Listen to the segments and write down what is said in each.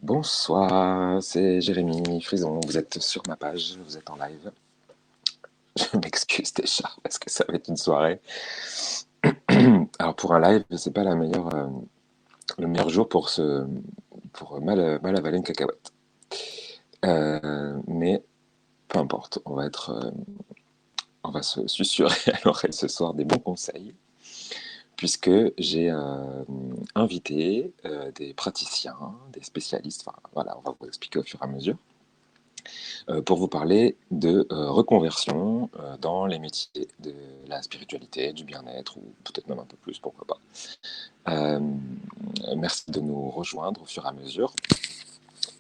Bonsoir, c'est Jérémy Frison. Vous êtes sur ma page, vous êtes en live. Je m'excuse déjà parce que ça va être une soirée. Alors pour un live, c'est pas le meilleur jour pour mal avaler une cacahuète. Mais peu importe, on va se susurrer à l'oreille ce soir des bons conseils, puisque j'ai invité des praticiens, des spécialistes. Enfin voilà, on va vous expliquer au fur et à mesure. Pour vous parler de reconversion dans les métiers de la spiritualité, du bien-être, ou peut-être même un peu plus, pourquoi pas. Euh, Merci de nous rejoindre au fur et à mesure.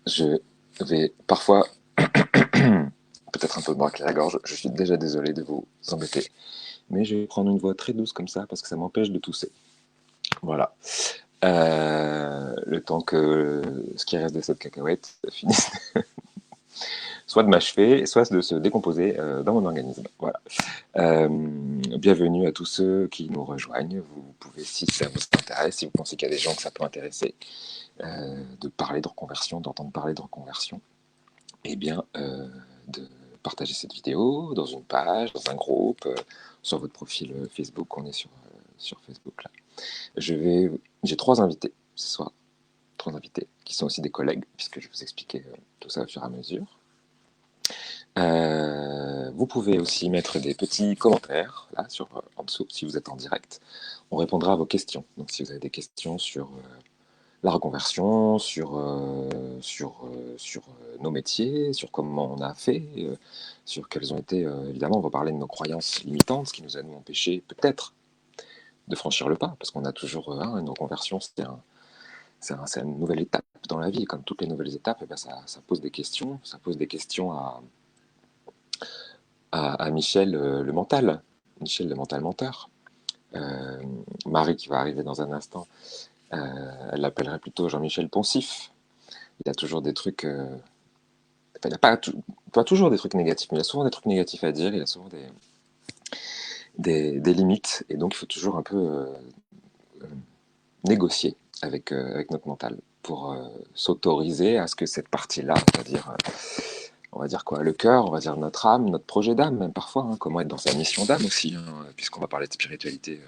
Je vais parfois peut-être un peu me racler la gorge, je suis déjà désolé de vous embêter, mais je vais prendre une voix très douce comme ça parce que ça m'empêche de tousser. Voilà. Le temps que ce qui reste de cette cacahuète finisse soit de m'achever, soit de se décomposer dans mon organisme. Voilà. Bienvenue à tous ceux qui nous rejoignent. Vous pouvez, si ça vous intéresse, si vous pensez qu'il y a des gens que ça peut intéresser, de parler de reconversion, d'entendre parler de reconversion, eh bien, de partager cette vidéo dans une page, dans un groupe, sur votre profil Facebook. On est sur Facebook là. J'ai 3 invités ce soir, 3 invités qui sont aussi des collègues, puisque je vais vous expliquer tout ça au fur et à mesure. Vous pouvez aussi mettre des petits commentaires là en dessous si vous êtes en direct. On répondra à vos questions. Donc si vous avez des questions sur la reconversion, sur nos métiers, sur comment on a fait, sur quelles ont été, évidemment, on va parler de nos croyances limitantes, ce qui nous a nous empêché peut-être de franchir le pas, parce qu'on a toujours une reconversion, c'est une nouvelle étape dans la vie. Et comme toutes les nouvelles étapes, eh ben, ça pose des questions. Ça pose des questions à Michel Michel le mental menteur. Euh, Marie qui va arriver dans un instant, elle l'appellerait plutôt Jean-Michel Poncif. Il a toujours des trucs, enfin, il n'a pas toujours des trucs négatifs, mais il a souvent des trucs négatifs à dire, il a souvent des limites, et donc il faut toujours un peu négocier avec notre mental pour s'autoriser à ce que cette partie-là, on va dire quoi, le cœur, on va dire notre âme, notre projet d'âme, même parfois, hein, comment être dans sa mission d'âme aussi, hein, puisqu'on va parler de spiritualité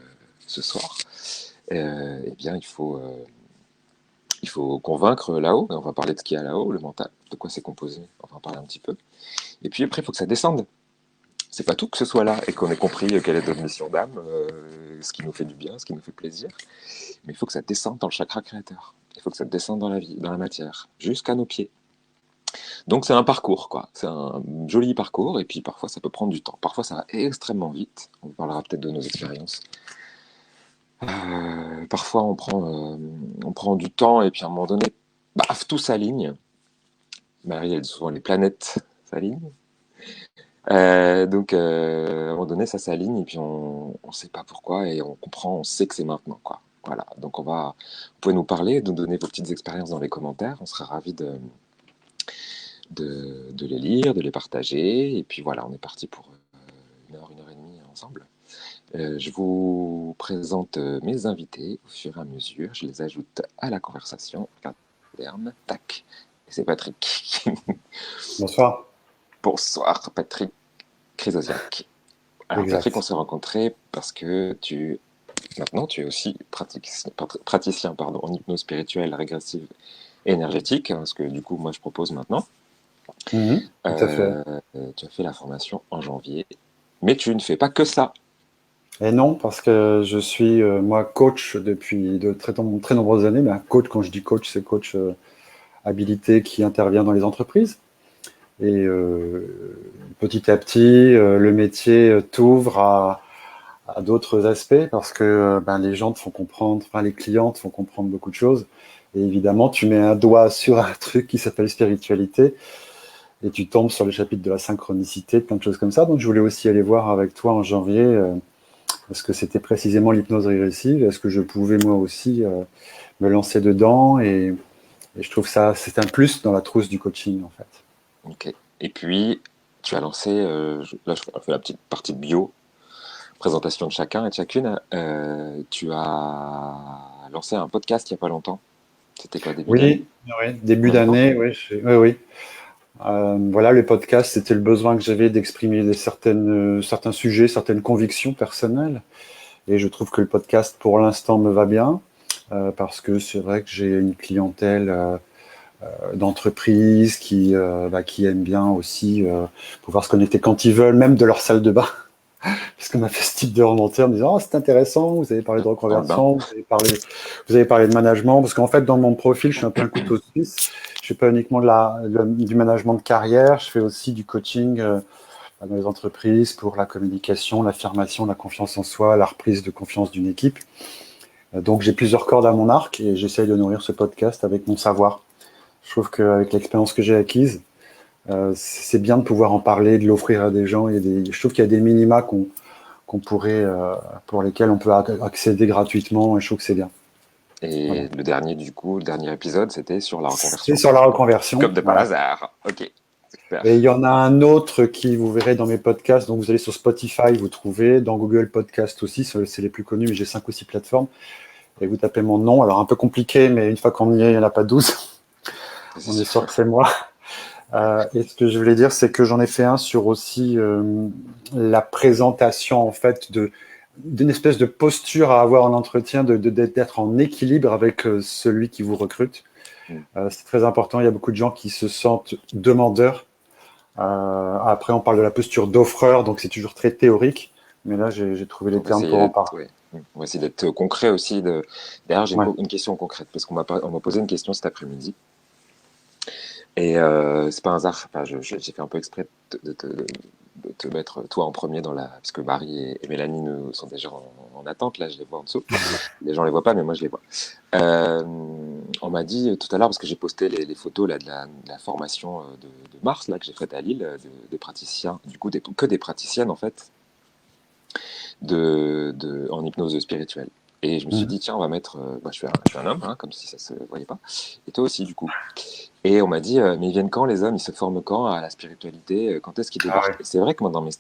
ce soir, eh bien, il faut convaincre là-haut, et on va parler de ce qu'il y a là-haut, le mental, de quoi c'est composé, on va en parler un petit peu. Et puis après, il faut que ça descende. C'est pas tout que ce soit là et qu'on ait compris quelle est notre mission d'âme, ce qui nous fait du bien, ce qui nous fait plaisir, mais il faut que ça descende dans le chakra créateur. Il faut que ça descende dans la vie, dans la matière, jusqu'à nos pieds. Donc c'est un parcours, quoi. C'est un joli parcours, et puis parfois ça peut prendre du temps. Parfois ça va extrêmement vite. On parlera peut-être de nos expériences. Parfois on prend du temps, et puis à un moment donné, baf, tout s'aligne. Marie, elle dit souvent les planètes s'alignent. À un moment donné, ça s'aligne, et puis on ne sait pas pourquoi, et on comprend, on sait que c'est maintenant, quoi. Voilà. Donc vous pouvez nous parler, nous donner vos petites expériences dans les commentaires. On serait ravis de les lire, de les partager. Et puis voilà, on est parti pour 1 heure et demie ensemble. Je vous présente mes invités au fur et à mesure. Je les ajoute à la conversation. Tac. Et c'est Patrick. Bonsoir. Bonsoir, Patrick Chrysosiac. Alors, Patrick, on Exact. s'est rencontrés parce que maintenant, tu es aussi praticien en hypnose spirituelle, régressive et énergétique, hein, parce que du coup, moi, je propose maintenant. Tout à fait. Tu as fait la formation en janvier, mais tu ne fais pas que ça. Et non, parce que je suis, moi, coach depuis de très nombreuses années. Mais un coach, quand je dis coach, c'est coach habilité qui intervient dans les entreprises. Et petit à petit, le métier t'ouvre à d'autres aspects parce que les gens te font comprendre, enfin, les clients te font comprendre beaucoup de choses. Et évidemment, tu mets un doigt sur un truc qui s'appelle spiritualité. Et tu tombes sur le chapitre de la synchronicité, plein de choses comme ça. Donc, je voulais aussi aller voir avec toi en janvier, parce que c'était précisément l'hypnose régressive. Est-ce que je pouvais moi aussi me lancer dedans et je trouve ça, c'est un plus dans la trousse du coaching, en fait. Ok. Et puis, tu as lancé, là, je fais la petite partie de bio, présentation de chacun et de chacune. Tu as lancé un podcast il n'y a pas longtemps. C'était quoi, début d'année? Oui, oui, début En même temps? d'année, oui, oui, oui. Voilà, le podcast, c'était le besoin que j'avais d'exprimer certains sujets, certaines convictions personnelles. Et je trouve que le podcast, pour l'instant, me va bien, parce que c'est vrai que j'ai une clientèle d'entreprises qui aiment bien aussi pouvoir se connecter quand ils veulent, même de leur salle de bain. Parce qu'on m'a fait ce type de remontée en me disant, oh, c'est intéressant, vous avez parlé de Dans le bain? reconversion, vous avez parlé de management, parce qu'en fait, dans mon profil, je suis un peu un couteau suisse. Je fais pas uniquement du management de carrière, je fais aussi du coaching dans les entreprises pour la communication, l'affirmation, la confiance en soi, la reprise de confiance d'une équipe. Donc, j'ai plusieurs cordes à mon arc et j'essaye de nourrir ce podcast avec mon savoir. Je trouve qu'avec l'expérience que j'ai acquise, c'est bien de pouvoir en parler, de l'offrir à des gens. Je trouve qu'il y a des minima qu'on pourrait, pour lesquels on peut accéder gratuitement, et je trouve que c'est bien. Voilà. Et le dernier, du coup, le dernier épisode, c'était sur la C'est reconversion. sur la reconversion. Comme de par Voilà. hasard. Ok, Et il super. y en a un autre qui, vous verrez dans mes podcasts, donc vous allez sur Spotify, vous trouvez, dans Google Podcast aussi, c'est les plus connus, mais j'ai 5 ou 6 plateformes, et vous tapez mon nom, alors un peu compliqué, mais une fois qu'on y est, il n'y en a pas 12. C'est On est sûr sûr. que c'est moi. Et ce que je voulais dire, c'est que j'en ai fait un sur aussi la présentation, en fait, d'une espèce de posture à avoir en entretien, d'être en équilibre avec celui qui vous recrute. Mm. C'est très important. Il y a beaucoup de gens qui se sentent demandeurs. Après, on parle de la posture d'offreur, donc c'est toujours très théorique. Mais là, j'ai trouvé les On va termes essayer pour en d'être, parler. ouais. On va essayer d'être concret aussi. D'ailleurs, j'ai Ouais. une question concrète, parce on m'a posé une question cet après-midi. Et c'est pas un hasard, enfin, j'ai fait un peu exprès de te mettre toi en premier parce que Marie et Mélanie sont déjà en attente, là je les vois en dessous. Les gens les voient pas, mais moi je les vois. Euh, on m'a dit tout à l'heure, parce que j'ai posté les photos là, de la formation de mars là, que j'ai faite à Lille, de praticiens, du coup que des praticiennes en fait, en hypnose spirituelle. Et je me suis Mhm. dit, tiens, on va mettre. Je suis un homme, hein, comme si ça se voyait pas. Et toi aussi, du coup. Et on m'a dit, mais ils viennent quand les hommes? Ils se forment quand à la spiritualité? Quand est-ce qu'ils Ah débarquent? ouais. Et c'est vrai que moi, dans mes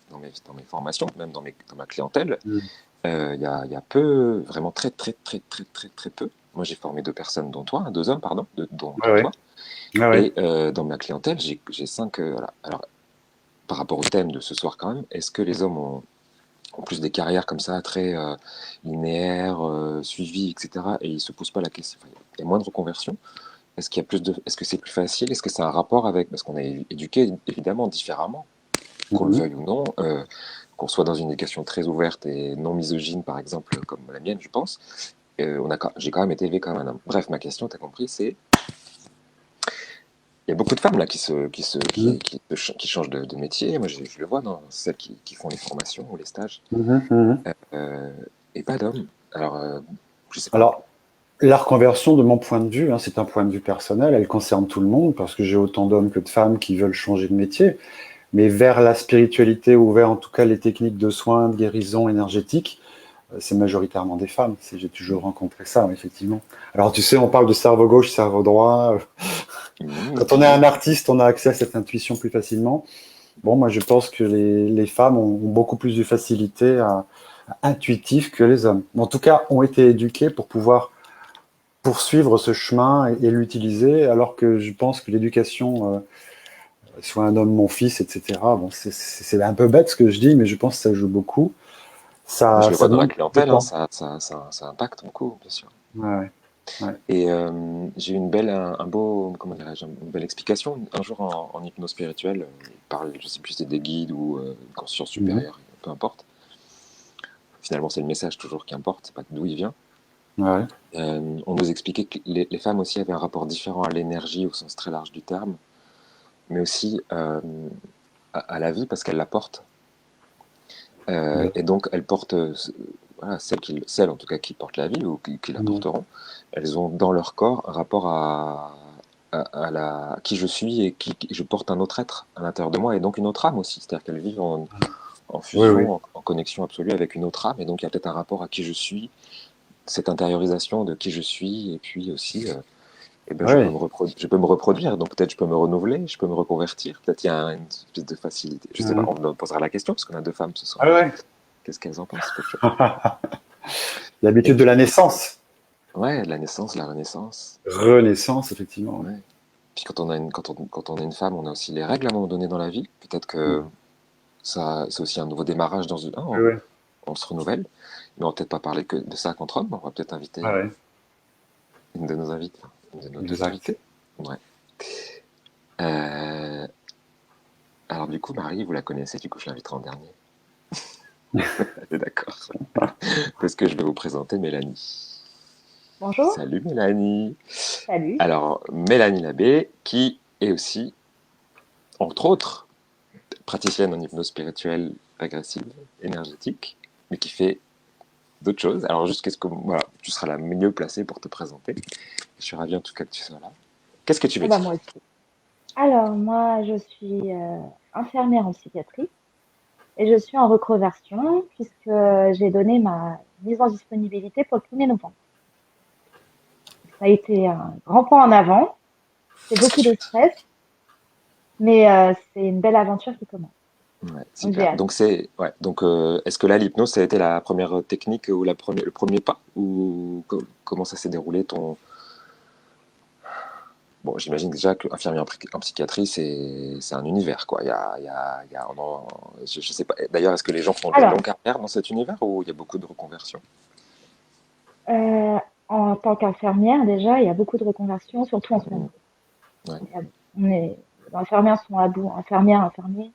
formations, même dans ma clientèle, Mhm. il y a peu, vraiment très peu. Moi, j'ai formé deux personnes, dont toi, hein, deux hommes, pardon, Ouais, dont ouais. toi. Ouais, ouais. Et dans ma clientèle, j'ai cinq. Voilà. Alors, par rapport au thème de ce soir, quand même, est-ce que les hommes ont plus des carrières comme ça, très linéaires, suivies, etc. Et ils se posent pas la question. Enfin, il y a moins de reconversion. Est-ce que c'est plus facile? Est-ce que c'est un rapport avec, parce qu'on est éduqué évidemment différemment, qu'on le Mhm. veuille ou non, qu'on soit dans une éducation très ouverte et non misogyne, par exemple, comme la mienne, je pense. J'ai quand même été élevé comme un homme. Bref, ma question, tu as compris, c'est il y a beaucoup de femmes là Mhm. qui changent de métier. Moi, je le vois dans celles qui font les formations ou les stages, Mhm. Mhm. euh, et pas d'hommes. Alors, je sais pas. Alors, la reconversion, de mon point de vue, hein, c'est un point de vue personnel, elle concerne tout le monde parce que j'ai autant d'hommes que de femmes qui veulent changer de métier, mais vers la spiritualité ou vers en tout cas les techniques de soins, de guérison énergétique, c'est majoritairement des femmes. J'ai toujours rencontré ça, effectivement. Alors tu sais, on parle de cerveau gauche, cerveau droit. Quand on est un Dis-moi. artiste, on a accès à cette intuition plus facilement. Bon, moi je pense que les femmes ont beaucoup plus de facilité à intuitif que les hommes. En tout cas, ont été éduqués pour pouvoir poursuivre ce chemin et l'utiliser, alors que je pense que l'éducation, soit un homme, mon fils, etc., bon, c'est un peu bête ce que je dis, mais je pense que ça joue beaucoup. Moi, je Ça, le ça vois dans la demande plus de clientèle, hein, temps. ça impacte beaucoup, bien sûr. Ouais, ouais, ouais. Et j'ai eu un beau, comment dirais-je, une belle explication. Un jour en hypnose spirituelle, il parle, je sais plus si c'est des guides ou une conscience Mhm. supérieure, peu importe. Finalement, c'est le message toujours qui importe, c'est pas d'où il vient. Ouais. On nous expliquait que les femmes aussi avaient un rapport différent à l'énergie au sens très large du terme, mais aussi à la vie parce qu'elles la portent. Ouais. Et donc, elles portent, voilà, celles en tout cas qui portent la vie ou qui la Mhm. porteront, elles ont dans leur corps un rapport à qui je suis et je porte un autre être à l'intérieur de moi et donc une autre âme aussi. C'est-à-dire qu'elles vivent en Oui, oui. fusion, en connexion absolue avec une autre âme et donc il y a peut-être un rapport à qui je suis, cette intériorisation de qui je suis et puis aussi, eh ben, Oui. je peux me reproduire, donc peut-être je peux me renouveler, je peux me reconvertir, peut-être il y a une espèce de facilité. Je sais pas, Mhm. on me posera la question parce qu'on a deux femmes ce soir. Ah ouais. Qu'est-ce qu'elles en pensent peut-être. L'habitude Et de la naissance. Ouais, la naissance, la renaissance. Renaissance, effectivement. Ouais. Puis quand on est une femme, on a aussi les règles à un moment donné dans la vie. Peut-être que Ouais. ça, c'est aussi un nouveau démarrage dans une. Ah, Ouais, ouais. on se renouvelle. Mais on va peut-être pas parler que de ça contre homme. On va peut-être inviter Ah ouais, une de nos invités, une de nos deux exact. invités. Ouais. Euh, alors du coup, Marie, vous la connaissez. Du coup, je l'inviterai en dernier. Elle est d'accord. Parce que je vais vous présenter Mélanie. Bonjour, Salut Mélanie. salut. Alors, Mélanie Labbé, qui est aussi, entre autres, praticienne en hypnose spirituelle régressive, énergétique, mais qui fait d'autres choses. Alors, juste qu'est-ce que. Voilà, tu seras la mieux placée pour te présenter. Je suis ravi en tout cas que tu sois là. Qu'est-ce que tu Eh veux ben, dire? moi aussi. Alors, moi, je suis infirmière en psychiatrie et je suis en reconversion puisque j'ai donné ma mise en disponibilité pour le 1er novembre. Ça a été un grand pas en avant. C'est beaucoup de stress, mais c'est une belle aventure qui commence. Ouais, Donc, j'ai super. hâte. Donc, c'est. Ouais. Donc, est-ce que là, l'hypnose, ça a été la première technique ou le premier pas? Ou comment ça s'est déroulé ton. Bon, j'imagine déjà qu'infirmier en psychiatrie, c'est un univers, quoi. Je sais pas. D'ailleurs, est-ce que les gens font des longues Alors, carrières dans cet univers ou il y a beaucoup de reconversions? euh, en tant qu'infirmière, déjà, il y a beaucoup de reconversions, surtout en ce Mm, moment. ouais. On est, les infirmières sont à bout, infirmières, infirmiers.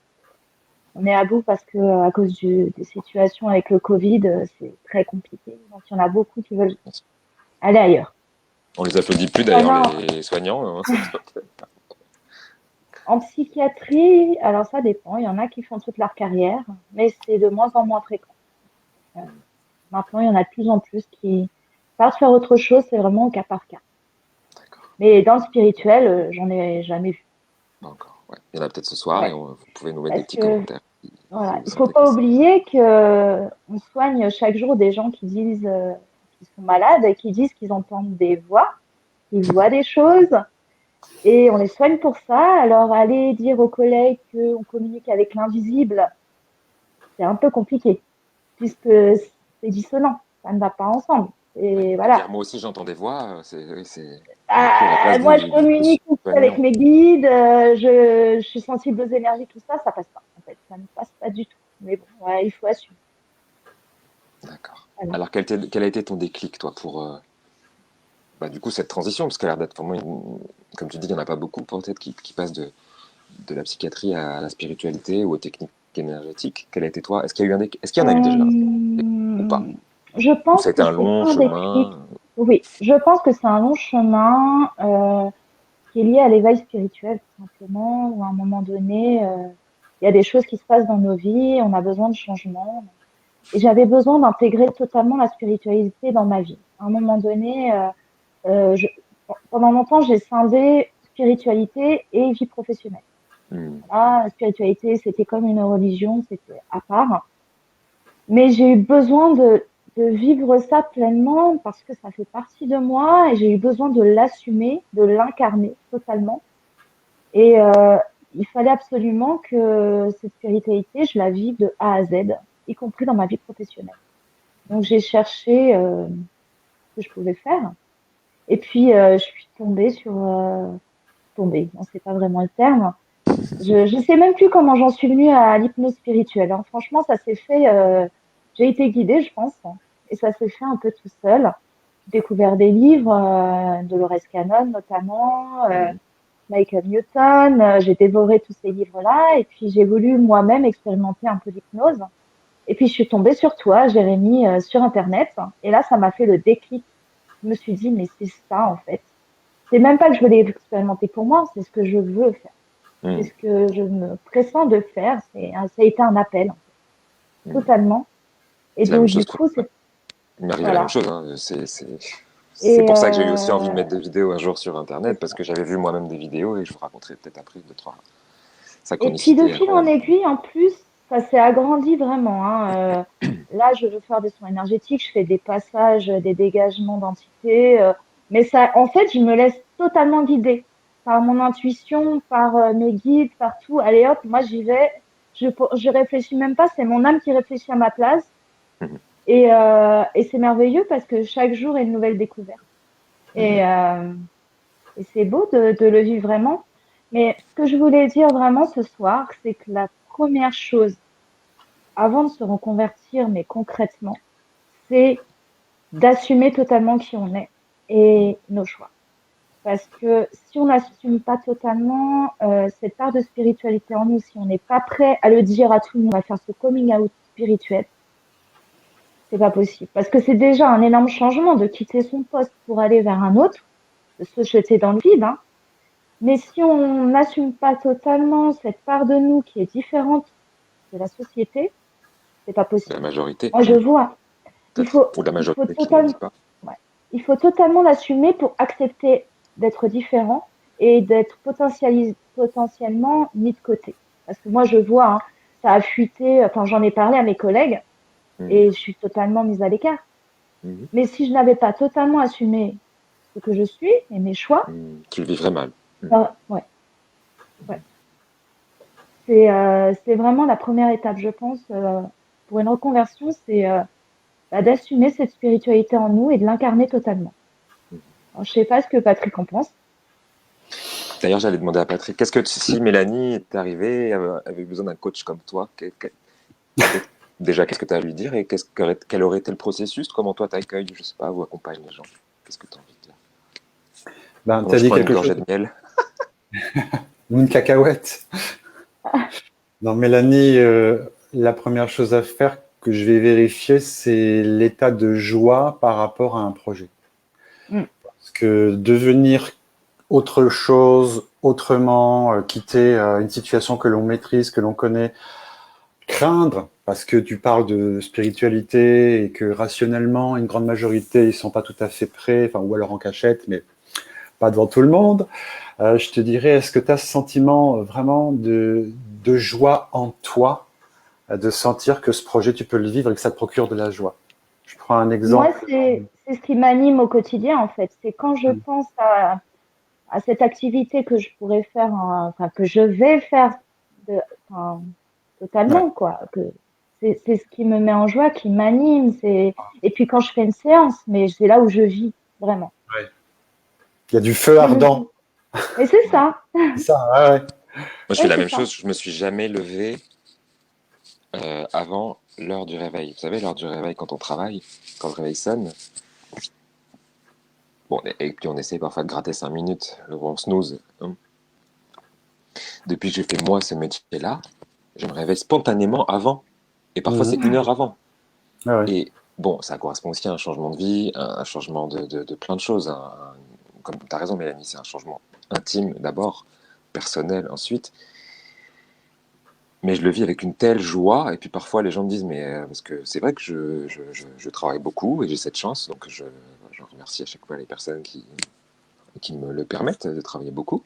On est à bout parce que à cause des situations avec le Covid, c'est très compliqué. Donc il y en a beaucoup qui veulent aller ailleurs. On les applaudit plus d'ailleurs, Concernant les soignants. Hein. en psychiatrie, alors ça dépend. Il y en a qui font toute leur carrière, mais c'est de moins en moins fréquent. Euh, Maintenant, il y en a de plus en plus qui partent faire autre chose. C'est vraiment au cas par cas. D'accord. Mais dans le spirituel, j'en ai jamais vu. Pas encore. Ouais. Il y en a peut-être ce soir et Ouais, vous pouvez nous mettre des parce petits que commentaires si voilà, vous il faut sentez pas que c'est. oublier que on soigne chaque jour des gens qui disent qu'ils sont malades et qui disent qu'ils entendent des voix, qu'ils voient des choses, et on les soigne pour ça. Alors aller dire aux collègues qu'on communique avec l'invisible, c'est un peu compliqué puisque c'est dissonant, ça ne va pas ensemble. Ouais. Et Et voilà. dire moi aussi j'entends des voix, oui, on n'est plus à la place Moi, je du communique aussi avec soignant. mes guides, je suis sensible aux énergies, tout ça, ça passe pas. En fait, ça ne passe pas du tout. Mais bon, ouais, il faut assumer. D'accord. Voilà. Alors quel a été ton déclic toi pour bah, du coup cette transition parce qu'elle a l'air d'être vraiment comme tu dis il n'y en a pas beaucoup peut-être qui passent de la psychiatrie à la spiritualité ou aux techniques énergétiques. Quel a été toi? Est-ce qu'il y en a eu déjà ou pas? Je Ou ça pense a été que un c'est long un déclic. chemin? Oui, je pense que c'est un long chemin qui est lié à l'éveil spirituel, tout simplement, où à un moment donné, il y a des choses qui se passent dans nos vies, on a besoin de changement. Et j'avais besoin d'intégrer totalement la spiritualité dans ma vie. À un moment donné, euh, je, pendant longtemps, j'ai scindé spiritualité et vie professionnelle. Hmm. Voilà, la spiritualité, c'était comme une religion, c'était à part. Mais j'ai eu besoin de vivre ça pleinement parce que ça fait partie de moi et j'ai eu besoin de l'assumer, de l'incarner totalement. Et il fallait absolument que cette spiritualité, je la vive de A à Z, y compris dans ma vie professionnelle. Donc j'ai cherché ce que je pouvais faire. Et puis je suis tombée sur tombée, non c'est pas vraiment le terme. Je sais même plus comment j'en suis venue à l'hypnose spirituelle. Hein. Franchement, ça s'est fait. J'ai été guidée, je pense, hein, et ça s'est fait un peu tout seul. J'ai découvert des livres, Dolores Cannon notamment, Hmm. Michael Newton. J'ai dévoré tous ces livres-là, et puis j'ai voulu moi-même expérimenter un peu l'hypnose. Et puis je suis tombée sur toi, Jérémy, sur Internet, et là, ça m'a fait le déclic. Je me suis dit, mais c'est ça en fait. C'est même pas que je veux l'expérimenter pour moi, c'est ce que je veux faire. C'est Hmm. ce que je me pressens de faire. Ça a été un appel, Hmm. totalement. Et C'est la même donc, chose du quoi. coup, Ouais. c'est, Il m'arrivait la même voilà. chose. Hein. C'est Et, pour ça que j'ai eu aussi envie de mettre des vidéos un jour sur c'est Internet, parce ça. que j'avais vu moi-même des vidéos et je vous raconterai peut-être après deux, trois Et puis, de synchronicités fil en incroyables. aiguille, en plus, ça s'est agrandi vraiment. Hein. Là, je veux faire des soins énergétiques, je fais des passages, des dégagements d'entités. Mais ça, en fait, je me laisse totalement guider par mon intuition, par mes guides, par tout. Allez hop, moi, j'y vais. Je réfléchis même pas, c'est mon âme qui réfléchit à ma place. Mhm. Et c'est merveilleux parce que chaque jour est une nouvelle découverte. Et, et c'est beau de le vivre vraiment. Mais ce que je voulais dire vraiment ce soir, c'est que la première chose, avant de se reconvertir, mais concrètement, c'est d'assumer totalement qui on est et nos choix. Parce que si on n'assume pas totalement cette part de spiritualité en nous, si on n'est pas prêt à le dire à tout le monde, à faire ce coming out spirituel, c'est pas possible. Parce que c'est déjà un énorme changement de quitter son poste pour aller vers un autre, de se jeter dans le vide. Hein. Mais si on n'assume pas totalement cette part de nous qui est différente de la société, c'est pas La possible. majorité, Moi, je vois. peut-être. Ou la Il faut majorité qui ne le dit totalement, pas. ouais, il faut totalement l'assumer pour accepter d'être différent et d'être potentiellement mis de côté. Parce que moi, je vois, hein, ça a fuité, enfin, j'en ai parlé à mes collègues et je suis totalement mise à l'écart. Mhm. Mais si je n'avais pas totalement assumé ce que je suis et mes choix, Tu le vivrais mal. ouais, ouais. C'est vraiment la première étape, je pense, pour une reconversion, c'est d'assumer cette spiritualité en nous et de l'incarner totalement. Alors, je sais pas ce que Patrick en pense. D'ailleurs, j'allais demander à Patrick, qu'est-ce que si Mélanie est arrivée, avait besoin d'un coach comme toi, déjà, qu'est-ce que tu as à lui dire et quel aurait été le processus? Comment toi t'accueilles, je sais pas, ou accompagnes les gens? Qu'est-ce que tu as envie de dire? Ben, tu Comment as je dit prends une quelque gorgée chose, de miel? ou une cacahuète. Non, Mélanie, la première chose à faire que je vais vérifier, c'est l'état de joie par rapport à un projet. Mm. Parce que devenir autre chose, autrement, quitter une situation que l'on maîtrise, que l'on connaît, craindre, parce que tu parles de spiritualité et que rationnellement, une grande majorité, ils sont pas tout à fait prêts, enfin, ou alors en cachette, mais pas devant tout le monde. Je te dirais, est-ce que tu as ce sentiment vraiment de joie en toi, de sentir que ce projet, tu peux le vivre et que ça te procure de la joie? Je prends un Moi, exemple. c'est ce qui m'anime au quotidien, en fait. C'est quand je pense à cette activité que je pourrais faire, enfin, que je vais faire enfin, Ouais, totalement, quoi. C'est ce qui me met en joie, qui m'anime. Et puis quand je fais une séance, mais c'est là où je vis, vraiment. ouais. Il y a du feu ardent. Mais c'est ça. C'est ça, ouais, ouais. Moi, je fais Ouais, la c'est même ça. chose, je me suis jamais levé avant l'heure du réveil. Vous savez, l'heure du réveil quand on travaille, quand le réveil sonne. Bon, et puis on essaie parfois de gratter 5 minutes, on snooze. Hein. Depuis que j'ai fait moi ce métier-là, je me réveille spontanément avant. Et parfois c'est Mhm. 1 heure avant. Ouais, ouais. Et bon, ça correspond aussi à un changement de vie, un changement de plein de choses. Comme tu as raison, Mélanie, c'est un changement intime d'abord, personnel ensuite. Mais je le vis avec une telle joie. Et puis parfois les gens me disent, mais parce que c'est vrai que je travaille beaucoup et j'ai cette chance. Donc je remercie à chaque fois les personnes qui me le permettent de travailler beaucoup.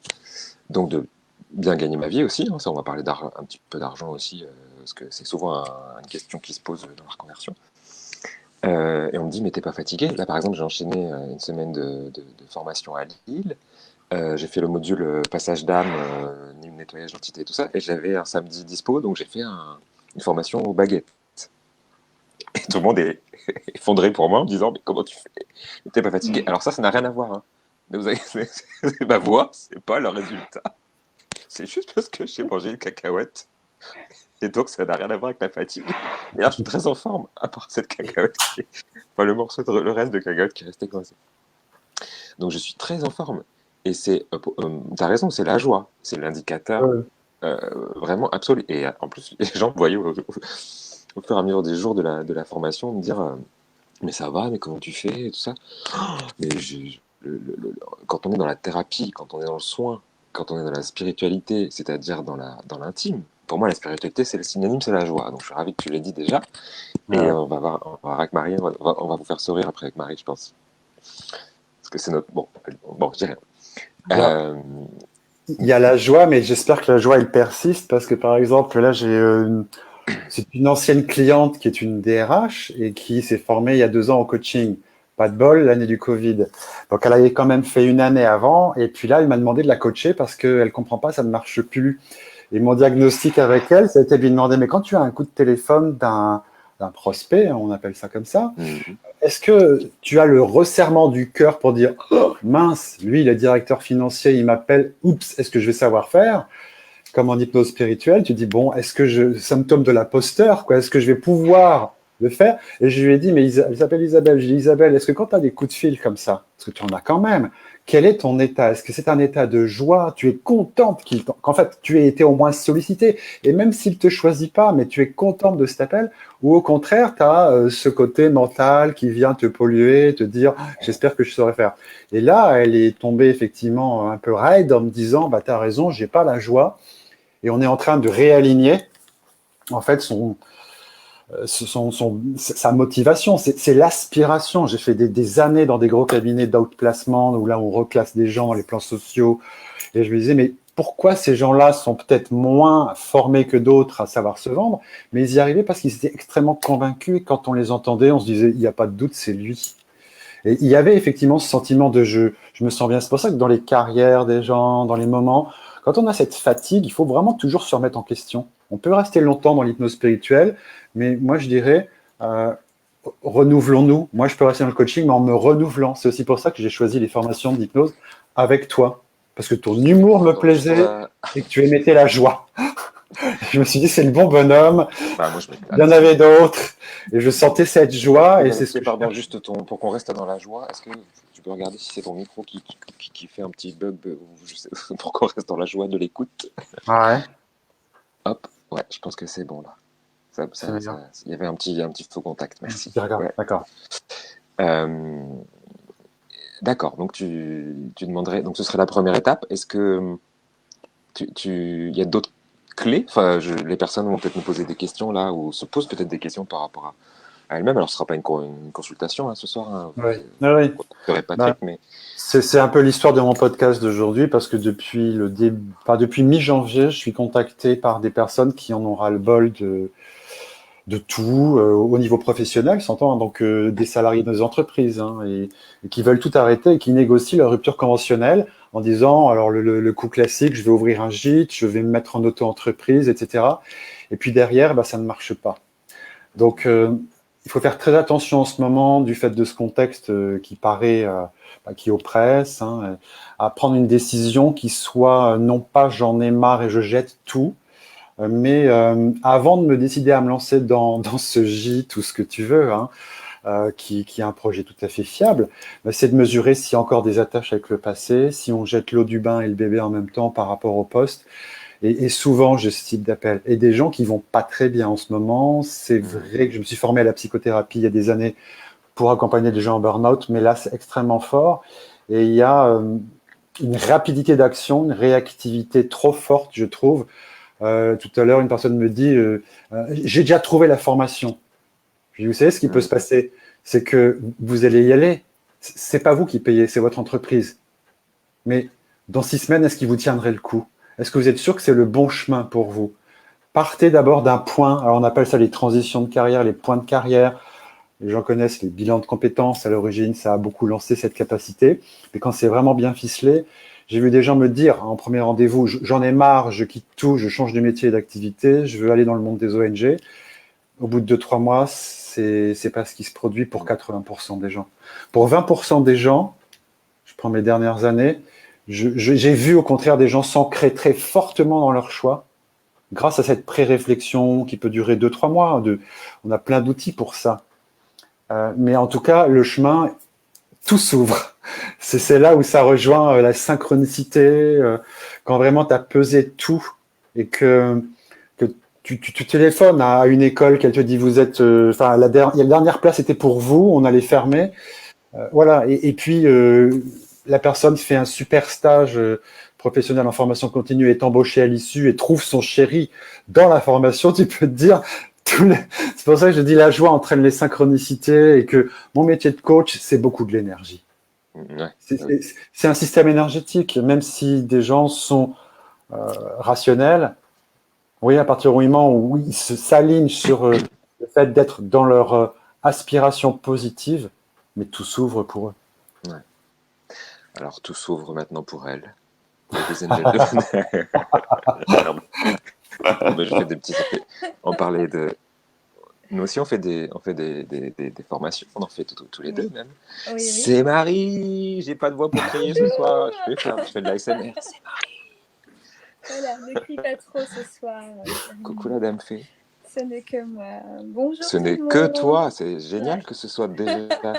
Donc de bien gagner ma vie aussi. Hein, ça, on va parler un petit peu d'argent aussi, parce que c'est souvent une question qui se pose dans la reconversion. Et on me dit, mais t'es pas fatigué? Là, par exemple, j'ai enchaîné une semaine de formation à Lille. J'ai fait le module passage d'âme, nettoyage d'entité et tout ça. Et j'avais un samedi dispo, donc j'ai fait une formation aux baguettes. Et tout le monde est effondré pour moi en me disant, mais comment tu fais? T'es pas fatigué? Alors ça n'a rien à voir. Hein. Mais vous avez, ma voix, c'est pas le résultat. C'est juste parce que j'ai mangé une cacahuète. Et donc, ça n'a rien à voir avec la fatigue. Et là, je suis très en forme, à part cette cacahuète. Enfin, le reste de cacahuète qui restait coincé. Donc, je suis très en forme. Et t'as raison, c'est la joie. C'est l'indicateur Ouais. vraiment absolu. Et en plus, les gens me voyaient au fur et à mesure des jours de la formation me dire mais ça va, mais comment tu fais et tout ça. Mais quand on est dans la thérapie, quand on est dans le soin, quand on est dans la spiritualité, c'est-à-dire dans l'intime, pour moi, la spiritualité, c'est le synonyme, c'est la joie. Donc, je suis ravi que tu l'aies dit déjà. Et Ouais. on va voir avec Marie, on va vous faire sourire après avec Marie, je pense. Parce que c'est notre. Bon, je dis rien. Alors, Euh, il y a la joie, mais j'espère que la joie, elle persiste parce que, par exemple, là, c'est une ancienne cliente qui est une DRH et qui s'est formée il y a 2 ans en coaching. Pas de bol, l'année du Covid. Donc, elle avait quand même fait une année avant. Et puis là, elle m'a demandé de la coacher parce qu'elle comprend pas, ça ne marche plus. Et mon diagnostic avec elle, ça a été de lui demander, mais quand tu as un coup de téléphone d'un prospect, hein, on appelle ça comme ça. Mhm. Est-ce que tu as le resserrement du cœur pour dire oh, mince, lui, le directeur financier, il m'appelle, oups, est-ce que je vais savoir faire? Comme en hypnose spirituelle, tu dis bon, est-ce que symptôme de l'imposteur, quoi, est-ce que je vais pouvoir le faire? Et je lui ai dit, mais elle s'appelle Isabelle. Je lui ai dit, Isabelle, est-ce que quand tu as des coups de fil comme ça, parce que tu en as quand même, quel est ton état? Est-ce que c'est un état de joie? Tu es contente qu'en fait, tu aies été au moins sollicité. Et même s'il ne te choisit pas, mais tu es contente de cet appel, ou au contraire, tu as ce côté mental qui vient te polluer, te dire, j'espère que je saurais faire. Et là, elle est tombée effectivement un peu raide en me disant, bah, tu as raison, j'ai pas la joie. Et on est en train de réaligner, en fait, sa motivation, c'est l'aspiration. J'ai fait des années dans des gros cabinets d'outplacement où là on reclasse des gens dans les plans sociaux et je me disais mais pourquoi ces gens-là sont peut-être moins formés que d'autres à savoir se vendre, mais ils y arrivaient parce qu'ils étaient extrêmement convaincus et quand on les entendait, on se disait il n'y a pas de doute, c'est lui. Et il y avait effectivement ce sentiment de je me sens bien. C'est pour ça que dans les carrières des gens, dans les moments, quand on a cette fatigue, il faut vraiment toujours se remettre en question. On peut rester longtemps dans l'hypnose spirituelle, mais moi je dirais, renouvelons-nous. Moi je peux rester dans le coaching, mais en me renouvelant. C'est aussi pour ça que j'ai choisi les formations d'hypnose avec toi. Parce que ton humour me plaisait et que tu émettais la joie. Je me suis dit, c'est le bon bonhomme. Bah, moi, Il y en avait d'autres. Et je sentais cette joie. Et c'est ce que pardon, juste pour qu'on reste dans la joie, est-ce que tu peux regarder si c'est ton micro qui fait un petit bug je sais, pour qu'on reste dans la joie de l'écoute? Ouais. Hop, ouais, je pense que c'est bon là. Il y avait un petit faux contact, merci. Ouais. D'accord. D'accord, donc tu demanderais, donc ce serait la première étape. Est-ce que il y a d'autres clés? Enfin, les personnes vont peut-être nous poser des questions là, ou se posent peut-être des questions par rapport à elles-mêmes. Alors, ce sera pas une consultation hein, ce soir. Hein, oui. Patrick, mais c'est un peu l'histoire de mon podcast d'aujourd'hui parce que depuis mi-janvier, je suis contacté par des personnes qui en ont ras-le-bol de tout au niveau professionnel, s'entend, donc des salariés de nos entreprises hein, et qui veulent tout arrêter et qui négocient leur rupture conventionnelle en disant alors le coup classique, je vais ouvrir un gîte, je vais me mettre en auto-entreprise, etc. Et puis derrière, bah, ça ne marche pas. Donc il faut faire très attention en ce moment du fait de ce contexte qui paraît, qui oppresse, hein, à prendre une décision qui soit non pas j'en ai marre et je jette tout, mais avant de me décider à me lancer dans ce gîte ou ce que tu veux, hein, qui est un projet tout à fait fiable, c'est de mesurer s'il y a encore des attaches avec le passé, si on jette l'eau du bain et le bébé en même temps par rapport au poste. Et souvent, j'ai ce type d'appel. Et des gens qui vont pas très bien en ce moment. C'est vrai que je me suis formé à la psychothérapie il y a des années pour accompagner des gens en burn-out, mais là, c'est extrêmement fort. Et il y a une rapidité d'action, une réactivité trop forte, je trouve. Tout à l'heure, une personne me dit j'ai déjà trouvé la formation. Je dis, vous savez ce qui peut se passer, c'est que vous allez y aller. C'est pas vous qui payez, c'est votre entreprise. Mais dans 6 semaines, est-ce qu'il vous tiendrait le coup? Est-ce que vous êtes sûr que c'est le bon chemin pour vous? Partez d'abord d'un point. Alors on appelle ça les transitions de carrière, les points de carrière. Les gens connaissent les bilans de compétences. À l'origine, ça a beaucoup lancé cette capacité. Mais quand c'est vraiment bien ficelé, j'ai vu des gens me dire en premier rendez-vous, j'en ai marre, je quitte tout, je change de métier et d'activité, je veux aller dans le monde des ONG. Au bout de 2-3 mois, c'est pas ce qui se produit pour 80% des gens. Pour 20% des gens, je prends mes dernières années, j'ai vu au contraire des gens s'ancrer très fortement dans leur choix grâce à cette pré-réflexion qui peut durer 2-3 mois. On a plein d'outils pour ça. Mais en tout cas, le chemin, tout s'ouvre. C'est là où ça rejoint la synchronicité, quand vraiment tu as pesé tout et que tu téléphones à une école qu'elle te dit vous êtes, la dernière place était pour vous, on allait fermer. Voilà, et puis la personne fait un super stage professionnel en formation continue, est embauchée à l'issue et trouve son chéri dans la formation, tu peux te dire, c'est pour ça que je dis la joie entraîne les synchronicités et que mon métier de coach, c'est beaucoup de l'énergie. Ouais. C'est un système énergétique, même si des gens sont rationnels, oui, à partir du moment où ils s'alignent sur le fait d'être dans leur aspiration positive, mais tout s'ouvre pour eux. Ouais. Alors tout s'ouvre maintenant pour elle. Ladies and gentlemen. Je fais des petits. On parlait de. Nous aussi, on fait des formations, on en fait tous les deux Oui, même. oui, oui. C'est Marie, j'ai pas de voix pour crier ce soir. Je fais de l'ASMR. C'est Voilà, ne crie pas trop ce soir, coucou Jérémy. la dame fée. Ce n'est que moi. Bonjour Ce tout n'est le que monde. toi, c'est génial Ouais. que ce soit déjà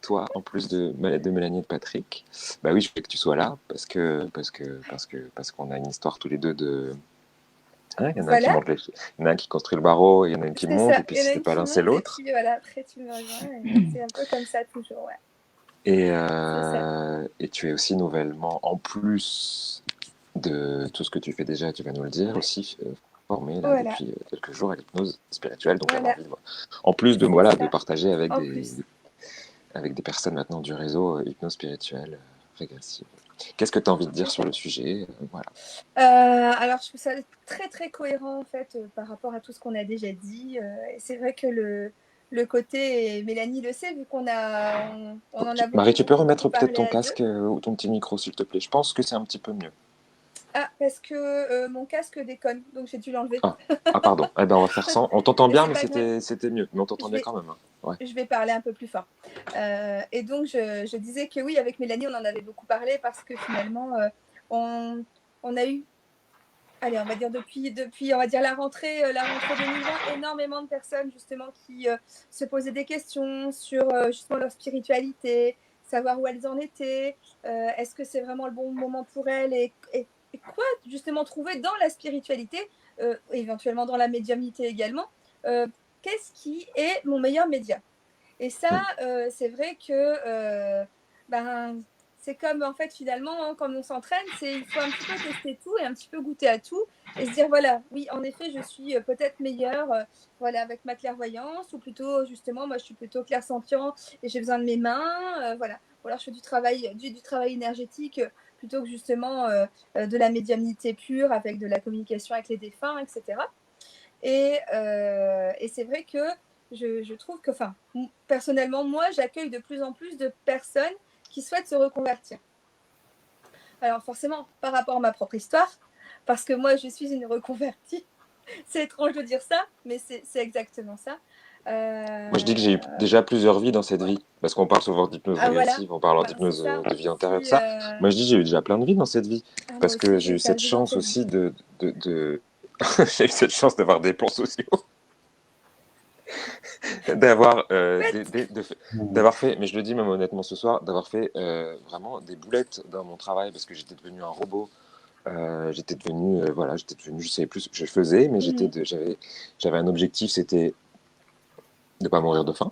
toi en plus de Mélanie et de Patrick. Bah oui, je voulais que tu sois là parce qu'on a une histoire tous les deux de. Hein, il y en a un qui Voilà, monte il y en a un qui construit le barreau, il y en a une qui c'est monte, ça. et puis Il y en si a c'est une pas qui l'un, c'est monte et l'autre. puis voilà, après tu me rejoins. Et c'est un peu comme ça toujours, ouais. Et, C'est ça. et tu es aussi nouvellement, en plus de tout ce que tu fais déjà, tu vas nous le dire, aussi formé là Voilà, depuis quelques jours à l'hypnose spirituelle. Donc j'avais voilà, envie en plus de, c'est voilà, de ça. partager En plus. avec des personnes maintenant du réseau hypnose spirituelle régressive. Qu'est-ce que tu as envie de dire sur le sujet? Voilà. Alors, je trouve ça très très cohérent en fait par rapport à tout ce qu'on a déjà dit. Et c'est vrai que le côté, et Mélanie le sait, vu qu'on on en a Marie, beaucoup, tu peux beaucoup, remettre beaucoup peut-être parlé ton à deux. casque ou ton petit micro, s'il te plaît. Je pense que c'est un petit peu mieux. Ah, parce que mon casque déconne, donc j'ai dû l'enlever. Pardon. Eh ben, on va faire ça. On t'entend Mais bien, c'est mais pas grave, c'était mieux. Mais on t'entend je bien vais, quand même. Hein. Ouais. je vais parler un peu plus fort. Et donc, je disais que oui, avec Mélanie, on en avait beaucoup parlé parce que finalement, on a eu, allez, on va dire depuis on va dire la rentrée 2020, énormément de personnes justement qui se posaient des questions sur justement leur spiritualité, savoir où elles en étaient, est-ce que c'est vraiment le bon moment pour elles et quoi justement trouver dans la spiritualité, éventuellement dans la médiumnité également, qu'est-ce qui est mon meilleur média. Et ça, c'est vrai que ben, c'est comme en fait finalement hein, quand on s'entraîne, il faut un petit peu tester tout et un petit peu goûter à tout et se dire voilà, oui en effet je suis peut-être meilleure voilà avec ma clairvoyance ou plutôt justement moi je suis plutôt clairsentient et j'ai besoin de mes mains voilà. Ou alors je fais du travail énergétique plutôt que justement de la médiumnité pure avec de la communication avec les défunts, etc. Et c'est vrai que je trouve que, enfin, personnellement, moi, j'accueille de plus en plus de personnes qui souhaitent se reconvertir. Alors forcément, par rapport à ma propre histoire, parce que moi, je suis une reconvertie. C'est étrange de dire ça, mais c'est exactement ça. Moi, je dis que j'ai eu déjà plusieurs vies dans cette Ouais. vie. Parce qu'on parle souvent d'hypnose Ah voilà, régressive, on parle ben, c'est d'hypnose ça. de vie antérieure, tout Puis, ça. Moi, je dis que j'ai eu déjà plein de vies dans cette vie. ah, moi Parce que aussi, j'ai j'ai eu plein de cette vies dans chance cette vie. aussi j'ai eu cette chance d'avoir des plans sociaux. d'avoir d'avoir fait, mais je le dis même honnêtement ce soir, d'avoir fait vraiment des boulettes dans mon travail parce que j'étais devenu un robot. J'étais devenu, je savais plus ce que je faisais, mais j'avais un objectif, c'était de pas mourir de faim.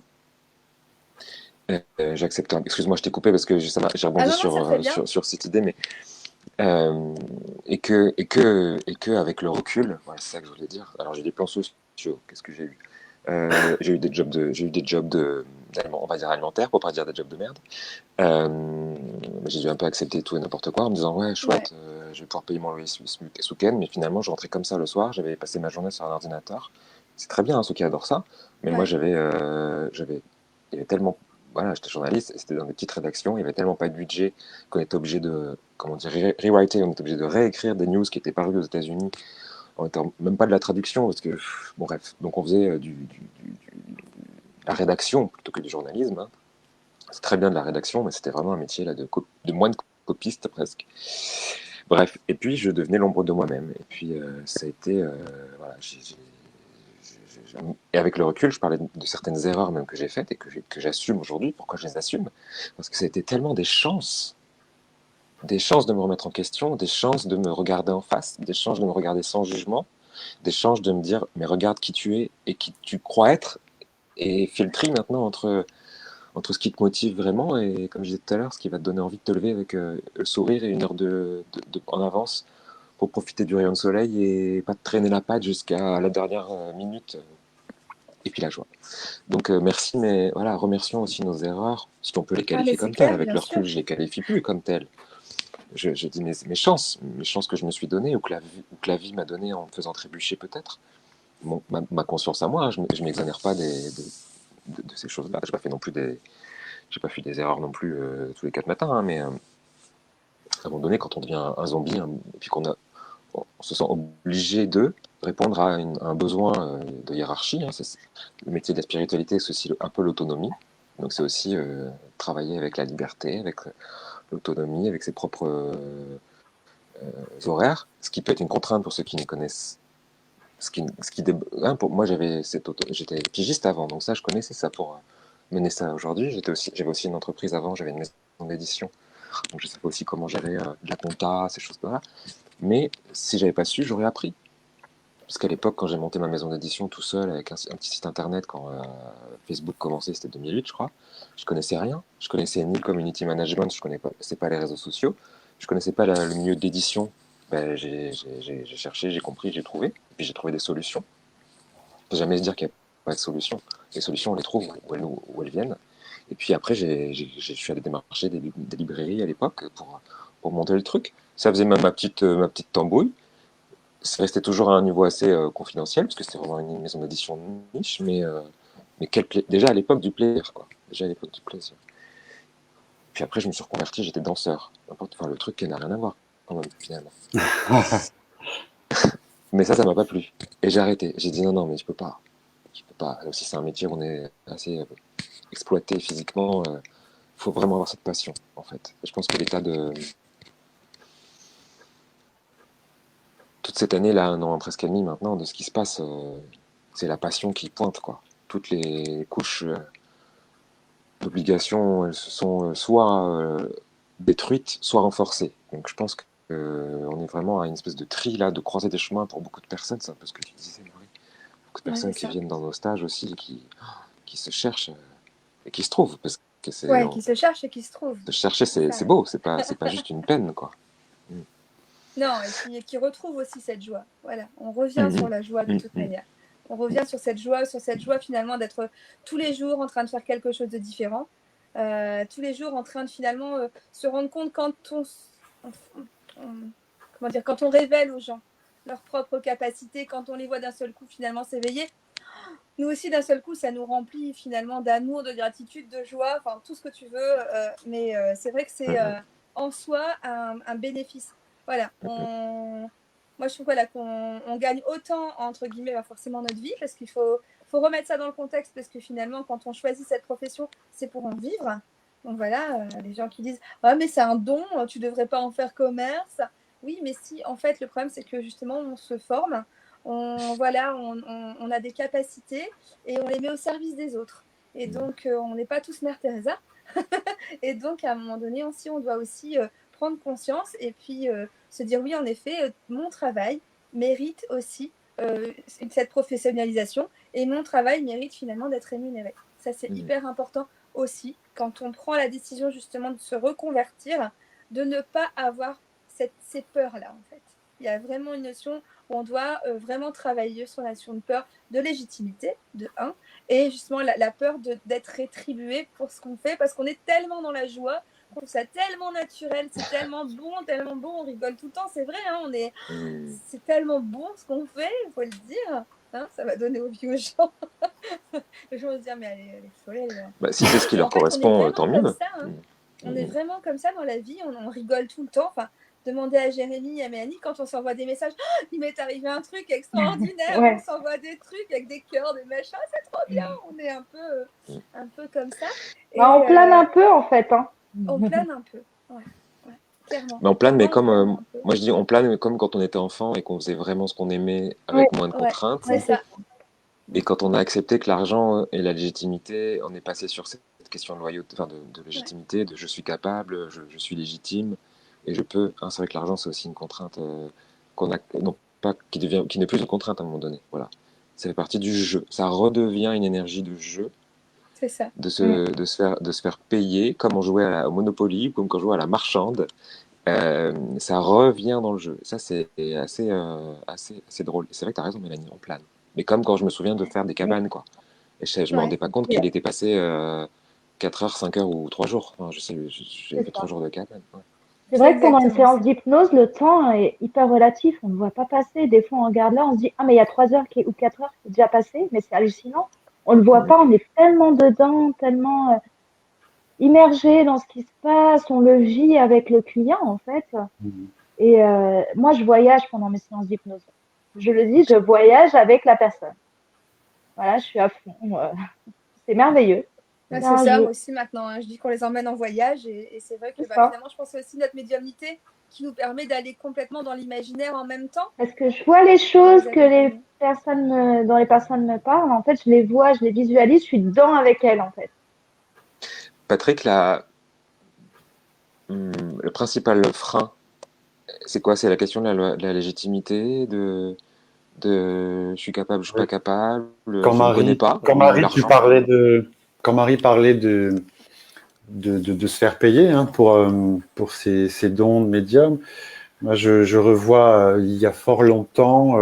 J'accepte. Excuse-moi, je t'ai coupé parce que j'ai Ah rebondi non, non, c'est très bien. sur cette idée, mais et que avec le recul, voilà, c'est ça que je voulais dire. Alors j'ai des plans sociaux. Qu'est-ce que j'ai eu? J'ai eu des jobs on va dire alimentaires, pour pas dire des jobs de merde. J'ai dû un peu accepter tout et n'importe quoi en me disant ouais chouette, je vais pouvoir payer mon loyer ce week-end, mais finalement je rentrais comme ça le soir, j'avais passé ma journée sur un ordinateur. C'est très bien hein, ceux qui adorent ça, mais moi Ouais. il y avait tellement, voilà, j'étais journaliste, c'était dans des petites rédactions, il y avait tellement pas de budget qu'on était obligé de, comment dire, rewriter, on était obligé de réécrire des news qui étaient parues aux États-Unis en étant même pas de la traduction parce que bon bref, donc on faisait la rédaction plutôt que du journalisme. Hein. C'est très bien de la rédaction, mais c'était vraiment un métier là, de moine copiste presque. Bref, et puis je devenais l'ombre de moi-même. Et puis ça a été. Voilà, et avec le recul, je parlais de certaines erreurs même que j'ai faites et que j'assume aujourd'hui. Pourquoi je les assume? Parce que ça a été tellement des chances. Des chances de me remettre en question, des chances de me regarder en face, des chances de me regarder sans jugement, des chances de me dire mais regarde qui tu es et qui tu crois être et fais le tri maintenant entre ce qui te motive vraiment et, comme je disais tout à l'heure, ce qui va te donner envie de te lever avec le sourire et une heure en avance pour profiter du rayon de soleil et pas te traîner la patte jusqu'à la dernière minute. Et puis la joie. Donc merci, mais voilà, remercions aussi nos erreurs, si on peut les Ah mais qualifier c'est comme telles. clair, Avec bien le sûr. recul, je les qualifie plus comme telles. Je dis mes chances que je me suis données ou que la vie m'a donné en me faisant trébucher peut-être. Ma conscience à moi, hein, je m'exonère pas de ces choses-là. J'ai pas fait des erreurs non plus tous les 4 matins, hein, mais à un moment donné, quand on devient un zombie, et puis on se sent obligé de répondre à un besoin de hiérarchie. Hein. Le métier de la spiritualité, c'est aussi un peu l'autonomie. Donc c'est aussi travailler avec la liberté, avec l'autonomie, avec ses propres horaires, ce qui peut être une contrainte pour ceux qui ne connaissent. Pour moi, j'étais pigiste avant, donc ça, je connaissais ça pour mener ça aujourd'hui. J'avais aussi une entreprise avant, j'avais une maison d'édition, donc je sais pas aussi comment gérer de la compta, ces choses-là. Mais si j'avais pas su, j'aurais appris. Parce qu'à l'époque, quand j'ai monté ma maison d'édition tout seul avec un petit site internet, quand Facebook commençait, c'était 2008, je crois, je connaissais rien. Je connaissais ni community management, je connaissais pas les réseaux sociaux, je connaissais pas le milieu d'édition. Ben, j'ai cherché, j'ai compris, j'ai trouvé, et puis j'ai trouvé des solutions. Faut jamais se dire qu'il n'y a pas de solution. Les solutions, on les trouve où elles viennent. Et puis après, je suis allé démarcher des librairies à l'époque pour monter le truc. Ça faisait même ma petite tambouille. C'est resté toujours à un niveau assez confidentiel, parce que c'était vraiment une maison d'édition niche, mais déjà à l'époque du plaisir, quoi. Déjà à l'époque du plaisir. Puis après, je me suis reconverti, j'étais danseur. Enfin, le truc qui n'a rien à voir, quand même, finalement. Mais ça m'a pas plu. Et j'ai arrêté. J'ai dit non, mais je peux pas. Je peux pas. Aussi, c'est un métier où on est assez exploité physiquement. Faut vraiment avoir cette passion, en fait. Et je pense que l'état de toute cette année, là, un an presque et demi maintenant, de ce qui se passe, c'est la passion qui pointe, quoi. Toutes les couches d'obligations, elles se sont soit détruites, soit renforcées. Donc je pense qu'on est vraiment à une espèce de tri, là, de croiser des chemins pour beaucoup de personnes. C'est un peu ce que tu disais, Marie. Beaucoup de personnes qui viennent dans nos stages aussi, qui se cherchent et qui se trouvent. Parce que qui se cherchent et qui se trouvent. De chercher, c'est beau, c'est pas juste une peine, quoi. Non, et qui retrouve aussi cette joie. Voilà, on revient sur la joie de toute manière. On revient sur cette joie finalement d'être tous les jours en train de faire quelque chose de différent. Tous les jours en train de finalement se rendre compte quand quand on révèle aux gens leurs propres capacités, quand on les voit d'un seul coup finalement s'éveiller. Nous aussi, d'un seul coup, ça nous remplit finalement d'amour, de gratitude, de joie, enfin tout ce que tu veux. Mais c'est vrai que c'est en soi un bénéfice. Voilà. Moi, je trouve qu'on gagne autant, entre guillemets, forcément notre vie, parce qu'il faut remettre ça dans le contexte, parce que finalement, quand on choisit cette profession, c'est pour en vivre. Donc voilà, les gens qui disent « Ah, mais c'est un don, tu ne devrais pas en faire commerce. » Oui, mais si, en fait, le problème, c'est que justement, on se forme, on a des capacités et on les met au service des autres. Et donc, on n'est pas tous Mère Teresa. Et donc, à un moment donné, aussi, on doit aussi prendre conscience et puis se dire oui, en effet, mon travail mérite aussi cette professionnalisation et mon travail mérite finalement d'être rémunéré. Ça, c'est hyper important aussi quand on prend la décision justement de se reconvertir, de ne pas avoir ces peurs-là, en fait. Il y a vraiment une notion où on doit vraiment travailler sur la notion de peur de légitimité, de 1, et justement la peur d'être rétribué pour ce qu'on fait, parce qu'on est tellement dans la joie, on trouve ça tellement naturel, c'est tellement bon, on rigole tout le temps, c'est vrai, hein, c'est tellement bon ce qu'on fait, il faut le dire, hein, ça va donner envie aux gens. Les gens vont se dire, mais elle est folle. Bah, si c'est ce qui leur correspond, tant mieux. Ça, hein. On est vraiment comme ça dans la vie, on rigole tout le temps. Enfin, demandez à Jérémy et à Mélanie quand on s'envoie des messages, oh, il m'est arrivé un truc extraordinaire, on s'envoie des trucs avec des cœurs, des machins, c'est trop bien, on est un peu comme ça. Et on plane un peu en fait. Hein. On plane un peu, ouais, clairement. Mais on plane, mais comme moi je dis, on plane comme quand on était enfant et qu'on faisait vraiment ce qu'on aimait avec moins de contraintes. C'est ça. Et quand on a accepté que l'argent et la légitimité, on est passé sur cette question de loyauté, enfin de légitimité, de je suis capable, je suis légitime et je peux. Hein, c'est vrai que l'argent c'est aussi une contrainte qu'on a, non pas qui n'est plus une contrainte à un moment donné. Voilà, ça fait partie du jeu. Ça redevient une énergie de jeu. C'est ça. De se faire payer comme on jouait au Monopoly, comme quand on jouait à la marchande. Ça revient dans le jeu. Ça c'est assez drôle. C'est vrai que tu as raison, Mélanie, on plane. Mais comme quand je me souviens de faire des cabanes, quoi. Et je ne me rendais pas compte qu'il était passé 4 heures, 5 heures ou 3 jours. Enfin, j'ai fait 3 jours de cabane. Ouais. C'est vrai que pendant une séance d'hypnose, le temps est hyper relatif. On ne voit pas passer. Des fois, on regarde là, on se dit « Ah, mais il y a 3 heures ou 4 heures qui est déjà passé. » Mais c'est hallucinant. On ne le voit pas. On est tellement dedans, tellement immergé dans ce qui se passe. On le vit avec le client, en fait. Et moi, je voyage pendant mes séances d'hypnose. Je le dis, je voyage avec la personne. Voilà, je suis à fond. C'est merveilleux. Ouais, C'est c'est un ça, jeu. moi aussi maintenant. Hein. Je dis qu'on les emmène en voyage et c'est vrai que C'est bah, ça. finalement, je pense aussi notre médiumnité qui nous permet d'aller complètement dans l'imaginaire en même temps Parce que je vois les et choses les que les accompagner. personnes dont les personnes me parlent. En fait, je les vois, je les visualise, je suis dedans avec elles, en fait. Patrick, le principal frein, c'est quoi? C'est la question de la légitimité, je suis capable, je suis Oui. pas capable, Quand je me connais Marie, pas, quand ou Marie, tu l'argent. parlais de, quand Marie parlait de se faire payer pour ses dons de médium, moi je revois il y a fort longtemps,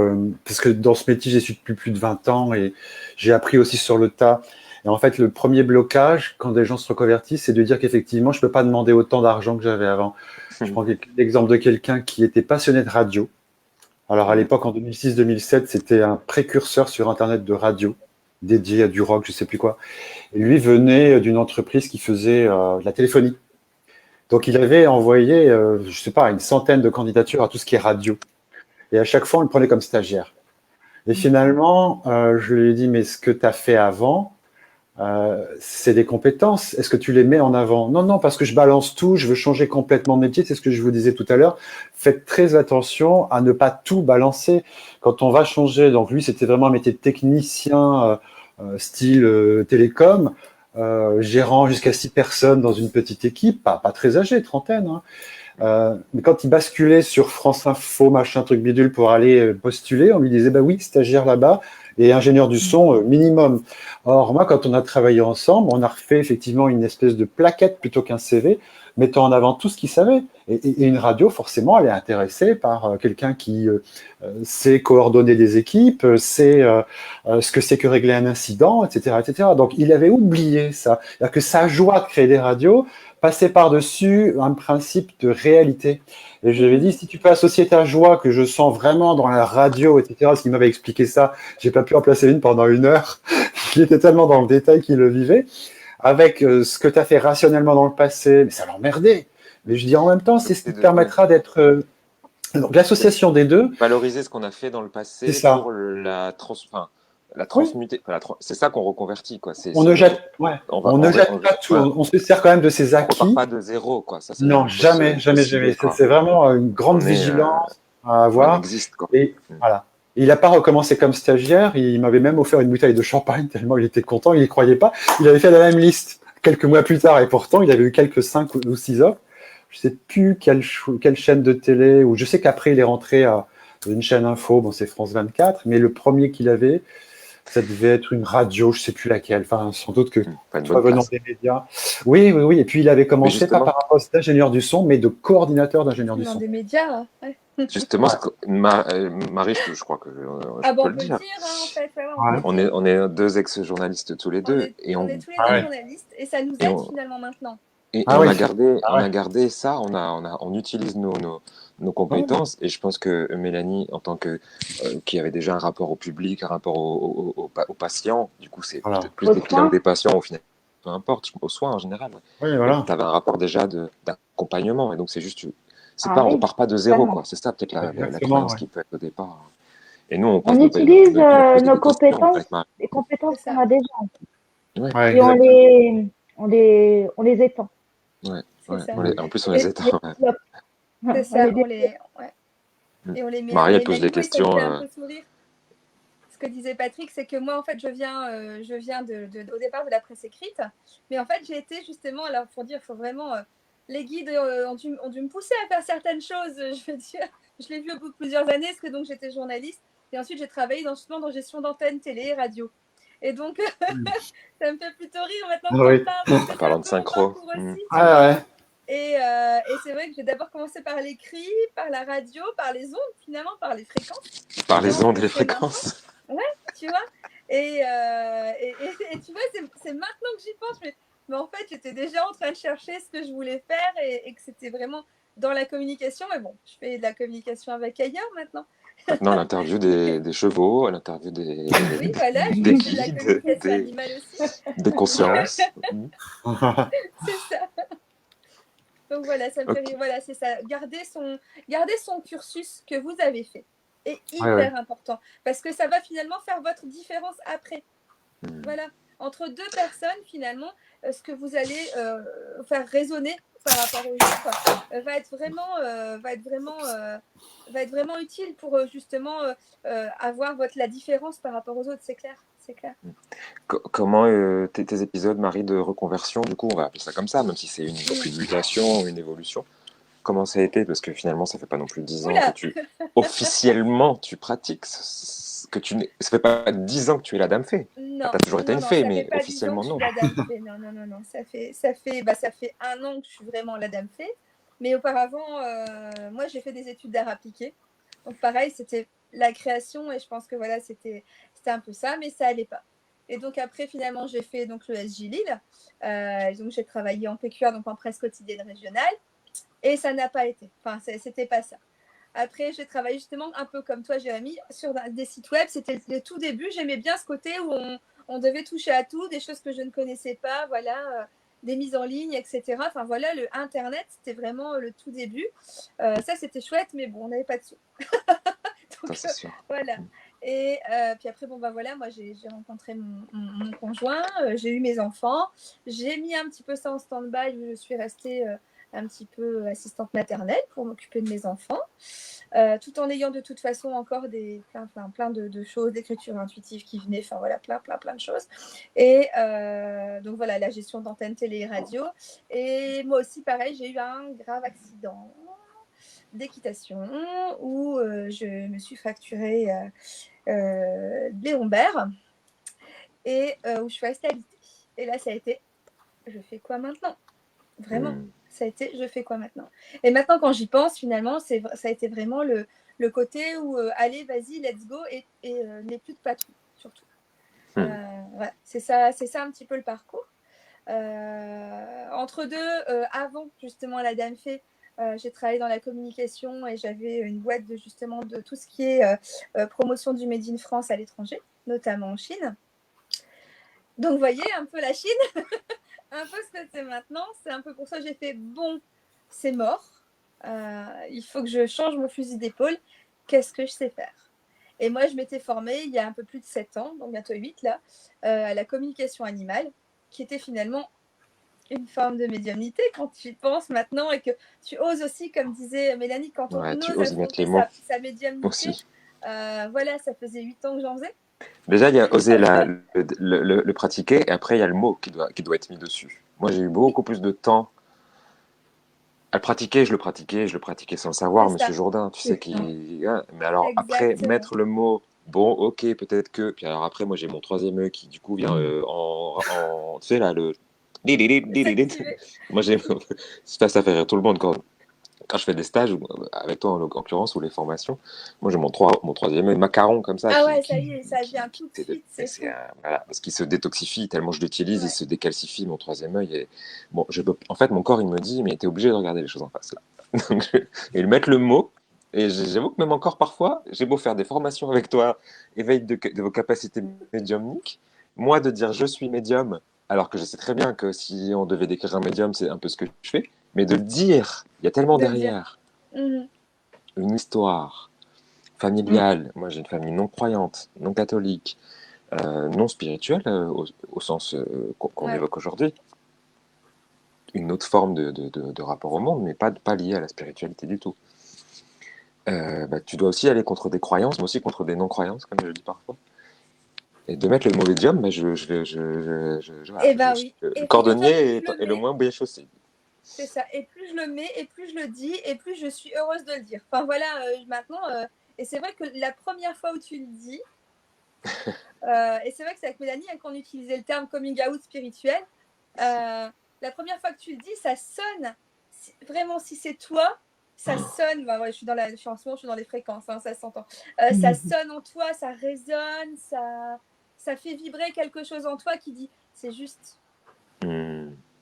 parce que dans ce métier, j'y suis depuis plus de 20 ans et j'ai appris aussi sur le tas. Et en fait, le premier blocage, quand des gens se reconvertissent, c'est de dire qu'effectivement, je peux pas demander autant d'argent que j'avais avant. Je prends l'exemple de quelqu'un qui était passionné de radio. Alors à l'époque, en 2006-2007, c'était un précurseur sur Internet de radio, dédié à du rock, je sais plus quoi. Et lui venait d'une entreprise qui faisait de la téléphonie. Donc il avait envoyé, je sais pas, une centaine de candidatures à tout ce qui est radio. Et à chaque fois, on le prenait comme stagiaire. Et finalement, je lui ai dit, mais ce que tu as fait avant, c'est des compétences. Est-ce que tu les mets en avant? Non, non, parce que je balance tout, je veux changer complètement de métier. C'est ce que je vous disais tout à l'heure. Faites très attention à ne pas tout balancer. Quand on va changer, donc lui, c'était vraiment un métier de technicien, style télécom, gérant jusqu'à 6 personnes dans une petite équipe, pas très âgée, trentaine. Hein. Mais quand il basculait sur France Info, machin, truc bidule pour aller postuler, on lui disait, bah oui, stagiaire là-bas et ingénieur du son minimum. Or, moi, quand on a travaillé ensemble, on a refait effectivement une espèce de plaquette plutôt qu'un CV, mettant en avant tout ce qu'il savait. Et une radio, forcément, elle est intéressée par quelqu'un qui sait coordonner des équipes, sait ce que c'est que régler un incident, etc., etc. Donc, il avait oublié ça. C'est-à-dire que sa joie de créer des radios, passer par-dessus un principe de réalité. Et je lui avais dit, si tu peux associer ta joie que je sens vraiment dans la radio, etc., ce qu'il m'avait expliqué ça, j'ai pas pu en placer une pendant 1 heure, il était tellement dans le détail qu'il le vivait, avec ce que tu as fait rationnellement dans le passé, mais ça l'emmerdait. Mais je dis en même temps, c'est ce qui te permettra d'être... donc l'association des deux... Valoriser ce qu'on a fait dans le passé pour la transmuter. Oui. C'est ça qu'on reconvertit, quoi. On ne jette, on ne jette pas tout. On se sert quand même de ses acquis. On repart pas de zéro, quoi. Ça, non, jamais. C'est vraiment une grande vigilance à avoir. On existe, quoi. Et voilà. Il n'a pas recommencé comme stagiaire. Il m'avait même offert une bouteille de champagne tellement il était content. Il n'y croyait pas. Il avait fait la même liste quelques mois plus tard et pourtant il avait eu quelques 5 ou 6 offres. Je sais plus quelle chaîne de télé, ou je sais qu'après il est rentré à une chaîne info. Bon, c'est France 24, mais le premier qu'il avait, ça devait être une radio, je sais plus laquelle. Enfin, sans doute que soit venant des médias. Oui. Et puis il avait commencé pas par un poste d'ingénieur du son, mais de coordinateur d'ingénieur du son. Dans des médias, ouais. Justement, Marie, je crois que je peux le dire. Hein, en fait. Ouais, on est 2 ex-journalistes tous les deux. On est tous les deux journalistes et ça nous aide finalement maintenant. Et on a gardé ça, on utilise nos compétences. Et je pense que Mélanie, en tant que qui avait déjà un rapport au public, un rapport aux patients, du coup c'est peut-être plus des clients que des patients au final, peu importe, aux soins en général. Oui, voilà. Tu avais un rapport déjà d'accompagnement, et donc c'est juste, on repart pas de zéro, quoi. C'est ça peut-être la croyance qui peut être au départ. Et nous, on utilise nos compétences, les compétences qu'on a déjà. Ouais, et on les étend. Ouais. En plus, on les étend. C'est ça, et on les met. Marie, elle pose des questions. Un peu sourire. Ce que disait Patrick, c'est que moi, en fait, je viens au départ de la presse écrite, mais en fait, j'ai été justement, alors pour dire, il faut vraiment, les guides ont dû me pousser à faire certaines choses. Je veux dire, je l'ai vu au bout de plusieurs années, parce que donc j'étais journaliste, et ensuite j'ai travaillé dans gestion d'antenne, télé, radio. Et donc, ça me fait plutôt rire maintenant en parlant de synchro. Et c'est vrai que j'ai d'abord commencé par l'écrit, par la radio, par les ondes, finalement, par les fréquences. Par les ondes et les fréquences. Ouais, tu vois. Et tu vois, c'est maintenant que j'y pense, mais en fait, j'étais déjà en train de chercher ce que je voulais faire et que c'était vraiment dans la communication. Mais bon, je fais de la communication avec ailleurs maintenant. Maintenant, l'interview des chevaux, l'interview des guides, des consciences. C'est ça. Donc voilà, ça me fait Ok. rire. Voilà, c'est ça. Garder son cursus que vous avez fait est Ouais, ouais. hyper important parce que ça va finalement faire votre différence après. Hmm. Voilà. Entre deux personnes, finalement, ce que vous allez faire résonner par rapport aux autres va être vraiment utile pour justement avoir la différence par rapport aux autres, c'est clair. C'est clair. Comment tes épisodes, Marie, de reconversion, du coup, on va appeler ça comme ça, même si c'est une publication, une évolution, comment ça a été? Parce que finalement, ça fait pas non plus 10 ans que Oula. officiellement, tu pratiques, ça fait pas 10 ans que tu es la dame fée. Non, T'as toujours été non, une non, fée, ça fait mais pas 10 ans que officiellement, je suis non. la dame fée. Non, non, non, non. Ça fait 1 an que je suis vraiment la dame fée. Mais auparavant, moi, j'ai fait des études d'art appliqué. Donc, pareil, c'était la création et je pense que voilà, c'était un peu ça, mais ça allait pas. Et donc, après, finalement, j'ai fait donc, le SJ Lille. Donc, j'ai travaillé en PQR, donc en presse quotidienne régionale. Et ça n'a pas été. Enfin, c'était pas ça. Après, j'ai travaillé justement un peu comme toi, Jérémy, sur des sites web. C'était le tout début. J'aimais bien ce côté où on devait toucher à tout, des choses que je ne connaissais pas, voilà, des mises en ligne, etc. Enfin voilà, le Internet, c'était vraiment le tout début. Ça, c'était chouette, mais bon, on n'avait pas de sous. Ça, Donc c'est sûr. voilà. Et puis après, bon, bah voilà, moi, j'ai rencontré mon conjoint, j'ai eu mes enfants. J'ai mis un petit peu ça en stand-by où je suis restée un petit peu assistante maternelle pour m'occuper de mes enfants. Tout en ayant de toute façon encore plein de choses, d'écriture intuitive qui venaient, enfin voilà, plein de choses. Et donc voilà, la gestion d'antenne télé et radio. Et moi aussi, pareil, j'ai eu un grave accident d'équitation où je me suis fracturé les lombaires et où je suis restée alitée. Et là, ça a été, je fais quoi maintenant? Vraiment, ça a été, je fais quoi maintenant? Et maintenant, quand j'y pense, finalement, ça a été vraiment le côté où, allez, vas-y, let's go, et n'est plus de patron, surtout. Voilà, c'est ça un petit peu le parcours. Entre deux, avant justement la Dame Fée, j'ai travaillé dans la communication et j'avais une boîte justement de tout ce qui est promotion du Made in France à l'étranger, notamment en Chine. Donc, vous voyez un peu la Chine, un peu ce que c'est maintenant. C'est un peu pour ça que j'ai fait bon, c'est mort. Il faut que je change mon fusil d'épaule. Qu'est-ce que je sais faire? Et moi, je m'étais formée il y a un peu plus de 7 ans, donc bientôt 8 là, à la communication animale, qui était finalement une forme de médiumnité quand tu y penses maintenant et que tu oses aussi, comme disait Mélanie, quand on Ouais, tu ose oses y mettre les affronter mots sa médiumnité. aussi. Voilà, ça faisait 8 ans que j'en faisais. Déjà, il y a oser le pratiquer, et après, il y a le mot qui doit être mis dessus. Moi, j'ai eu beaucoup plus de temps à le pratiquer. Je le pratiquais sans le savoir, C'est Monsieur ça. Jourdain, tu sais qui. Hein, mais alors, après, Exactement. mettre le mot, bon, ok, peut-être que. Puis alors, après, moi, j'ai mon troisième œil qui, du coup, vient tu sais, là, le. S'activer. Moi, ça fait rire tout le monde quand je fais des stages, avec toi en l'occurrence, ou les formations. Moi, j'ai mon troisième œil macaron comme ça Ah ouais, ça y est, ça vient tout de suite, c'est fou. voilà, parce qu'il se détoxifie tellement je l'utilise, il Ouais. se décalcifie mon troisième œil. Et, bon, en fait, mon corps, il me dit, mais t'es obligé de regarder les choses en face là. Donc, et le mettre le mot. Et j'avoue que même encore parfois, j'ai beau faire des formations avec toi, éveil de vos capacités médiumniques, moi de dire je suis médium, alors que je sais très bien que si on devait décrire un médium, c'est un peu ce que je fais, mais de le dire, il y a tellement De le dire. derrière Mhm. une histoire familiale. Moi, j'ai une famille non croyante, non catholique, non spirituelle, au sens qu'on Ouais. évoque aujourd'hui. Une autre forme de rapport au monde, mais pas liée à la spiritualité du tout. Tu dois aussi aller contre des croyances, mais aussi contre des non-croyances, comme je le dis parfois. Et de mettre le mot médium, voilà, Eh ben oui. le Et figure-toi que cordonnier je le est le mets. moins bien chaussé. C'est ça. Et plus je le mets, et plus je le dis, et plus je suis heureuse de le dire. Enfin voilà, maintenant. Et c'est vrai que la première fois où tu le dis, et c'est vrai que c'est avec Mélanie hein, qu'on utilisait le terme coming out spirituel. La première fois que tu le dis, ça sonne. Vraiment, si c'est toi, ça sonne. Ben ouais, en ce moment, je suis dans les fréquences, hein, ça s'entend. Ça sonne en toi, ça résonne, ça fait vibrer quelque chose en toi qui dit c'est juste.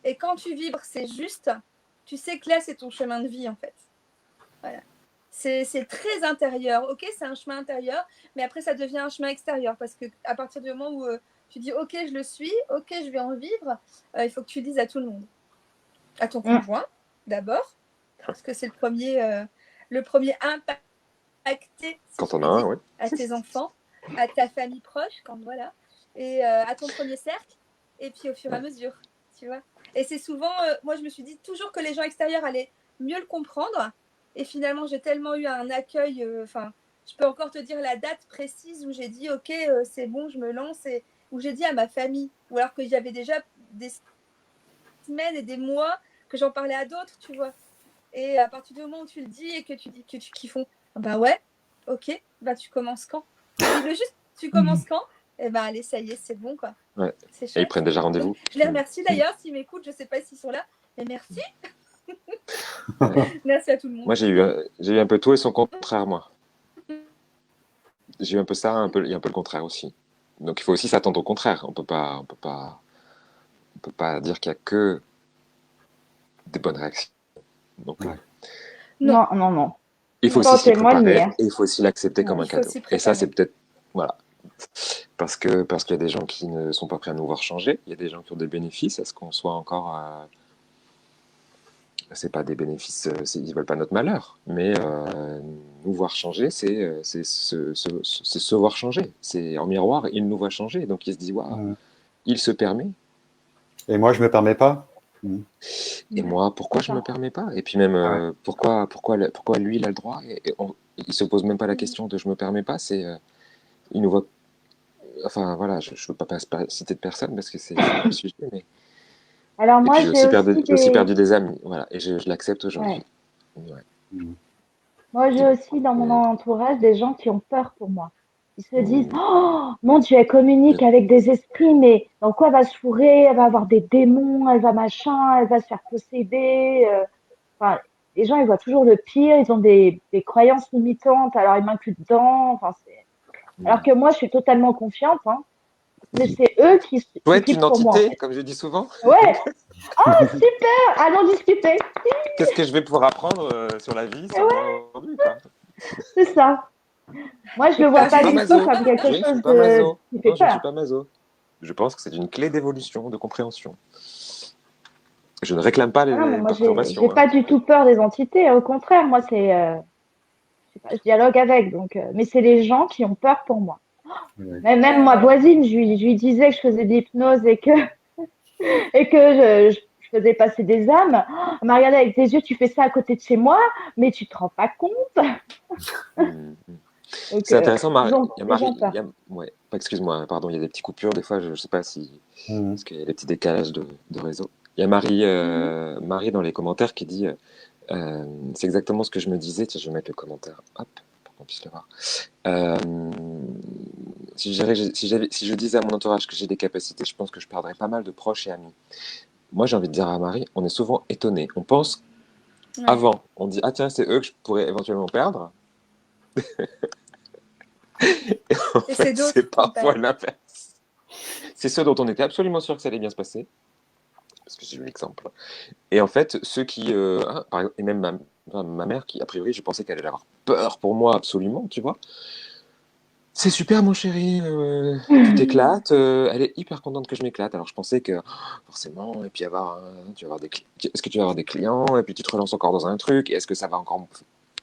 Et quand tu vibres, c'est juste, tu sais que là, c'est ton chemin de vie, en fait. Voilà. C'est très intérieur. Ok, c'est un chemin intérieur, mais après, ça devient un chemin extérieur. Parce qu'à partir du moment où tu dis, ok, je le suis, ok, je vais en vivre, il faut que tu le dises à tout le monde. À ton conjoint, d'abord, parce que c'est le premier impacté, si Quand je on a puis un, dire, oui. à tes enfants, à ta famille proche, quand voilà, et à ton premier cercle, et puis au fur et à mesure, tu vois. Et c'est souvent, moi je me suis dit toujours que les gens extérieurs allaient mieux le comprendre, et finalement j'ai tellement eu un accueil, enfin, je peux encore te dire la date précise où j'ai dit ok, c'est bon, je me lance, et où j'ai dit à ma famille, ou alors que j'avais déjà des semaines et des mois que j'en parlais à d'autres, tu vois. Et à partir du moment où tu le dis et que tu dis que qu'ils font, bah ouais, ok, bah tu commences quand? Dis-le juste, tu commences quand? Et bah allez, ça y est, c'est bon quoi. Ouais. C'est Et ils chouette. prennent déjà Donc rendez-vous. je les remercie d'ailleurs s'ils m'écoutent, je sais pas s'ils sont là, mais merci. Ouais. Merci à tout le monde. Moi, j'ai eu un peu tout et son contraire, moi. J'ai eu un peu ça, il y a un peu le contraire aussi. Donc il faut aussi s'attendre au contraire. On peut pas dire qu'il y a que des bonnes réactions non plus. Ouais. Non, Non, non, non. Il faut Je peux aussi en s'y témoigner. préparer et il faut aussi l'accepter comme un il faut cadeau. s'y Et ça, c'est préparer. peut-être, voilà, parce qu'il y a des gens qui ne sont pas prêts à nous voir changer. Il y a des gens qui ont des bénéfices. Est-ce qu'on soit encore, c'est pas des bénéfices, ils veulent pas notre malheur, mais nous voir changer, c'est se voir changer. C'est en miroir, il nous voit changer, donc il se dit waouh, Ouais. il se permet. Et moi, je me permets pas. Et moi, pourquoi C'est je me ça. permets pas? Et puis même, Ouais. pourquoi lui, il a le droit? Il se pose même pas la question de je me permets pas. C'est, il nous voit. Enfin voilà, je veux pas citer de personne parce que c'est pas le sujet. Mais... Alors Et puis moi, j'ai aussi j'ai aussi des... perdu des amis. Voilà, et je l'accepte Ouais. aujourd'hui. Ouais. Moi, j'ai Dis-moi. aussi dans mon entourage des gens qui ont peur pour moi. Ils se disent, Mmh. oh, mon Dieu, elle communique avec des esprits, mais dans quoi elle va se fourrer? Elle va avoir des démons, elle va machin, elle va se faire posséder. Enfin, les gens, ils voient toujours le pire, ils ont des croyances limitantes, alors ils m'incluent dedans. Enfin, alors Mmh. que moi, je suis totalement confiante, hein, mais c'est eux qui Souhaite une flippent pour moi, en entité, fait. comme je dis souvent. Ouais, ah, super, allons discuter. Qu'est-ce que je vais pouvoir apprendre sur la vie Et sans ouais, moi aujourd'hui, quoi. c'est ça. Moi, je le vois Je suis pas pas du tout maso. comme quelque Je ne suis chose pas maso. qui fait Non, je ne suis peur. pas maso. Je pense que c'est une clé d'évolution, de compréhension. Je ne réclame pas Ah non, mais les moi, j'ai perturbations, hein. pas du tout peur des entités. Au contraire, moi, je sais pas, je dialogue avec. Donc, mais c'est les gens qui ont peur pour moi. Ouais. Même ma Ouais. voisine, je lui disais que je faisais de l'hypnose et que je faisais passer des âmes. Oh, elle m'a regardé avec des yeux, tu fais ça à côté de chez moi, mais tu te rends pas compte. Mm. Donc, C'est intéressant, il y a les gens Marie, ont peur. ouais, excuse-moi, pardon, il y a des petites coupures, des fois, je ne sais pas si, Mhm. parce qu'il y a des petits décalages de réseau. Il y a Mhm. Marie dans les commentaires qui dit, c'est exactement ce que je me disais, tiens, je vais mettre le commentaire, hop, pour qu'on puisse le voir. Euh, si je disais à mon entourage que j'ai des capacités, je pense que je perdrais pas mal de proches et amis. Moi, j'ai envie de dire à Marie, on est souvent étonné. On pense Ouais. avant, on dit, ah tiens, c'est eux que je pourrais éventuellement perdre. En Et c'est fait, d'autres c'est qu'on parfois perd. l'inverse. C'est ceux dont on était absolument sûr que ça allait bien se passer, parce que j'ai eu l'exemple. Et en fait, ceux qui, par exemple, et même ma mère, qui a priori, je pensais qu'elle allait avoir peur pour moi absolument, tu vois. C'est super, mon chéri, tu t'éclates. Elle est hyper contente que je m'éclate. Alors je pensais que forcément, et puis tu vas avoir est-ce que tu vas avoir des clients, et puis tu te relances encore dans un truc, et est-ce que ça va encore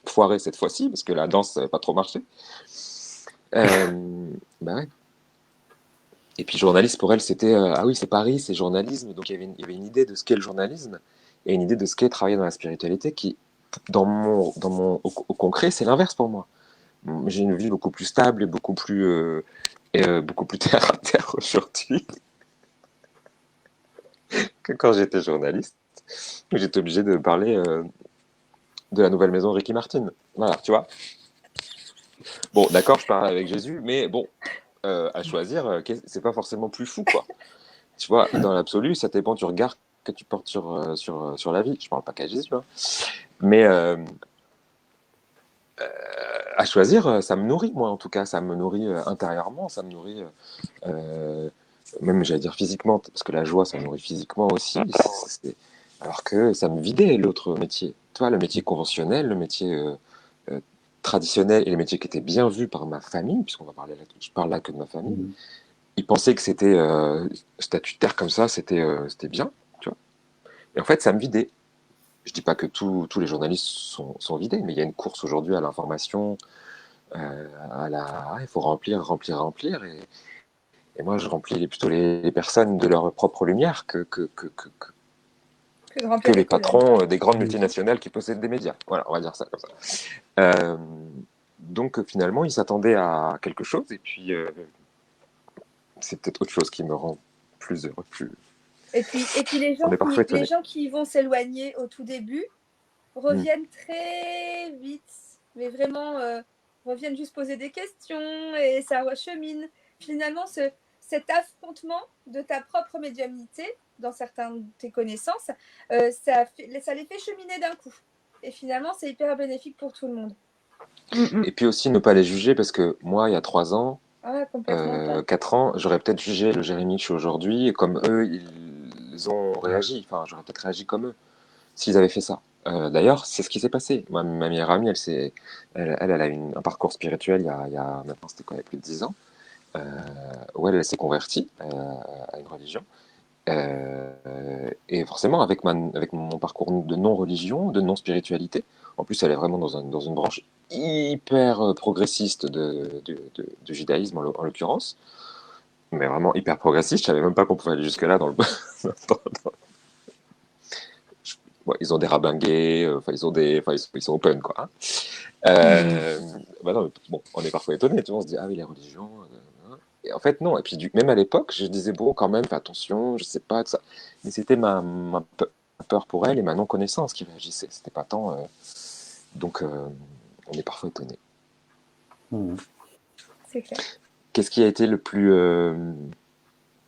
foirer cette fois-ci, parce que la danse, ça va pas trop marché. Bah ouais. Et puis journaliste, pour elle, c'était ah oui, c'est Paris, c'est journalisme. Donc il y avait une idée de ce qu'est le journalisme et une idée de ce qu'est travailler dans la spiritualité qui, au concret, c'est l'inverse pour moi. J'ai une vie beaucoup plus stable et beaucoup plus terre à terre aujourd'hui que quand j'étais journaliste. J'étais obligé de parler de la nouvelle maison Ricky Martin. Voilà, tu vois. Bon, d'accord, je parle avec Jésus, mais bon, à choisir, c'est pas forcément plus fou, quoi. Tu vois, dans l'absolu, ça dépend du regard que tu portes sur la vie. Je parle pas qu'à Jésus, hein. Mais à choisir, ça me nourrit, moi, en tout cas. Ça me nourrit intérieurement, ça me nourrit, même, j'allais dire physiquement, parce que la joie, ça nourrit physiquement aussi. Alors que ça me vidait, l'autre métier. Tu vois, le métier conventionnel, le métier euh, traditionnel et les métiers qui étaient bien vus par ma famille, puisqu'on va parler là, je parle là que de ma famille. Mhm. Ils pensaient que c'était statutaire comme ça, c'était bien, tu vois. Et en fait, ça me vidait. je dis pas que tous les journalistes sont vidés, mais il y a une course aujourd'hui à l'information, il faut remplir, et moi je remplis plutôt les personnes de leur propre lumière Que de que remplir les des colonnes. patrons des grandes multinationales qui possèdent des médias. Voilà, on va dire ça comme ça. Euh, donc finalement, ils s'attendaient à quelque chose, et puis c'est peut-être autre chose qui me rend plus heureux, Et puis on est parfois les étonné. gens qui vont s'éloigner au tout début reviennent très vite, mais vraiment reviennent juste poser des questions et ça chemine. Finalement, cet affrontement de ta propre médiumnité dans certaines de tes connaissances, ça les fait cheminer d'un coup. Et finalement, c'est hyper bénéfique pour tout le monde. Et puis aussi ne pas les juger, parce que moi, il y a 3 ans, Ah, complètement. 4 ans, j'aurais peut-être jugé le Jérémy que je suis aujourd'hui, et comme eux, ils ont réagi. Enfin, j'aurais peut-être réagi comme eux, s'ils avaient fait ça. D'ailleurs, c'est ce qui s'est passé. Moi, ma meilleure amie, elle a un parcours spirituel maintenant, c'était quoi, il y a plus de 10 ans, où elle s'est convertie à une religion. Et forcément, avec mon parcours de non-religion, de non-spiritualité, en plus, elle est vraiment dans une branche hyper progressiste du judaïsme, en l'occurrence, mais vraiment hyper progressiste. Je savais même pas qu'on pouvait aller jusque-là dans le. Ouais, ils ont des rabbins gays, ils sont open, quoi. Hein. Bah non, mais bon, on est parfois étonné, tu vois, on se dit, ah oui, les religions. Et en fait, non. Et puis, même à l'époque, je disais, bon, quand même, fais attention, je sais pas, tout ça. Mais c'était ma peur pour elle et ma non-connaissance qui réagissait. C'était pas tant. Donc, on est parfois étonné. C'est clair. Qu'est-ce qui a été le plus.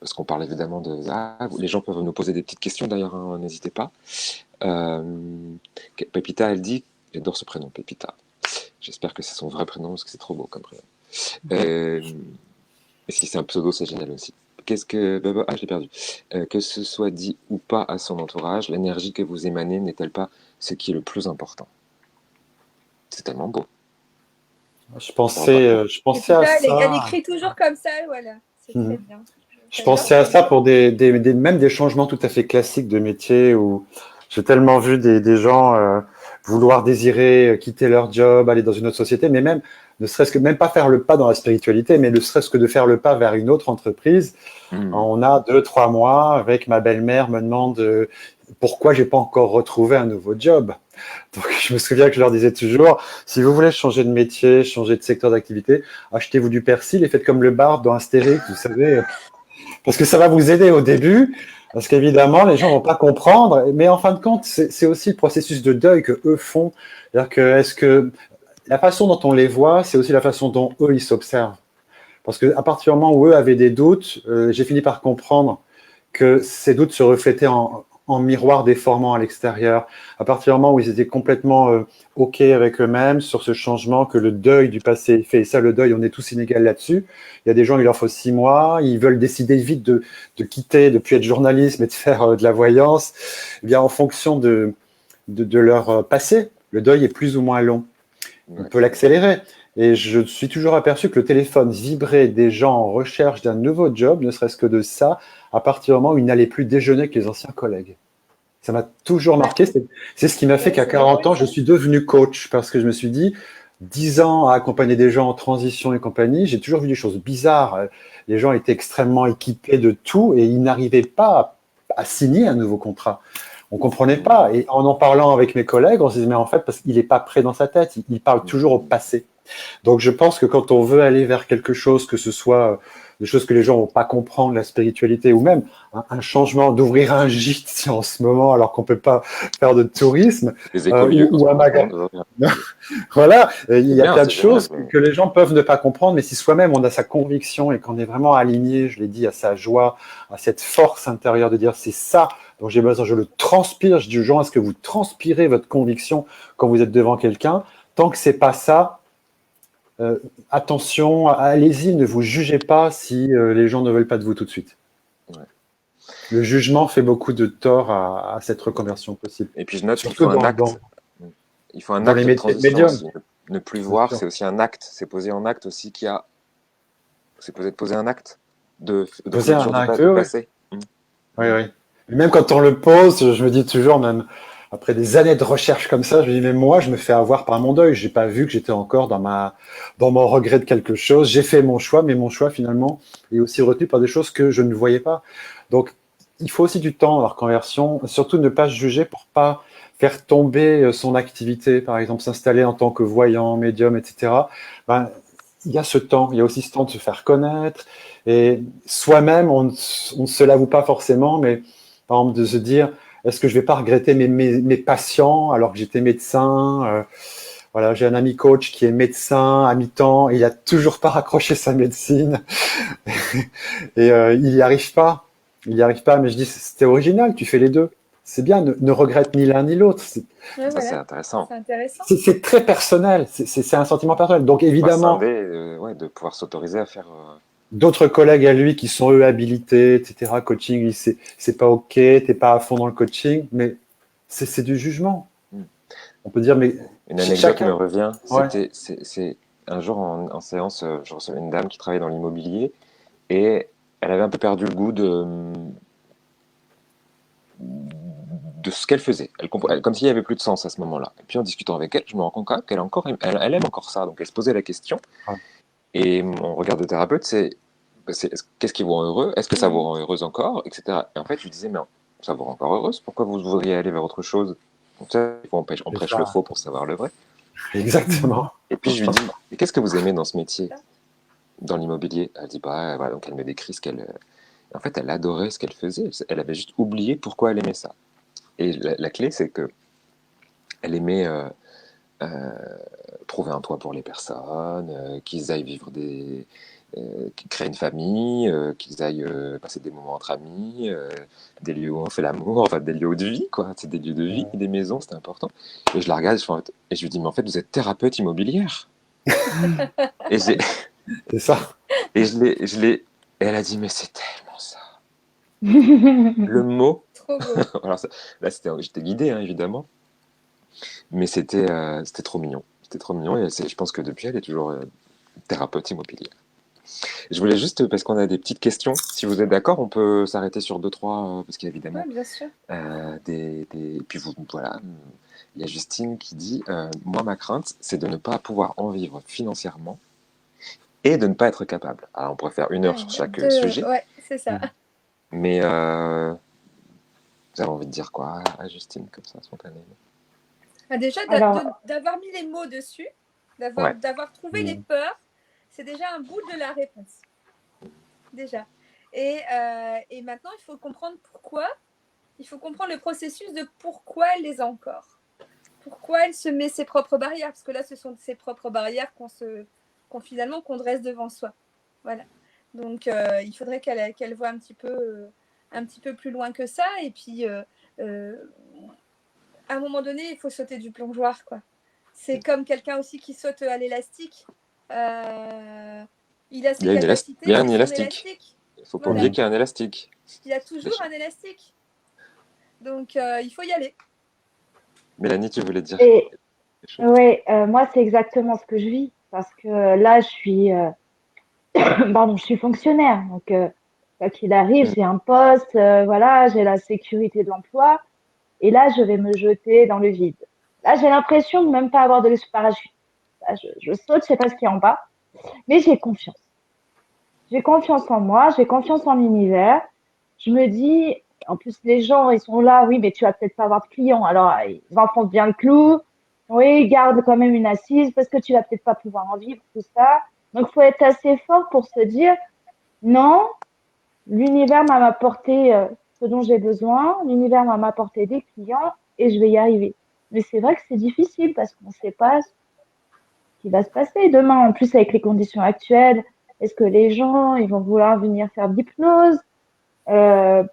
Parce qu'on parle évidemment de. Ah, les gens peuvent nous poser des petites questions d'ailleurs, hein, n'hésitez pas. Pépita, elle dit. J'adore ce prénom, Pépita. J'espère que c'est son vrai prénom parce que c'est trop beau comme prénom. Et si c'est un pseudo, c'est génial aussi. Ah, je l'ai perdu. Que ce soit dit ou pas à son entourage, l'énergie que vous émanez n'est-elle pas ce qui est le plus important? C'est tellement beau. Je pensais à ça. Elle écrit toujours comme ça, voilà. C'est très bien. Je pensais à ça pour même des changements tout à fait classiques de métier où j'ai tellement vu des gens vouloir désirer quitter leur job, aller dans une autre société, mais même, ne serait-ce que même pas faire le pas dans la spiritualité, mais ne serait-ce que de faire le pas vers une autre entreprise. On a 2-3 mois avec ma belle-mère me demande pourquoi j'ai pas encore retrouvé un nouveau job. Donc, je me souviens que je leur disais toujours, si vous voulez changer de métier, changer de secteur d'activité, achetez-vous du persil et faites comme le barde dans Astérix, vous savez, parce que ça va vous aider au début, parce qu'évidemment, les gens vont pas comprendre, mais en fin de compte, c'est aussi le processus de deuil que eux font. C'est-à-dire que, est-ce que la façon dont on les voit, c'est aussi la façon dont eux, ils s'observent. Parce qu'à partir du moment où eux avaient des doutes, j'ai fini par comprendre que ces doutes se reflétaient en miroir déformant à l'extérieur. À partir du moment où ils étaient complètement OK avec eux-mêmes sur ce changement, que le deuil du passé est fait, et ça, le deuil, on est tous inégaux là-dessus. Il y a des gens, il leur faut 6 mois, ils veulent décider vite de quitter, de plus être journaliste, mais de faire de la voyance. Eh bien, en fonction de leur passé, le deuil est plus ou moins long. On peut l'accélérer. Et je suis toujours aperçu que le téléphone vibrait des gens en recherche d'un nouveau job, ne serait-ce que de ça, à partir du moment où ils n'allaient plus déjeuner avec les anciens collègues. Ça m'a toujours marqué. C'est ce qui m'a fait qu'à 40 ans, je suis devenu coach, parce que je me suis dit, 10 ans à accompagner des gens en transition et compagnie, j'ai toujours vu des choses bizarres. Les gens étaient extrêmement équipés de tout et ils n'arrivaient pas à signer un nouveau contrat. On comprenait pas. Et en parlant avec mes collègues, on se disait, mais en fait, parce qu'il n'est pas prêt dans sa tête, il parle toujours au passé. Donc, je pense que quand on veut aller vers quelque chose, que ce soit des choses que les gens vont pas comprendre, la spiritualité, ou même un changement, d'ouvrir un gîte en ce moment, alors qu'on peut pas faire de tourisme, ou un magasin. Voilà, il y a plein de choses que les gens peuvent ne pas comprendre, mais si soi-même on a sa conviction et qu'on est vraiment aligné, je l'ai dit, à sa joie, à cette force intérieure de dire c'est ça dont j'ai besoin, je le transpire, je dis aux gens, est-ce que vous transpirez votre conviction quand vous êtes devant quelqu'un? Tant que c'est pas ça, attention, allez-y, ne vous jugez pas si les gens ne veulent pas de vous tout de suite. Ouais. Le jugement fait beaucoup de tort à cette reconversion possible. Et puis je note qu'il faut un acte. Il faut un acte de transition aussi. Ne plus voir, c'est aussi un acte. C'est poser en acte aussi c'est poser un acte de poser un acte, du passé. Oui, oui. Et même quand on le pose, je me dis toujours, même après des années de recherche comme ça, je me dis, mais moi, je me fais avoir par mon deuil. J'ai pas vu que j'étais encore dans mon regret de quelque chose. J'ai fait mon choix, mais mon choix, finalement, est aussi retenu par des choses que je ne voyais pas. Donc, il faut aussi du temps dans la reconversion. Surtout ne pas se juger pour pas faire tomber son activité, par exemple, s'installer en tant que voyant, médium, etc. Ben, il y a ce temps, il y a aussi ce temps de se faire connaître. Et soi-même, on ne se l'avoue pas forcément, mais par exemple, de se dire, est-ce que je vais pas regretter mes patients alors que j'étais médecin voilà, j'ai un ami coach qui est médecin à mi-temps, et il a toujours pas raccroché sa médecine et il y arrive pas. Il y arrive pas, mais je dis c'était original, tu fais les deux. C'est bien, ne regrette ni l'un ni l'autre. Ouais, Ça, c'est voilà, intéressant. c'est intéressant. C'est très personnel, c'est un sentiment personnel. Donc Pouvoir évidemment, scinder, ouais, de pouvoir s'autoriser à faire. d'autres collègues à lui qui sont eux habilités, etc. Coaching, c'est pas ok, t'es pas à fond dans le coaching, mais c'est du jugement. Hmm. On peut dire, mais Une anecdote me chacun. revient. Ouais. C'est un jour en séance, je recevais une dame qui travaillait dans l'immobilier et elle avait un peu perdu le goût de ce qu'elle faisait. Comme s'il n'y avait plus de sens à ce moment-là. Et puis en discutant avec elle, je me rends compte quand même qu'elle aime encore ça. Donc elle se posait la question. Ouais. Et mon regard de thérapeute, qu'est-ce qui vous rend heureux? Est-ce que ça vous rend heureuse encore? Etc. Et en fait, je lui disais, mais ça vous rend encore heureuse? Pourquoi vous voudriez aller vers autre chose? Donc ça, on C'est prêche le ça. faux pour savoir le vrai. Exactement. Et puis je lui dis, et qu'est-ce que vous aimez dans ce métier, dans l'immobilier? Elle dit, bah, voilà, donc elle me décrit ce qu'elle. En fait, elle adorait ce qu'elle faisait. Elle avait juste oublié pourquoi elle aimait ça. Et la clé, c'est que elle aimait euh, trouver un toit pour les personnes, qu'ils aillent qu'ils créent une famille, qu'ils aillent passer des moments entre amis, des lieux où on fait l'amour, enfin des lieux de vie, quoi. C'est des lieux de vie, des maisons, c'était important. Et je la regarde et je lui dis, mais en fait, vous êtes thérapeute immobilière. Et, C'est ça. et elle a dit, mais c'est tellement ça. Le mot, Trop beau. alors là, j'étais guidé, hein, évidemment, mais c'était trop mignon. C'était trop mignon et je pense que depuis, elle est toujours thérapeute immobilière. Je voulais juste, parce qu'on a des petites questions, si vous êtes d'accord, on peut s'arrêter sur deux, trois, parce qu'il y a Ouais, évidemment bien sûr. et puis voilà, il y a Justine qui dit, moi ma crainte, c'est de ne pas pouvoir en vivre financièrement et de ne pas être capable. Alors on pourrait faire une heure Ouais, sur il y a chaque deux. sujet, Ouais, c'est ça. mais vous avez envie de dire quoi à Justine, comme ça, spontanément? Ah, déjà, Alors, d'avoir mis les mots dessus, Ouais. d'avoir trouvé les peurs, c'est déjà un bout de la réponse. Déjà. Et maintenant, il faut comprendre pourquoi. Il faut comprendre le processus de pourquoi elle les a encore. Pourquoi elle se met ses propres barrières. Parce que là, ce sont ses propres barrières qu'on dresse devant soi. Voilà. Donc, il faudrait qu'elle voie un petit peu plus loin que ça. Et puis, à un moment donné, il faut sauter du plongeoir, quoi. C'est comme quelqu'un aussi qui saute à l'élastique. Il a ses capacités, Il y a un mais son élastique. élastique. Il ne faut pas Voilà. oublier qu'il y a un élastique. Il a toujours un élastique. Donc, il faut y aller. Mélanie, tu voulais dire et quelque chose? ouais, moi, c'est exactement ce que je vis parce que là, je suis, pardon, je suis fonctionnaire. Donc, quoi qu'il arrive, j'ai un poste, voilà, j'ai la sécurité de l'emploi. Et là, je vais me jeter dans le vide. Là, j'ai l'impression de même pas avoir de parachute. Là, je saute, je sais pas ce qu'il y a en bas, mais j'ai confiance. J'ai confiance en moi, j'ai confiance en l'univers. Je me dis, en plus, les gens, ils sont là, oui, mais tu vas peut-être pas avoir de clients. Alors, ils enfoncent bien le clou. Oui, garde quand même une assise parce que tu vas peut-être pas pouvoir en vivre, tout ça. Donc, faut être assez fort pour se dire, non, l'univers m'a apporté ce dont j'ai besoin, l'univers m'a apporté des clients et je vais y arriver. Mais c'est vrai que c'est difficile parce qu'on ne sait pas ce qui va se passer demain. En plus, avec les conditions actuelles, est-ce que les gens ils vont vouloir venir faire de l'hypnose À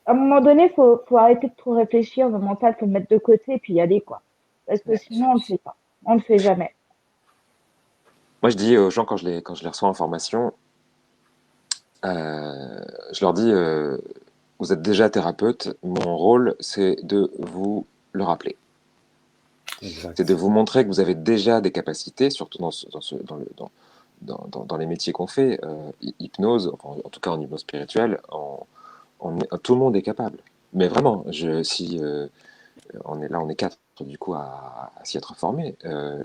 un moment donné, faut arrêter de trop réfléchir. Le mental, faut le mettre de côté et puis y aller, quoi. Parce que sinon, on ne le fait pas. On ne le fait jamais. Moi, je dis aux gens quand je les reçois en formation, je leur dis, vous êtes déjà thérapeute, mon rôle, c'est de vous le rappeler. C'est de Exact. vous montrer que vous avez déjà des capacités, surtout dans les métiers qu'on fait, hypnose, enfin, en tout cas en hypnose spirituelle, tout le monde est capable. Mais vraiment, on est quatre du coup à s'y être formés.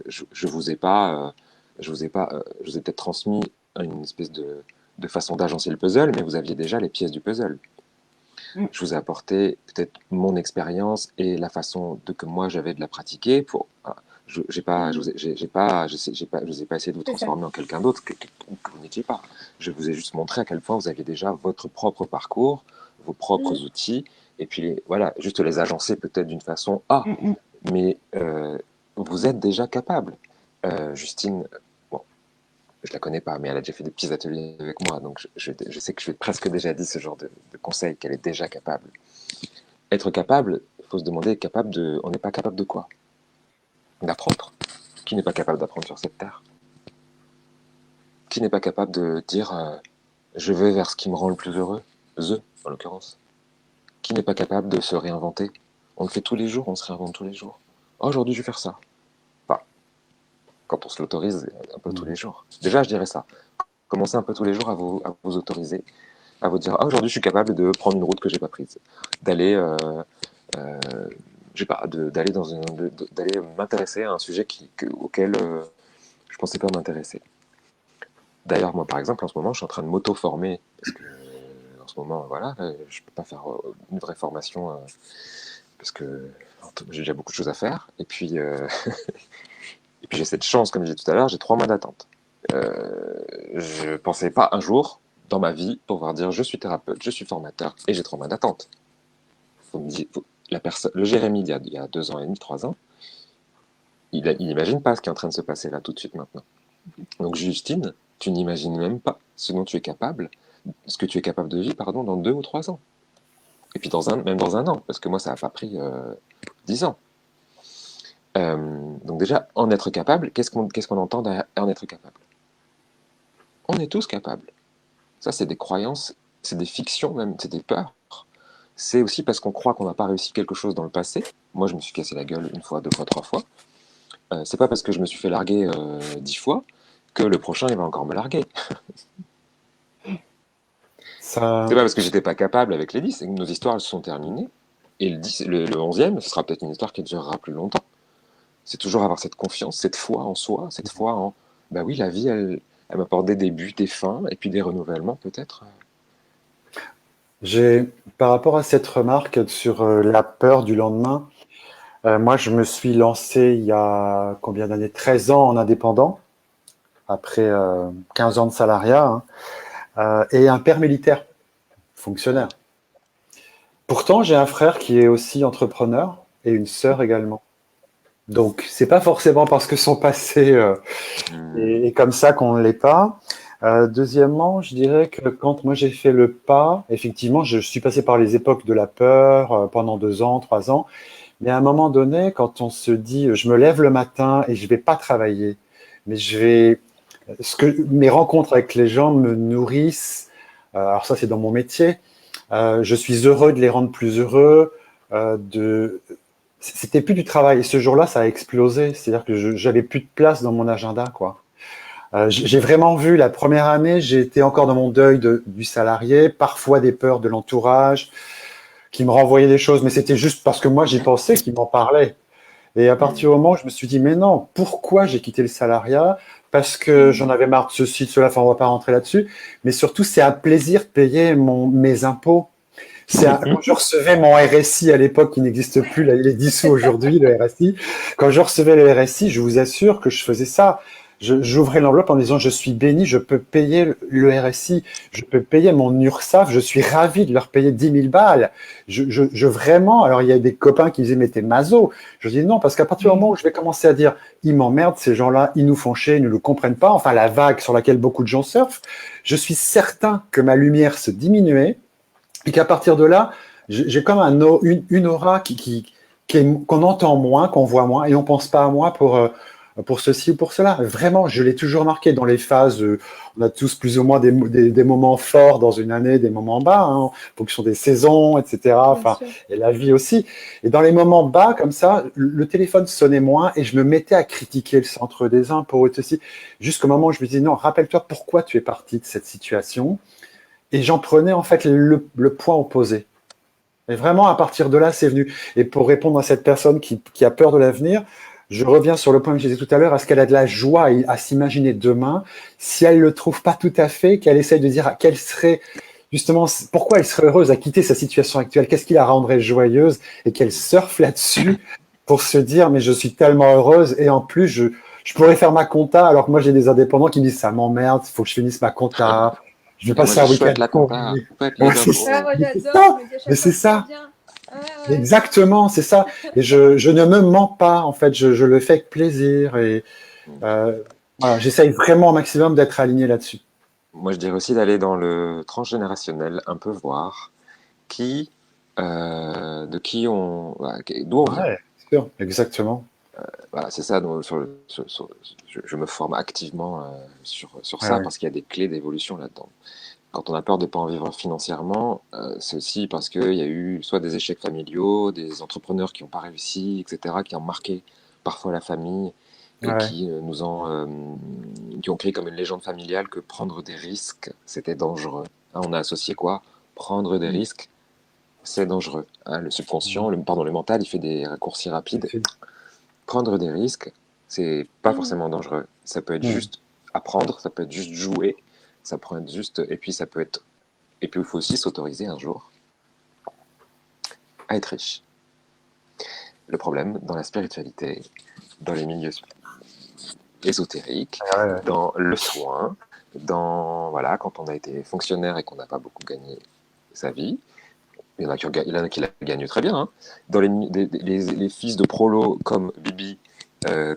Je vous ai pas, je vous ai peut-être transmis une espèce de façon d'agencer le puzzle, mais vous aviez déjà les pièces du puzzle. Je vous ai apporté peut-être mon expérience et la façon que moi j'avais de la pratiquer pour. Voilà. Je vous ai pas, je vous ai pas essayé de vous transformer en quelqu'un d'autre que vous n'étiez pas. Je vous ai juste montré à quel point vous aviez déjà votre propre parcours, vos propres outils, et puis voilà, juste les agencer peut-être d'une façon mais vous êtes déjà capable. Justine, bon, je la connais pas, mais elle a déjà fait des petits ateliers avec moi, donc je sais que je lui ai presque déjà dit ce genre de conseil, qu'elle est déjà capable. Être capable, il faut se demander, on n'est pas capable de quoi? D'apprendre. Qui n'est pas capable d'apprendre sur cette terre? Qui n'est pas capable de dire je vais vers ce qui me rend le plus heureux? En l'occurrence. Qui n'est pas capable de se réinventer? On le fait tous les jours, on se réinvente tous les jours. Oh, aujourd'hui, je vais faire ça. Enfin, quand on se l'autorise un peu tous les jours. Déjà, je dirais ça. Commencez un peu tous les jours à vous autoriser, à vous dire ah, aujourd'hui, je suis capable de prendre une route que j'ai pas prise, d'aller, je sais pas, d'aller m'intéresser à un sujet auquel je pensais pas m'intéresser. D'ailleurs, moi, par exemple, en ce moment, je suis en train de m'auto-former parce que en ce moment, voilà, je peux pas faire une vraie formation parce que j'ai déjà beaucoup de choses à faire. Et puis, et puis j'ai cette chance, comme je disais tout à l'heure, j'ai 3 mois d'attente. Je pensais pas un jour dans ma vie pouvoir dire je suis thérapeute, je suis formateur et j'ai 3 mois d'attente. Le Jérémy il y a 2 ans et demi, 3 ans, il n'imagine pas ce qui est en train de se passer là tout de suite maintenant. Donc Justine, tu n'imagines même pas ce dont tu es capable, ce que tu es capable de vivre, pardon, dans 2 ou 3 ans. Et puis même dans 1 an, parce que moi ça n'a pas pris 10 ans. Donc déjà, en être capable, qu'est-ce qu'on entend derrière en être capable? On est tous capables. Ça, c'est des croyances, c'est des fictions même, c'est des peurs. C'est aussi parce qu'on croit qu'on n'a pas réussi quelque chose dans le passé. Moi, je me suis cassé la gueule 1 fois, 2 fois, 3 fois. C'est pas parce que je me suis fait larguer 10 fois que le prochain, il va encore me larguer. C'est pas parce que j'étais pas capable avec les 10, c'est que nos histoires elles se sont terminées. Et le 11e, ce sera peut-être une histoire qui durera plus longtemps. C'est toujours avoir cette confiance, cette foi en soi, cette foi en bah oui, la vie, elle m'apporte des débuts, des fins, et puis des renouvellements peut-être. Par rapport à cette remarque sur la peur du lendemain, moi je me suis lancé il y a combien d'années? 13 ans en indépendant, après 15 ans de salariat, et un père militaire, fonctionnaire. Pourtant, j'ai un frère qui est aussi entrepreneur et une sœur également. Donc, c'est pas forcément parce que son passé est comme ça qu'on ne l'est pas. Deuxièmement, je dirais que quand moi j'ai fait le pas, effectivement, je suis passé par les époques de la peur pendant 2 ans, 3 ans. Mais à un moment donné, quand on se dit, je me lève le matin et je vais pas travailler, mais mes rencontres avec les gens me nourrissent. Alors ça, c'est dans mon métier. Je suis heureux de les rendre plus heureux. C'était plus du travail. Et ce jour-là, ça a explosé. C'est-à-dire que j'avais plus de place dans mon agenda, quoi. J'ai vraiment vu la première année, j'ai été encore dans mon deuil du salarié, parfois des peurs de l'entourage qui me renvoyaient des choses, mais c'était juste parce que moi j'y pensais, qu'ils m'en parlaient. Et à partir du moment où je me suis dit, mais non, pourquoi j'ai quitté le salariat? Parce que j'en avais marre de ceci, de cela, enfin on va pas rentrer là-dessus, mais surtout c'est un plaisir de payer mes impôts. Quand je recevais mon RSI à l'époque, qui n'existe plus, là, il est dissous aujourd'hui, le RSI. Quand je recevais le RSI, je vous assure que je faisais ça. J'ouvrais l'enveloppe en disant, je suis béni, je peux payer le RSI, je peux payer mon URSSAF, je suis ravi de leur payer 10 000 balles. Vraiment, alors il y a des copains qui disaient, mais t'es maso. Je dis non, parce qu'à partir du moment où je vais commencer à dire, ils m'emmerdent, ces gens-là, ils nous font chier, ils ne le comprennent pas, enfin la vague sur laquelle beaucoup de gens surfent, je suis certain que ma lumière se diminuait. Et qu'à partir de là, j'ai comme une aura qu'on entend moins, qu'on voit moins, et on pense pas à moi pour ceci ou pour cela. Vraiment, je l'ai toujours marqué dans les phases. On a tous plus ou moins des moments forts dans une année, des moments bas, en fonction des saisons, etc. Enfin, et la vie aussi. Et dans les moments bas, comme ça, le téléphone sonnait moins et je me mettais à critiquer le centre des impôts et ceci, jusqu'au moment où je me disais non, rappelle-toi pourquoi tu es parti de cette situation. Et j'en prenais en fait le point opposé. Et vraiment, à partir de là, c'est venu. Et pour répondre à cette personne qui a peur de l'avenir, je reviens sur le point que je disais tout à l'heure, est-ce qu'elle a de la joie à s'imaginer demain, si elle ne le trouve pas tout à fait, qu'elle essaye de dire quelle serait, justement, pourquoi elle serait heureuse à quitter sa situation actuelle, qu'est-ce qui la rendrait joyeuse, et qu'elle surfe là-dessus pour se dire, mais je suis tellement heureuse, et en plus, je pourrais faire ma compta, alors que moi, j'ai des indépendants qui me disent, ça m'emmerde, il faut que je finisse ma compta, je vais Et moi, passer j'ai un week-end chouette la compta, pourri. chouette Ouais, les c'est impôts. ça. Ouais, moi Mais c'est j'adore, ça. je me dis à Mais chaque fois c'est que c'est ça. bien. Ouais, ouais. Exactement, c'est ça. Et je ne me mens pas, en fait, je le fais avec plaisir et euh, voilà, j'essaye vraiment au maximum d'être aligné là-dessus. Moi, je dirais aussi d'aller dans le transgénérationnel, un peu voir qui, de qui on, voilà, d'où on vient. Ouais, c'est sûr, exactement. Voilà, c'est ça. Je me forme activement sur Ouais, ça ouais. parce qu'il y a des clés d'évolution là-dedans. Quand on a peur de ne pas en vivre financièrement, c'est aussi parce qu'il y a eu soit des échecs familiaux, des entrepreneurs qui n'ont pas réussi, etc., qui ont marqué parfois la famille et Ouais, qui ont créé comme une légende familiale que prendre des risques, c'était dangereux. Hein, on a associé quoi? Prendre des risques, c'est dangereux. Hein, le subconscient, le mental, il fait des raccourcis rapides. ouais. Prendre des risques, c'est pas Mhm. forcément dangereux. Ça peut être Mm. juste apprendre, ça peut être juste jouer, ça peut être juste, et puis ça peut être, et puis il faut aussi s'autoriser un jour à être riche. Le problème dans la spiritualité, dans les milieux ésotériques, Ouais, ouais. dans le soin, dans voilà, quand on a été fonctionnaire et qu'on n'a pas beaucoup gagné sa vie, il y en a qui la gagnent très bien. Hein. Dans les fils de prolo comme Bibi,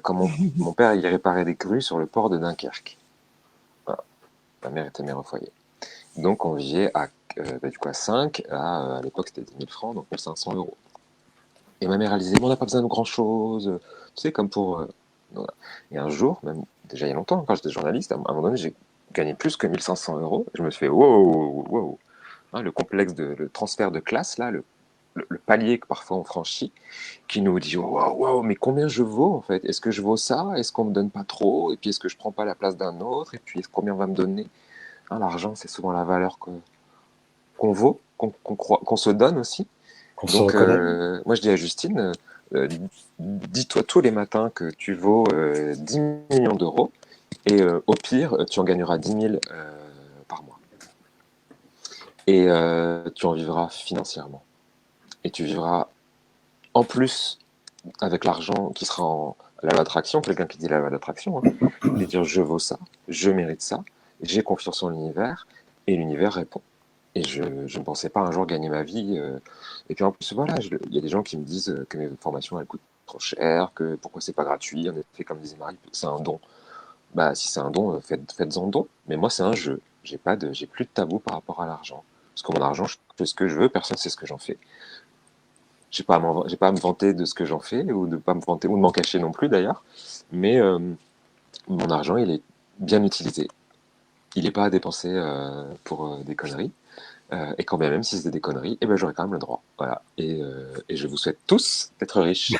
comme mon père, il réparait des crues sur le port de Dunkerque. Voilà. Ma mère était mère au foyer. Donc on vivait du coup à 5, à l'époque c'était 10 000 francs, donc 500 euros. Et ma mère, elle disait, mais on n'a pas besoin de grand-chose. Tu sais, comme pour... voilà. Et un jour, même déjà il y a longtemps, quand j'étais journaliste, à un moment donné, j'ai gagné plus que 1500 euros. Je me suis fait, wow, wow. Hein, le complexe le transfert de classe, là, le palier que parfois on franchit, qui nous dit, wow, wow, mais combien je vaux en fait? Est-ce que je vaux ça? Est-ce qu'on me donne pas trop? Et puis est-ce que je prends pas la place d'un autre? Et puis combien on va me donner? Hein, l'argent, c'est souvent la valeur qu'on vaut, qu'on se donne aussi. Qu'on se Donc, reconnaît. moi, je dis à Justine, dis-toi tous les matins que tu vaux 10 millions d'euros et au pire, tu en gagneras 10 000 par mois. Et tu en vivras financièrement. Et tu vivras en plus avec l'argent qui sera en la loi d'attraction, quelqu'un qui dit la loi d'attraction, hein, de dire je vaux ça, je mérite ça, j'ai confiance en l'univers et l'univers répond. Et je ne pensais pas un jour gagner ma vie. Et puis en plus, voilà, il y a des gens qui me disent que mes formations elles coûtent trop cher, que pourquoi c'est pas gratuit. En effet, comme disait Marie, c'est un don. Bah, si c'est un don, faites-en don. Mais moi, c'est un jeu. J'ai plus de tabou par rapport à l'argent. Parce que mon argent, je fais ce que je veux, personne ne sait ce que j'en fais. J'ai pas à me vanter de ce que j'en fais, ou de pas me vanter, ou de m'en cacher non plus d'ailleurs. Mais mon argent, il est bien utilisé. Il n'est pas à dépenser pour des conneries. Et quand bien même si c'était des conneries, eh ben, j'aurais quand même le droit. Voilà. Et je vous souhaite tous d'être riches.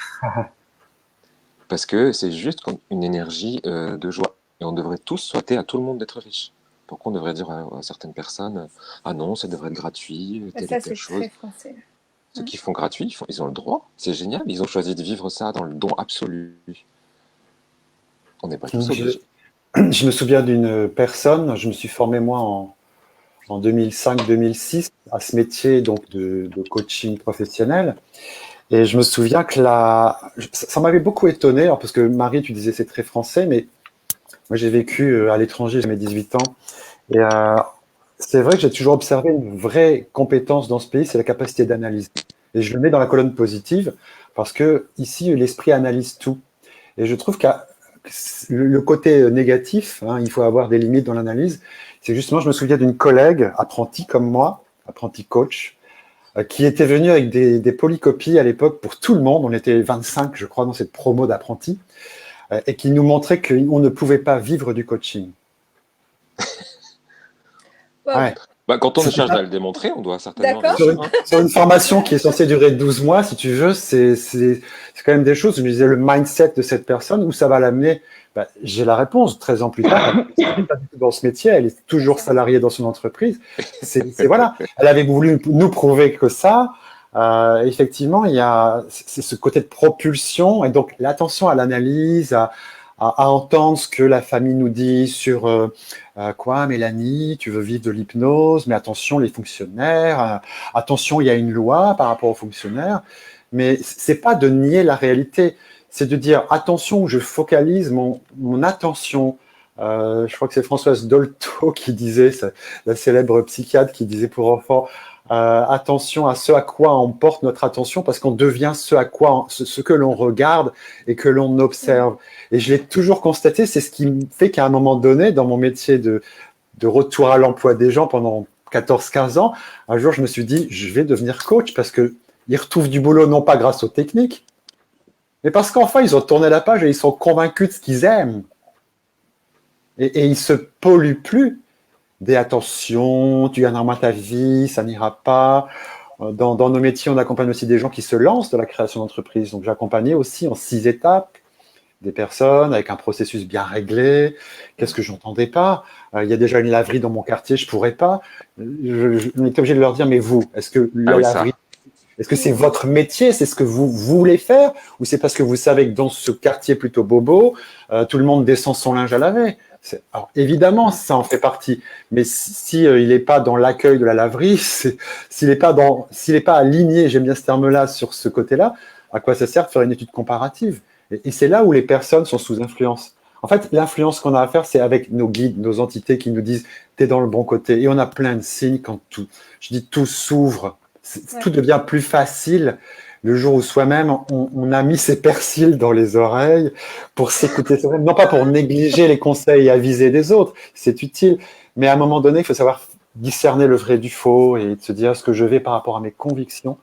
Parce que c'est juste une énergie de joie. Et on devrait tous souhaiter à tout le monde d'être riche. Pourquoi on devrait dire à certaines personnes ah non, ça devrait être gratuit, Mais telle ça, et telle c'est chose. très français. Ceux qui font gratuit, ils ont le droit. C'est génial. Ils ont choisi de vivre ça dans le don absolu. On n'est pas tous Je, obligés. je me souviens d'une personne, je me suis formé moi en 2005-2006 à ce métier donc de coaching professionnel. Et je me souviens que ça m'avait beaucoup étonné, alors parce que Marie, tu disais c'est très français, mais moi j'ai vécu à l'étranger, j'ai mes 18 ans. Et c'est vrai que j'ai toujours observé une vraie compétence dans ce pays, c'est la capacité d'analyse. Et je le mets dans la colonne positive parce que ici, l'esprit analyse tout. Et je trouve que le côté négatif, hein, il faut avoir des limites dans l'analyse. C'est justement, je me souviens d'une collègue, apprentie comme moi, apprentie coach, qui était venue avec des polycopies à l'époque pour tout le monde. On était 25, je crois, dans cette promo d'apprentis, et qui nous montrait qu'on ne pouvait pas vivre du coaching. Wow. Ouais. Bah, quand on C'était cherche à pas le démontrer, on doit certainement D'accord. réussir. Hein. sur une formation qui est censée durer 12 mois, si tu veux, c'est quand même des choses. Je me disais, le mindset de cette personne, où ça va l'amener? Bah, j'ai la réponse. 13 ans plus tard, elle n'est pas du tout dans ce métier, elle est toujours salariée dans son entreprise. Voilà. Elle avait voulu nous prouver que ça. Effectivement, c'est ce côté de propulsion et donc l'attention à l'analyse, à entendre ce que la famille nous dit sur quoi, Mélanie, tu veux vivre de l'hypnose, mais attention, les fonctionnaires, attention, il y a une loi par rapport aux fonctionnaires, mais c'est pas de nier la réalité, c'est de dire attention, je focalise mon attention. Je crois que c'est Françoise Dolto qui disait, la célèbre psychiatre qui disait pour enfants, attention à ce à quoi on porte notre attention parce qu'on devient ce que l'on regarde et que l'on observe. Et je l'ai toujours constaté, c'est ce qui me fait qu'à un moment donné, dans mon métier de retour à l'emploi des gens pendant 14-15 ans, un jour je me suis dit, je vais devenir coach parce qu'ils retrouvent du boulot non pas grâce aux techniques, mais parce qu'enfin ils ont tourné la page et ils sont convaincus de ce qu'ils aiment. Et ils se polluent plus des attentions, tu gagneras moins ta vie, ça n'ira pas. Dans nos métiers, on accompagne aussi des gens qui se lancent dans la création d'entreprise. Donc, j'accompagnais aussi en 6 étapes des personnes avec un processus bien réglé. Qu'est-ce que j'entendais pas? Il y a déjà une laverie dans mon quartier, je pourrais pas. On est obligé de leur dire, mais vous, est-ce que la laverie, est-ce que c'est votre métier, c'est ce que vous voulez faire, ou c'est parce que vous savez que dans ce quartier plutôt bobo, tout le monde descend son linge à laver? Alors, évidemment, ça en fait partie, mais si il n'est pas dans l'accueil de la laverie, s'il n'est pas aligné, j'aime bien ce terme-là, sur ce côté-là, à quoi ça sert de faire une étude comparative? Et c'est là où les personnes sont sous influence. En fait, l'influence qu'on a à faire, c'est avec nos guides, nos entités qui nous disent t'es dans le bon côté. Et on a plein de signes quand tout s'ouvre, tout devient plus facile. Le jour où soi-même, on a mis ses persils dans les oreilles pour s'écouter soi-même, non pas pour négliger les conseils et aviser des autres, c'est utile, mais à un moment donné, il faut savoir discerner le vrai du faux et se dire est-ce que je vais par rapport à mes convictions,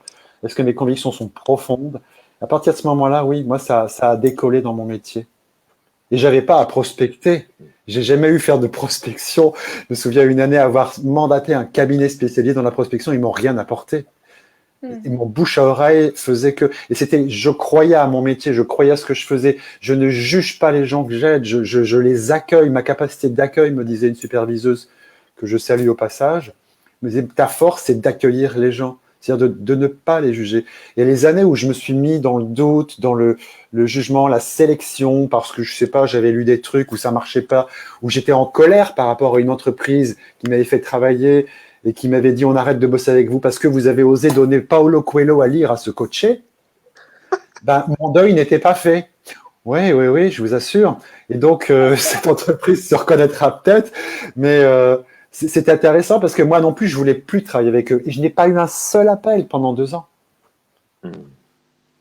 est-ce que mes convictions sont profondes. À partir de ce moment-là, oui, moi, ça a décollé dans mon métier. Et j'avais pas à prospecter. J'ai jamais eu faire de prospection. Je me souviens une année avoir mandaté un cabinet spécialisé dans la prospection, ils m'ont rien apporté. Et mon bouche à oreille faisait que, et c'était, je croyais à mon métier, je croyais à ce que je faisais. Je ne juge pas les gens que j'aide, je les accueille. Ma capacité d'accueil, me disait une superviseuse que je salue au passage, me disait ta force, c'est d'accueillir les gens, c'est-à-dire de ne pas les juger. Et les années où je me suis mis dans le doute, dans le jugement, la sélection, parce que je sais pas, j'avais lu des trucs où ça marchait pas, où j'étais en colère par rapport à une entreprise qui m'avait fait travailler et qui m'avait dit on arrête de bosser avec vous parce que vous avez osé donner Paulo Coelho à lire à ce coaché, ben, mon deuil n'était pas fait. Oui, je vous assure. Et donc, cette entreprise se reconnaîtra peut-être, mais c'est intéressant parce que moi non plus, je voulais plus travailler avec eux. Et je n'ai pas eu un seul appel pendant 2 ans. Vous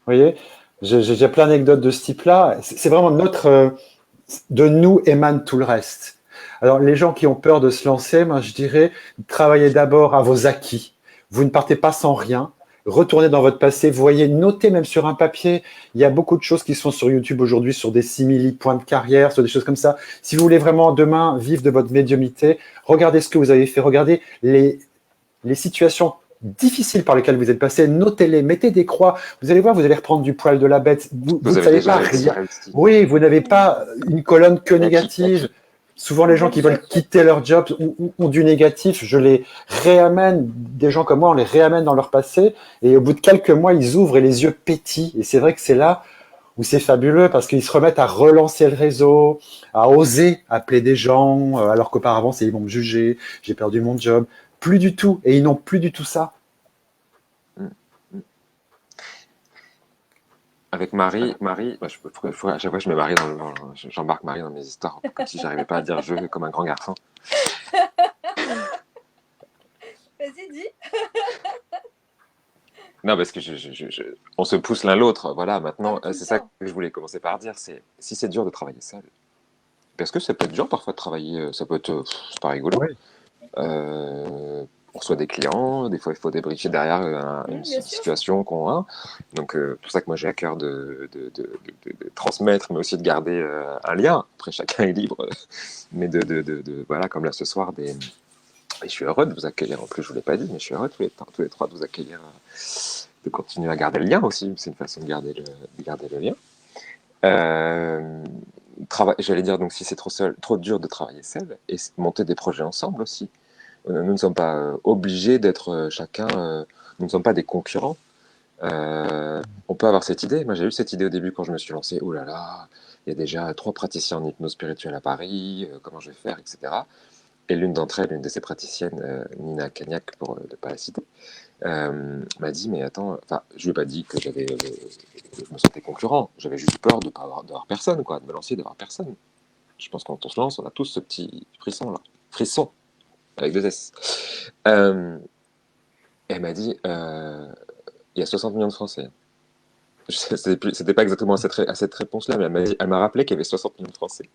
voyez, j'ai plein d'anecdotes de ce type-là. C'est vraiment de nous émane tout le reste. Alors, les gens qui ont peur de se lancer, moi, je dirais, travaillez d'abord à vos acquis. Vous ne partez pas sans rien. Retournez dans votre passé, voyez, notez même sur un papier. Il y a beaucoup de choses qui sont sur YouTube aujourd'hui, sur des simili points de carrière, sur des choses comme ça. Si vous voulez vraiment demain vivre de votre médiumnité, regardez ce que vous avez fait, regardez les situations difficiles par lesquelles vous êtes passé, notez-les, mettez des croix. Vous allez voir, vous allez reprendre du poil de la bête. Vous ne savez pas rien. Oui, vous n'avez pas une colonne que négative. Souvent, les gens qui veulent quitter leur job ont du négatif. Je les réamène, des gens comme moi, on les réamène dans leur passé. Et au bout de quelques mois, ils ouvrent et les yeux pétillent. Et c'est vrai que c'est là où c'est fabuleux parce qu'ils se remettent à relancer le réseau, à oser appeler des gens, alors qu'auparavant, c'est ils vont me juger, j'ai perdu mon job. Plus du tout. Et ils n'ont plus du tout ça. Avec Marie, à chaque fois je mets Marie j'embarque Marie dans mes histoires, comme si j'arrivais pas à dire je comme un grand garçon. Vas-y, dis. Non, parce que on se pousse l'un l'autre. Voilà, maintenant, c'est ça que je voulais commencer par dire, c'est si c'est dur de travailler seul. Parce que ça peut être dur parfois de travailler, ça peut être, c'est pas rigolo. Oui. On reçoit des clients, des fois il faut débriefer derrière une situation qu'on a. Donc c'est pour ça que moi j'ai à cœur de transmettre, mais aussi de garder un lien. Après chacun est libre, mais voilà, comme là ce soir, et je suis heureux de vous accueillir. En plus je vous l'ai pas dit, mais je suis heureux tous les trois de vous accueillir, de continuer à garder le lien aussi. C'est une façon de garder le lien. J'allais dire, donc si c'est trop dur de travailler seul, et monter des projets ensemble aussi. Nous ne sommes pas obligés d'être chacun, nous ne sommes pas des concurrents. On peut avoir cette idée. Moi, j'ai eu cette idée au début quand je me suis lancé. Oh là là, il y a déjà 3 praticiens en hypnose spirituelle à Paris. Comment je vais faire, etc. Et l'une d'entre elles, une de ces praticiennes, Nina Cagnac, pour ne pas la citer, m'a dit, mais attends, enfin, je lui ai pas dit que je me sentais concurrent. J'avais juste peur de pas d'avoir personne, quoi, de me lancer, d'avoir personne. Je pense que quand on se lance, on a tous ce petit frisson là, frisson avec 2 S. Elle m'a dit, il y a 60 millions de Français. C'était pas exactement à cette réponse-là, mais elle m'a rappelé qu'il y avait 60 millions de Français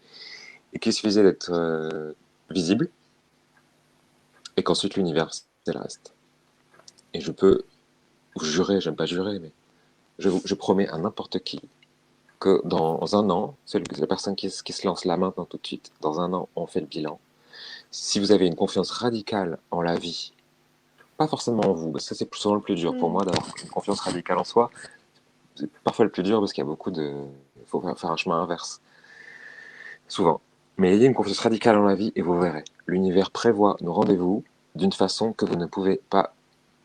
et qu'il suffisait d'être visible et qu'ensuite l'univers c'est le reste. Et je peux vous jurer, j'aime pas jurer, mais je promets à n'importe qui que dans un an, c'est la personne qui se lance là maintenant tout de suite, dans un an, on fait le bilan. Si vous avez une confiance radicale en la vie, pas forcément en vous, parce que ça c'est souvent le plus dur pour moi d'avoir une confiance radicale en soi. C'est parfois le plus dur parce qu'il y a beaucoup de. Il faut faire un chemin inverse, souvent. Mais ayez une confiance radicale en la vie et vous verrez. L'univers prévoit nos rendez-vous d'une façon que vous ne pouvez pas,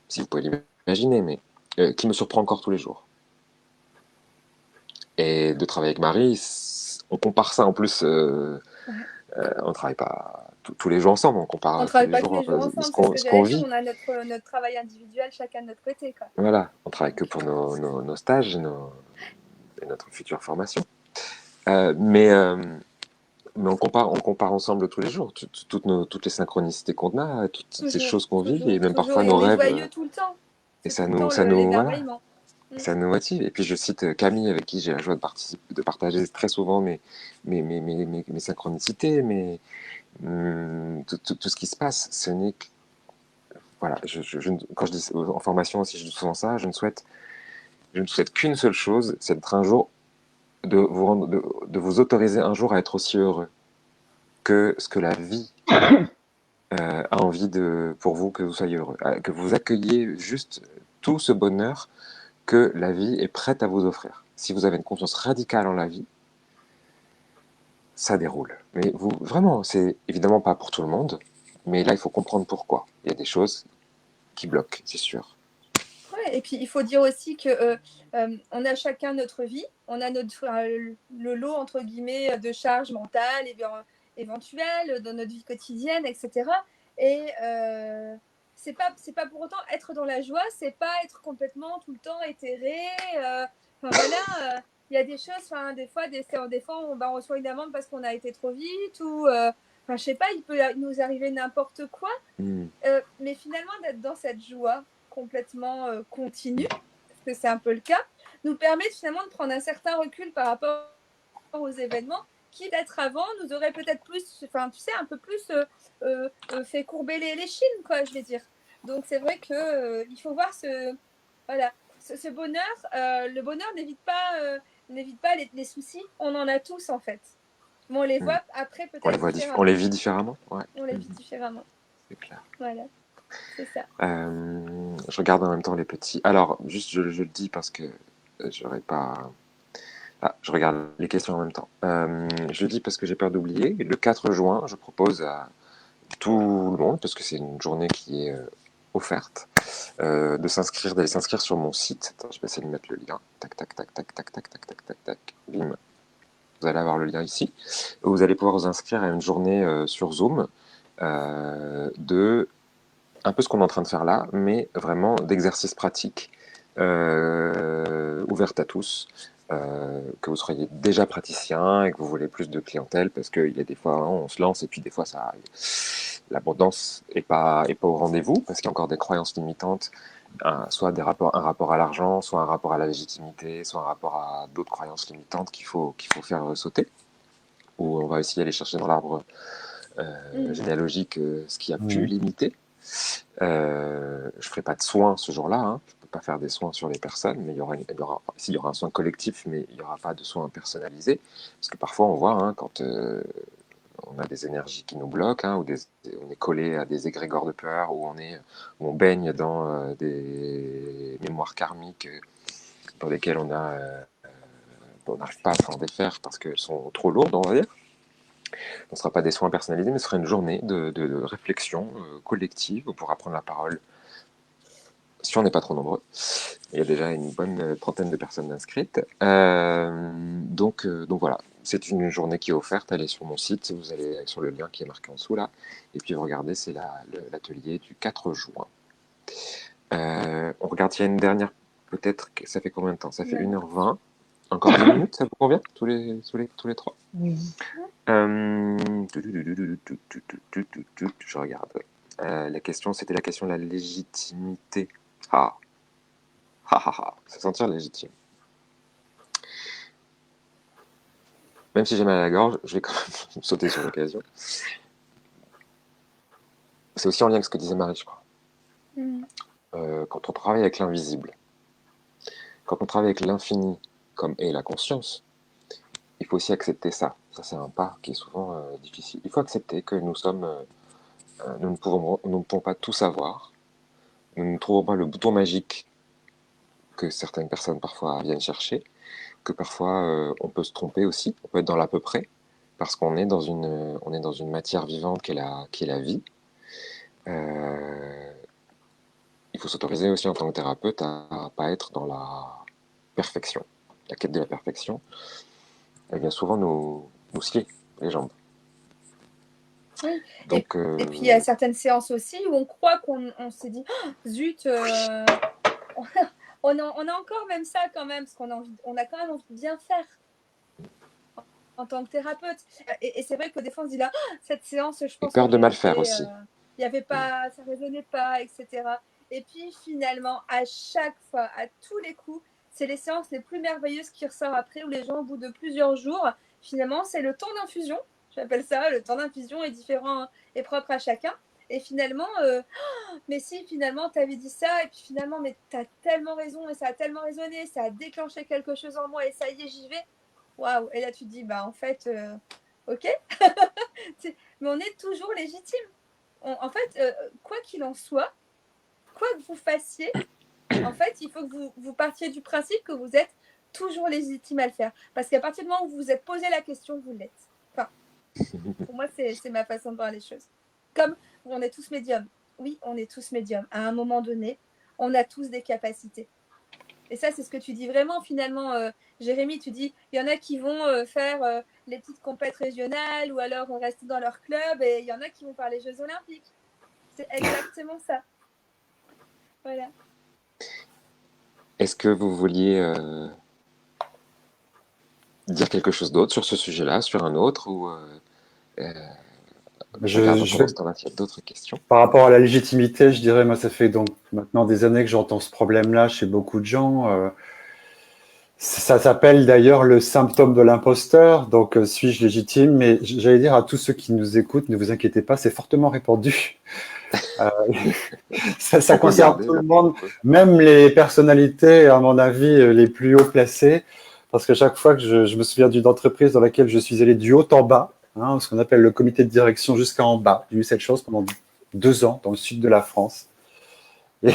si vous pouvez l'imaginer, mais qui me surprend encore tous les jours. Et de travailler avec Marie, on compare ça en plus. On travaille pas tous les jours ensemble, on On compare tous travaille les pas tous jours les jours ce ensemble, c'est ce que ce qu'on j'allais dire. vit. On a notre travail individuel, chacun de notre côté, quoi. Voilà, on travaille que pour nos stages et notre future formation. Euh, mais, euh, mais on compare ensemble tous les jours, toutes les synchronicités qu'on a, toutes ces Toujours, choses qu'on vit, toujours, et même toujours. parfois Et nos on est rêves, joyeux tout le temps. et C'est tout le temps voilà, l'émerveillement. ça nous motive. Et puis je cite Camille, avec qui j'ai la joie de partager très souvent mes synchronicités, tout ce qui se passe. Ce n'est que, voilà, quand je dis en formation aussi, je dis souvent ça, je ne souhaite qu'une seule chose, c'est d'être un jour, de vous autoriser un jour à être aussi heureux que ce que la vie a envie pour vous, que vous soyez heureux, que vous accueilliez juste tout ce bonheur que la vie est prête à vous offrir. Si vous avez une confiance radicale en la vie, ça déroule. Mais vous, vraiment, c'est évidemment pas pour tout le monde, mais là, il faut comprendre pourquoi. Il y a des choses qui bloquent, c'est sûr. Ouais, et puis il faut dire aussi que on a chacun notre vie, on a le lot entre guillemets de charges mentales et éventuelles dans notre vie quotidienne, etc. Et c'est pas pour autant être dans la joie, c'est pas être complètement tout le temps éthéré. Enfin voilà, il y a des choses, des fois on reçoit une amende parce qu'on a été trop vite ou je sais pas, il peut nous arriver n'importe quoi. Mais finalement d'être dans cette joie complètement continue, parce que c'est un peu le cas, nous permet finalement de prendre un certain recul par rapport aux événements qui d'être avant nous aurait peut-être plus, enfin tu sais, un peu plus fait courber les chines, quoi, je vais dire. Donc c'est vrai que il faut voir voilà, ce bonheur. Le bonheur n'évite pas les soucis. On en a tous en fait. Mais on les voit après peut-être On différemment. les vit différemment, ouais. On les vit différemment. C'est clair. Voilà, c'est ça. Je regarde en même temps les petits. Alors, juste, je le dis parce que j'aurais pas. Ah, je regarde les questions en même temps. Je le dis parce que j'ai peur d'oublier. Le 4 juin, je propose à tout le monde, parce que c'est une journée qui est offerte, d'aller s'inscrire sur mon site. Attends, je vais essayer de mettre le lien. Tac, tac, tac, tac, tac, tac, tac, tac, tac, tac. Bim. Vous allez avoir le lien ici. Vous allez pouvoir vous inscrire à une journée sur Zoom de un peu ce qu'on est en train de faire là, mais vraiment d'exercices pratiques ouvertes à tous. Que vous soyez déjà praticien et que vous voulez plus de clientèle, parce qu'il y a des fois, hein, on se lance et puis des fois, l'abondance n'est pas au rendez-vous, parce qu'il y a encore des croyances limitantes, soit un rapport à l'argent, soit un rapport à la légitimité, soit un rapport à d'autres croyances limitantes qu'il faut faire sauter, ou on va essayer d'aller chercher dans l'arbre généalogique ce qui a pu limiter. Je ferai pas de soins ce jour-là, hein. Je peux pas faire des soins sur les personnes, mais s'il y aura un soin collectif, mais il n'y aura pas de soins personnalisés, parce que parfois on voit, hein, quand on a des énergies qui nous bloquent, hein, ou on est collé à des égrégores de peur, ou on baigne dans des mémoires karmiques dans lesquelles on n'arrive pas à s'en défaire parce qu'elles sont trop lourdes, on va dire. Ce ne sera pas des soins personnalisés, mais ce sera une journée de réflexion collective pour prendre la parole si on n'est pas trop nombreux. Il y a déjà une bonne trentaine de personnes inscrites. Donc voilà, c'est une journée qui est offerte. Allez sur mon site, vous allez sur le lien qui est marqué en dessous là, et puis vous regardez, c'est l'atelier du 4 juin. On regarde s'il y a une dernière, peut-être, ça fait combien de temps? Ça fait 1h20. Encore 10 minutes, ça vous convient tous les trois? Oui. Je regarde. La question, c'était la question de la légitimité. Ah, se sentir légitime. Même si j'ai mal à la gorge, je vais quand même sauter sur l'occasion. C'est aussi en lien avec ce que disait Marie, je crois. Quand on travaille avec l'invisible, quand on travaille avec l'infini, comme est la conscience, il faut aussi accepter ça. Ça, c'est un pas qui est souvent difficile. Il faut accepter que nous sommes, nous ne pouvons pas tout savoir. Nous ne trouvons pas le bouton magique que certaines personnes parfois viennent chercher, que parfois on peut se tromper aussi, on peut être dans l'à peu près, parce qu'on est dans une matière vivante qui est la vie. Il faut s'autoriser aussi en tant que thérapeute à pas être dans la perfection. La quête de la perfection, elle vient souvent nous scier les jambes. Oui. Donc, et puis il y a certaines séances aussi où on croit qu'on s'est dit oh, zut, on a encore même ça quand même, parce on a quand même envie de bien faire en tant que thérapeute. Et c'est vrai que des fois on se dit là, oh, cette séance, je pense peur que de mal faire aussi. Il y avait pas, ça résonnait pas, etc. Et puis finalement, à chaque fois, à tous les coups, c'est les séances les plus merveilleuses qui ressortent après, où les gens, au bout de plusieurs jours, finalement, c'est le temps d'infusion. J'appelle ça, le temps d'infusion est différent et propre à chacun. Et finalement, mais si finalement tu avais dit ça, et puis finalement, mais tu as tellement raison, et ça a tellement résonné, ça a déclenché quelque chose en moi, et ça y est, j'y vais. Waouh! Et là, tu te dis, bah en fait, ok, mais on est toujours légitime. En fait, quoi qu'il en soit, quoi que vous fassiez, en fait, il faut que vous partiez du principe que vous êtes toujours légitime à le faire. Parce qu'à partir du moment où vous vous êtes posé la question, vous l'êtes. Enfin, pour moi, c'est ma façon de voir les choses. Comme on est tous médiums. Oui, on est tous médiums. À un moment donné, on a tous des capacités. Et ça, c'est ce que tu dis vraiment finalement, Jérémy. Tu dis, il y en a qui vont faire les petites compètes régionales ou alors rester dans leur club, et il y en a qui vont faire les Jeux Olympiques. C'est exactement ça. Voilà. Est-ce que vous vouliez dire quelque chose d'autre sur ce sujet-là, sur un autre, ou je regarde Je pendant vais ce temps-là s'il y a d'autres questions. Par rapport à la légitimité, je dirais, moi, ça fait donc maintenant des années que j'entends ce problème-là chez beaucoup de gens. Ça s'appelle d'ailleurs le symptôme de l'imposteur. Donc, suis-je légitime? Mais j'allais dire à tous ceux qui nous écoutent, ne vous inquiétez pas, c'est fortement répandu. Ça concerne tout le monde, même les personnalités, à mon avis, les plus haut placées. Parce que chaque fois que je me souviens d'une entreprise dans laquelle je suis allé du haut en bas, hein, ce qu'on appelle le comité de direction jusqu'en bas, j'ai eu cette chose pendant 2 ans dans le sud de la France. Et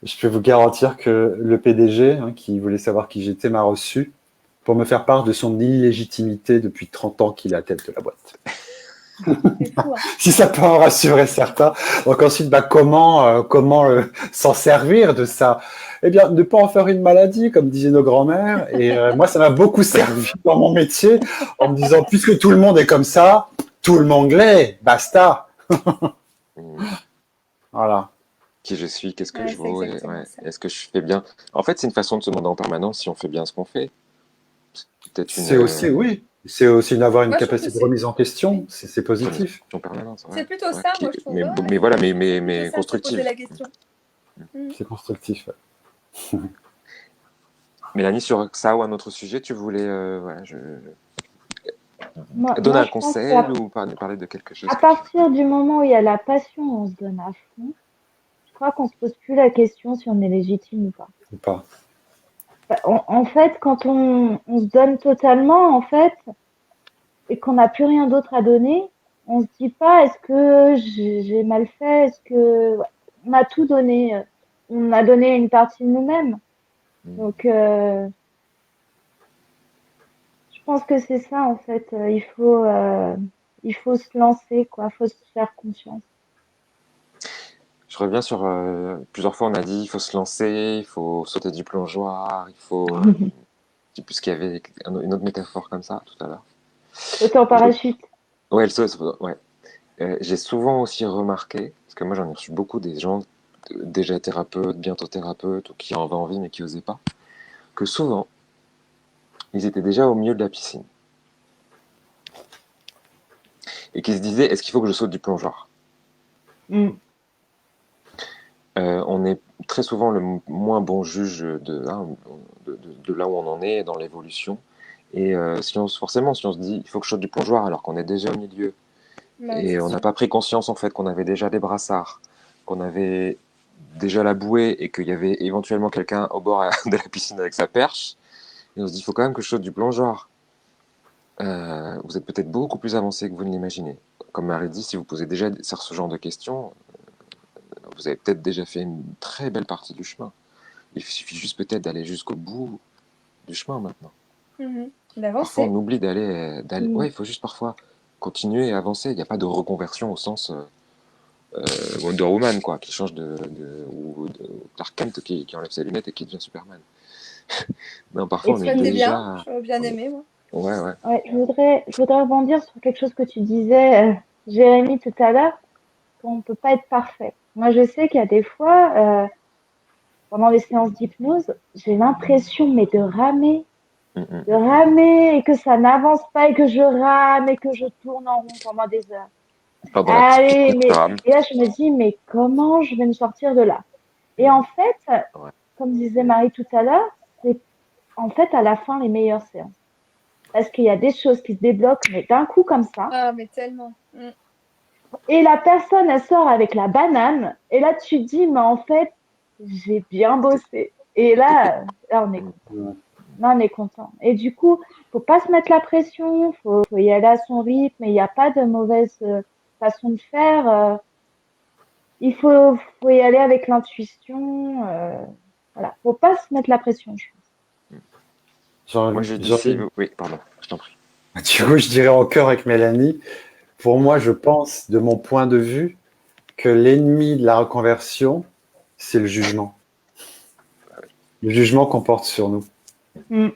je peux vous garantir que le PDG, hein, qui voulait savoir qui j'étais, m'a reçu pour me faire part de son illégitimité depuis 30 ans qu'il est à la tête de la boîte. Fou, hein. Si ça peut en rassurer certains. Donc ensuite, comment s'en servir de ça? Eh bien, ne pas en faire une maladie, comme disaient nos grands-mères. Et moi, ça m'a beaucoup servi dans mon métier, en me disant, puisque tout le monde est comme ça, tout le monde l'est, basta. Voilà. Qui je suis, qu'est-ce que Ouais, je c'est vaux, exactement ça. est-ce que je fais bien? En fait, c'est une façon de se demander en permanence si on fait bien ce qu'on fait. Peut-être C'est aussi, oui, c'est aussi d'avoir une Moi, je trouve capacité que de remise en question, c'est positif. en permanence. Ouais. c'est plutôt Ouais, ça, moi, je trouve. mais, Ouais. mais voilà, C'est plutôt mais ça, se poser constructive. la question. C'est constructif. Ouais. Mélanie, sur ça ou un autre sujet, tu voulais voilà, Moi, donner un je pense conseil qu'à ou parler de quelque chose à que tu... partir du moment où il y a la passion, on se donne à fond. Je crois qu'on se pose plus la question si on est légitime ou pas. Ou pas. En fait, quand on se donne totalement, en fait, et qu'on n'a plus rien d'autre à donner, on se dit pas est-ce que j'ai mal fait, est-ce que on a tout donné, on a donné une partie de nous-mêmes. Donc, je pense que c'est ça en fait. Il faut se lancer, quoi. Il faut se faire confiance. Je reviens sur plusieurs fois on a dit il faut se lancer, il faut sauter du plongeoir, il faut. Je sais plus ce qu'il y avait une autre métaphore comme ça tout à l'heure. Sauter en Et- parachute. Ouais, ouais. J'ai souvent aussi remarqué, parce que moi j'en ai reçu beaucoup des gens déjà thérapeutes, bientôt thérapeutes, ou qui en avaient envie mais qui n'osaient pas, que souvent ils étaient déjà au milieu de la piscine et qui se disaient est-ce qu'il faut que je saute du plongeoir? Mm. On est très souvent le moins bon juge de là où on en est dans l'évolution. Et forcément, si on se dit il faut que je saute du plongeoir alors qu'on est déjà au milieu Ouais, et c'est on n'a sûr. pas pris conscience en fait qu'on avait déjà des brassards, qu'on avait déjà la bouée et qu'il y avait éventuellement quelqu'un au bord de la piscine avec sa perche, et on se dit il faut quand même que je saute du plongeoir. Vous êtes peut-être beaucoup plus avancé que vous ne l'imaginez. Comme Marie dit, si vous posez déjà ce genre de questions, vous avez peut-être déjà fait une très belle partie du chemin. Il suffit juste peut-être d'aller jusqu'au bout du chemin maintenant. Parfois, on D'avancer. oublie d'aller. Mm. Ouais, il faut juste parfois continuer et avancer. Il n'y a pas de reconversion au sens Wonder Woman, quoi, qui change ou de Clark Kent qui enlève ses lunettes et qui devient Superman. Non, parfois, Et on est C'était puis, bien, déjà. j'aurais bien on est- aimé, moi. Ouais, ouais. ouais, je voudrais rebondir sur quelque chose que tu disais, Jérémy, tout à l'heure, qu'on ne peut pas être parfait. Moi, je sais qu'il y a des fois, pendant les séances d'hypnose, j'ai l'impression, mais Mm, mm, de mm. ramer, et que ça n'avance pas, et que je rame, et que je tourne en rond pendant des heures. Pendant la petite Allez, technique, mais, et là, je me dis, mais comment je vais me sortir de là? Et en fait, Ouais. comme disait Marie tout à l'heure, c'est en fait à la fin les meilleures séances. Parce qu'il y a des choses qui se débloquent, mais d'un coup comme ça. Ah, mais tellement. Et la personne, elle sort avec la banane. Et là, tu te dis, mais en fait, j'ai bien bossé. Et là, on est Mm. content. Ouais. Là, on est content. Et du coup, faut pas se mettre la pression. Faut y aller à son rythme. Il n'y a pas de mauvaise façon de faire. Il faut y aller avec l'intuition. Voilà. Faut pas se mettre la pression, je pense. Moi, j'ai dit si. Oui, pardon, je t'en prie. Du coup, je dirais en cœur avec Mélanie, pour moi, je pense, de mon point de vue, que l'ennemi de la reconversion, c'est le jugement. Le jugement qu'on porte sur nous. Mm.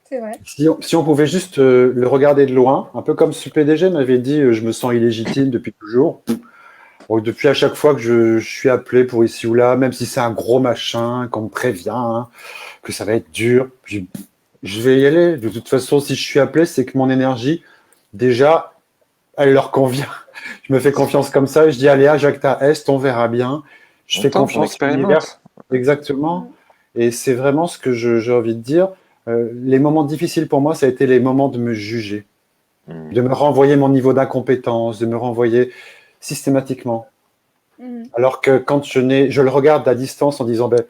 C'est vrai. Si on pouvait juste le regarder de loin, un peu comme ce PDG m'avait dit, je me sens illégitime depuis toujours. Bon, depuis à chaque fois que je suis appelé pour ici ou là, même si c'est un gros machin, qu'on me prévient, hein, que ça va être dur, je vais y aller. De toute façon, si je suis appelé, c'est que mon énergie, déjà, elle leur convient. Je me fais confiance comme ça et je dis, allez, à Jacta Est, on verra bien. Je On fais tente, on confiance à l'univers. expérimente. Exactement. Mhm. Et c'est vraiment ce que j'ai envie de dire. Les moments difficiles pour moi, ça a été les moments de me juger, Mm. de me renvoyer mon niveau d'incompétence, de me renvoyer systématiquement. Mhm. Alors que quand je le regarde à distance en disant, ben,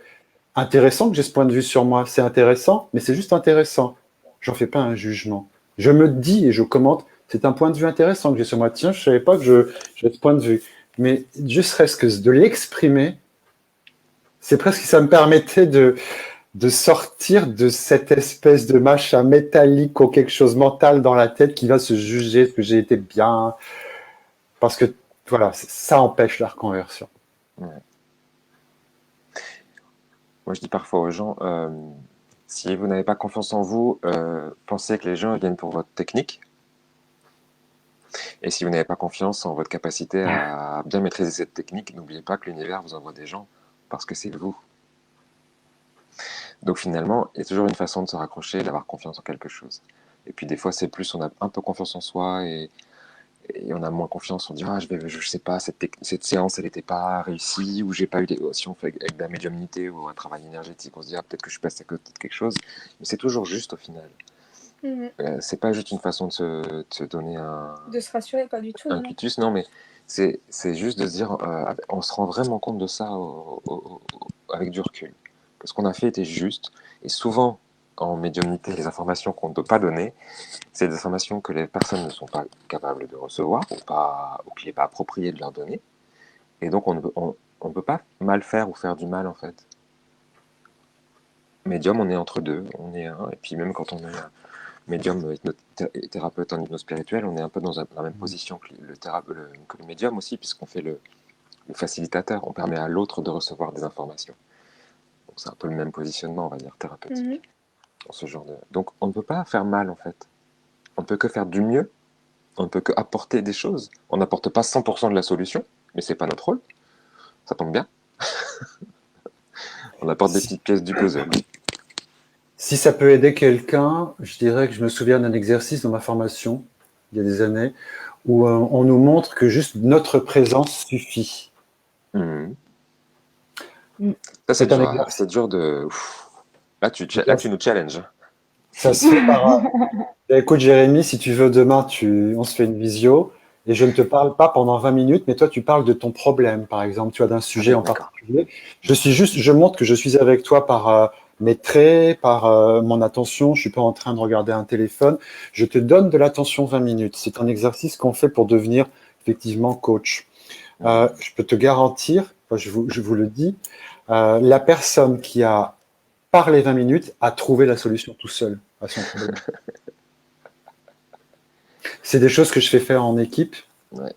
intéressant que j'ai ce point de vue sur moi, c'est intéressant, mais c'est juste intéressant. J'en fais pas un jugement. Je me dis et je commente, c'est un point de vue intéressant que j'ai sur moi. Tiens, je savais pas que j'avais ce point de vue. Mais juste serait-ce que de l'exprimer, c'est presque ça me permettait de sortir de cette espèce de machin métallique ou quelque chose mental dans la tête qui va se juger, est-ce que j'ai été bien, parce que voilà, ça empêche la reconversion. Ouais. Moi, je dis parfois aux gens, si vous n'avez pas confiance en vous, pensez que les gens viennent pour votre technique. Et si vous n'avez pas confiance en votre capacité à bien maîtriser cette technique, n'oubliez pas que l'univers vous envoie des gens parce que c'est vous. Donc finalement, il y a toujours une façon de se raccrocher, d'avoir confiance en quelque chose. Et puis des fois, c'est plus on a un peu confiance en soi et on a moins confiance. On dit ah je sais pas cette séance elle n'était pas réussie ou j'ai pas eu des si on fait avec de la médiumnité ou un travail énergétique, on se dit ah peut-être que je suis passé à côté de quelque chose. Mais c'est toujours juste au final. Mhm. C'est pas juste une façon de se donner De se rassurer, pas du tout, un non, non. quitus, non, mais c'est juste de se dire, on se rend vraiment compte de ça avec du recul. Que ce qu'on a fait était juste, et souvent, en médiumnité, les informations qu'on ne peut pas donner, c'est des informations que les personnes ne sont pas capables de recevoir, ou qu'il n'est pas approprié de leur donner, et donc on ne peut pas mal faire ou faire du mal, en fait. Médium, on est entre deux, on est un, et puis même quand on est médium thérapeute en hypnose spirituelle, on est un peu dans la même position que que le médium aussi, puisqu'on fait facilitateur, on permet à l'autre de recevoir des informations. Donc c'est un peu le même positionnement, on va dire, thérapeutique. Dans ce genre de... Donc on ne peut pas faire mal en fait. On ne peut que faire du mieux, on ne peut que apporter des choses. On n'apporte pas 100% de la solution, mais c'est pas notre rôle. Ça tombe bien. On apporte des petites pièces du puzzle. Si ça peut aider quelqu'un, je dirais que je me souviens d'un exercice dans ma formation, il y a des années, où on nous montre que juste notre présence suffit. Mmh. Mm. Ça, c'est C'est un dur, exercice. c'est dur de... Ouf. Là, tu nous challenges. Ça se fait par... Écoute Jérémy, si tu veux, demain, on se fait une visio et je ne te parle pas pendant 20 minutes, mais toi, tu parles de ton problème, par exemple, tu as d'un sujet oui, en d'accord. particulier. Je montre que je suis avec toi par mes traits, par mon attention, je suis pas en train de regarder un téléphone. Je te donne de l'attention 20 minutes. C'est un exercice qu'on fait pour devenir effectivement coach. Je peux te garantir, enfin, je vous le dis, la personne qui a parlé 20 minutes a trouvé la solution tout seul à son problème. C'est des choses que je fais faire en équipe Ouais.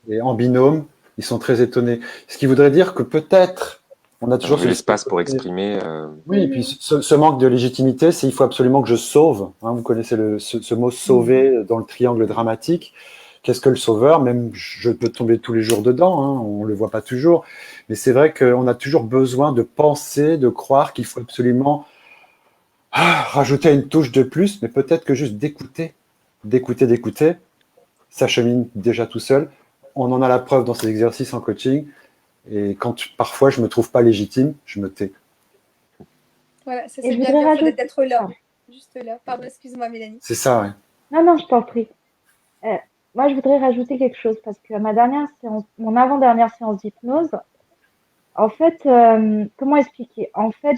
et en binôme. Ils sont très étonnés. Ce qui voudrait dire que peut-être, on a toujours Toujours eu l'espace pour exprimer. Oui, et puis ce manque de légitimité, c'est il faut absolument que je sauve. Hein, vous connaissez ce mot sauver dans le triangle dramatique. Qu'est-ce que le sauveur? Même je peux tomber tous les jours dedans, hein, on le voit pas toujours. Mais c'est vrai qu'on a toujours besoin de penser, de croire qu'il faut absolument rajouter une touche de plus, mais peut-être que juste d'écouter, ça chemine déjà tout seul. On en a la preuve dans ces exercices en coaching. Et quand parfois je me trouve pas légitime, je me tais. Voilà, ça Et c'est je bien, voudrais bien rajouter... d'être là, Ah. juste là. Pardon, excuse-moi Mélanie. C'est ça, ouais. Non, non, je t'en prie. Moi, je voudrais rajouter quelque chose parce que ma dernière séance, mon avant-dernière séance d'hypnose, en fait, comment expliquer? En fait,